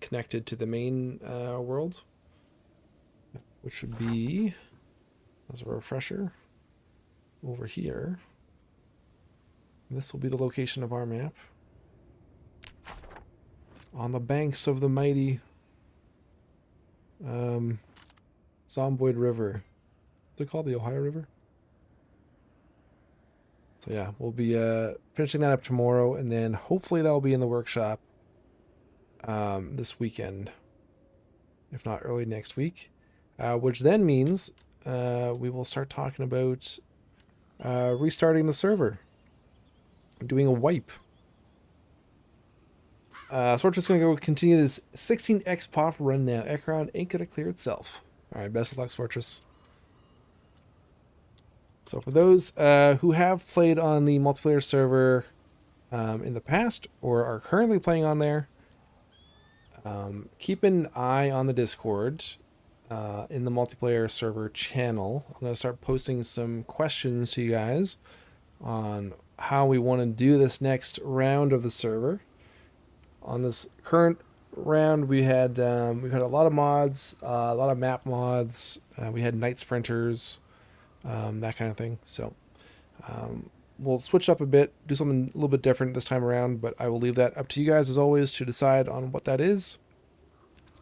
connected to the main world. Which would be, as a refresher, over here. This will be the location of our map. On the banks of the mighty Zomboid River. What's it called? The Ohio River? So yeah, we'll be finishing that up tomorrow, and then hopefully that'll be in the workshop this weekend, if not early next week. Which then means we will start talking about restarting the server. Doing a wipe. So we're just going to go continue this 16x pop run now. Ekron ain't going to clear itself. Alright, best of luck, Fortress. So for those who have played on the multiplayer server in the past or are currently playing on there, keep an eye on the Discord in the multiplayer server channel. I'm going to start posting some questions to you guys on how we want to do this next round of the server. On this current round, we've had a lot of mods, a lot of map mods. We had night sprinters, that kind of thing. So we'll switch up a bit, do something a little bit different this time around, but I will leave that up to you guys as always to decide on what that is.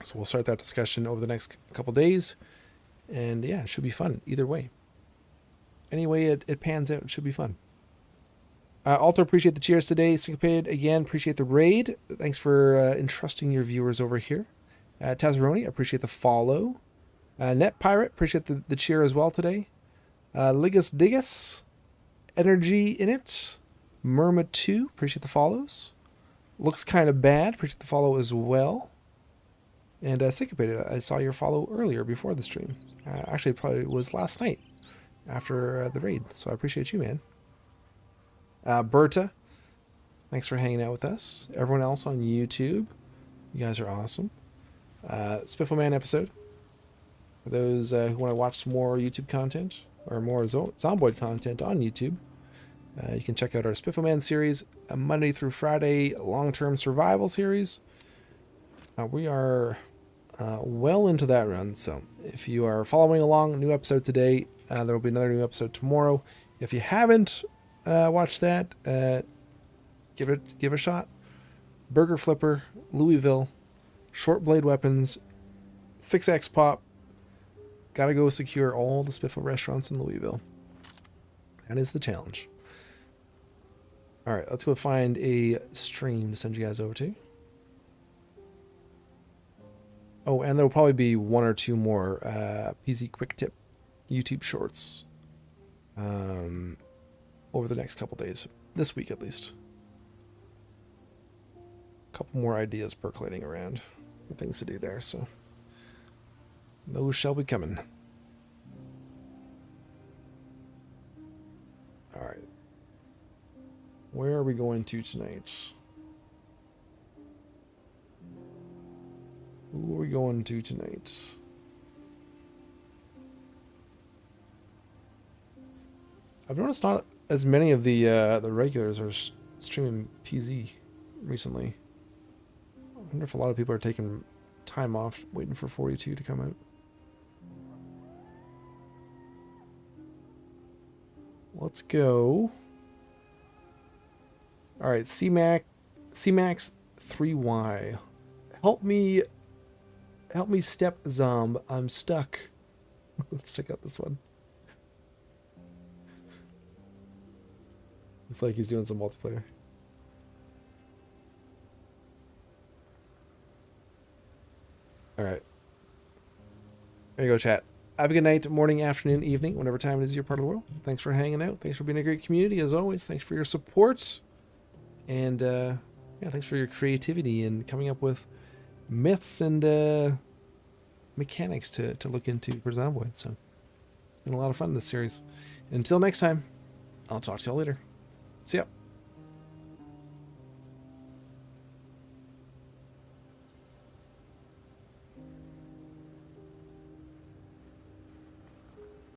So we'll start that discussion over the next couple days, and yeah, it should be fun either way. Any way it pans out, it should be fun. Alter, appreciate the cheers today. Syncopated, again, appreciate the raid. Thanks for entrusting your viewers over here. Tazaroni, appreciate the follow. Net Pirate, appreciate the cheer as well today. Ligus Digus, Energy in it. Murma 2, appreciate the follows. Looks kind of bad, appreciate the follow as well. And Syncopated, I saw your follow earlier before the stream. Actually, it probably was last night after the raid, so I appreciate you, man. Berta, thanks for hanging out with us. Everyone else on YouTube, you guys are awesome. Spiffleman episode. For those who want to watch some more YouTube content or more Zomboid content on YouTube, you can check out our Spiffleman series, a Monday through Friday long-term survival series. We are well into that run, so if you are following along, new episode today, there will be another new episode tomorrow. If you haven't watched that, give it a shot. Burger Flipper, Louisville, short blade weapons, 6x pop. Gotta go secure all the Spiffle restaurants in Louisville. That is the challenge. Alright, let's go find a stream to send you guys over to. Oh, and there will probably be one or two more PZ Quick Tip YouTube shorts over the next couple days. This week, at least. A couple more ideas percolating around. Things to do there, so those shall be coming. Alright. Where are we going to tonight? Who are we going to tonight? I've noticed not as many of the regulars are streaming PZ recently. I wonder if a lot of people are taking time off waiting for 42 to come out. Let's go. Alright, CMAX 3Y. Help me step Zomb. I'm stuck. Let's check out this one. Looks like he's doing some multiplayer. Alright. There you go, chat. Have a good night, morning, afternoon, evening, whatever time it is you're part of the world. Thanks for hanging out. Thanks for being a great community, as always. Thanks for your support. And, yeah, thanks for your creativity and coming up with myths and mechanics to look into for Zomboid. So, it's been a lot of fun, this series. Until next time, I'll talk to y'all later. See ya.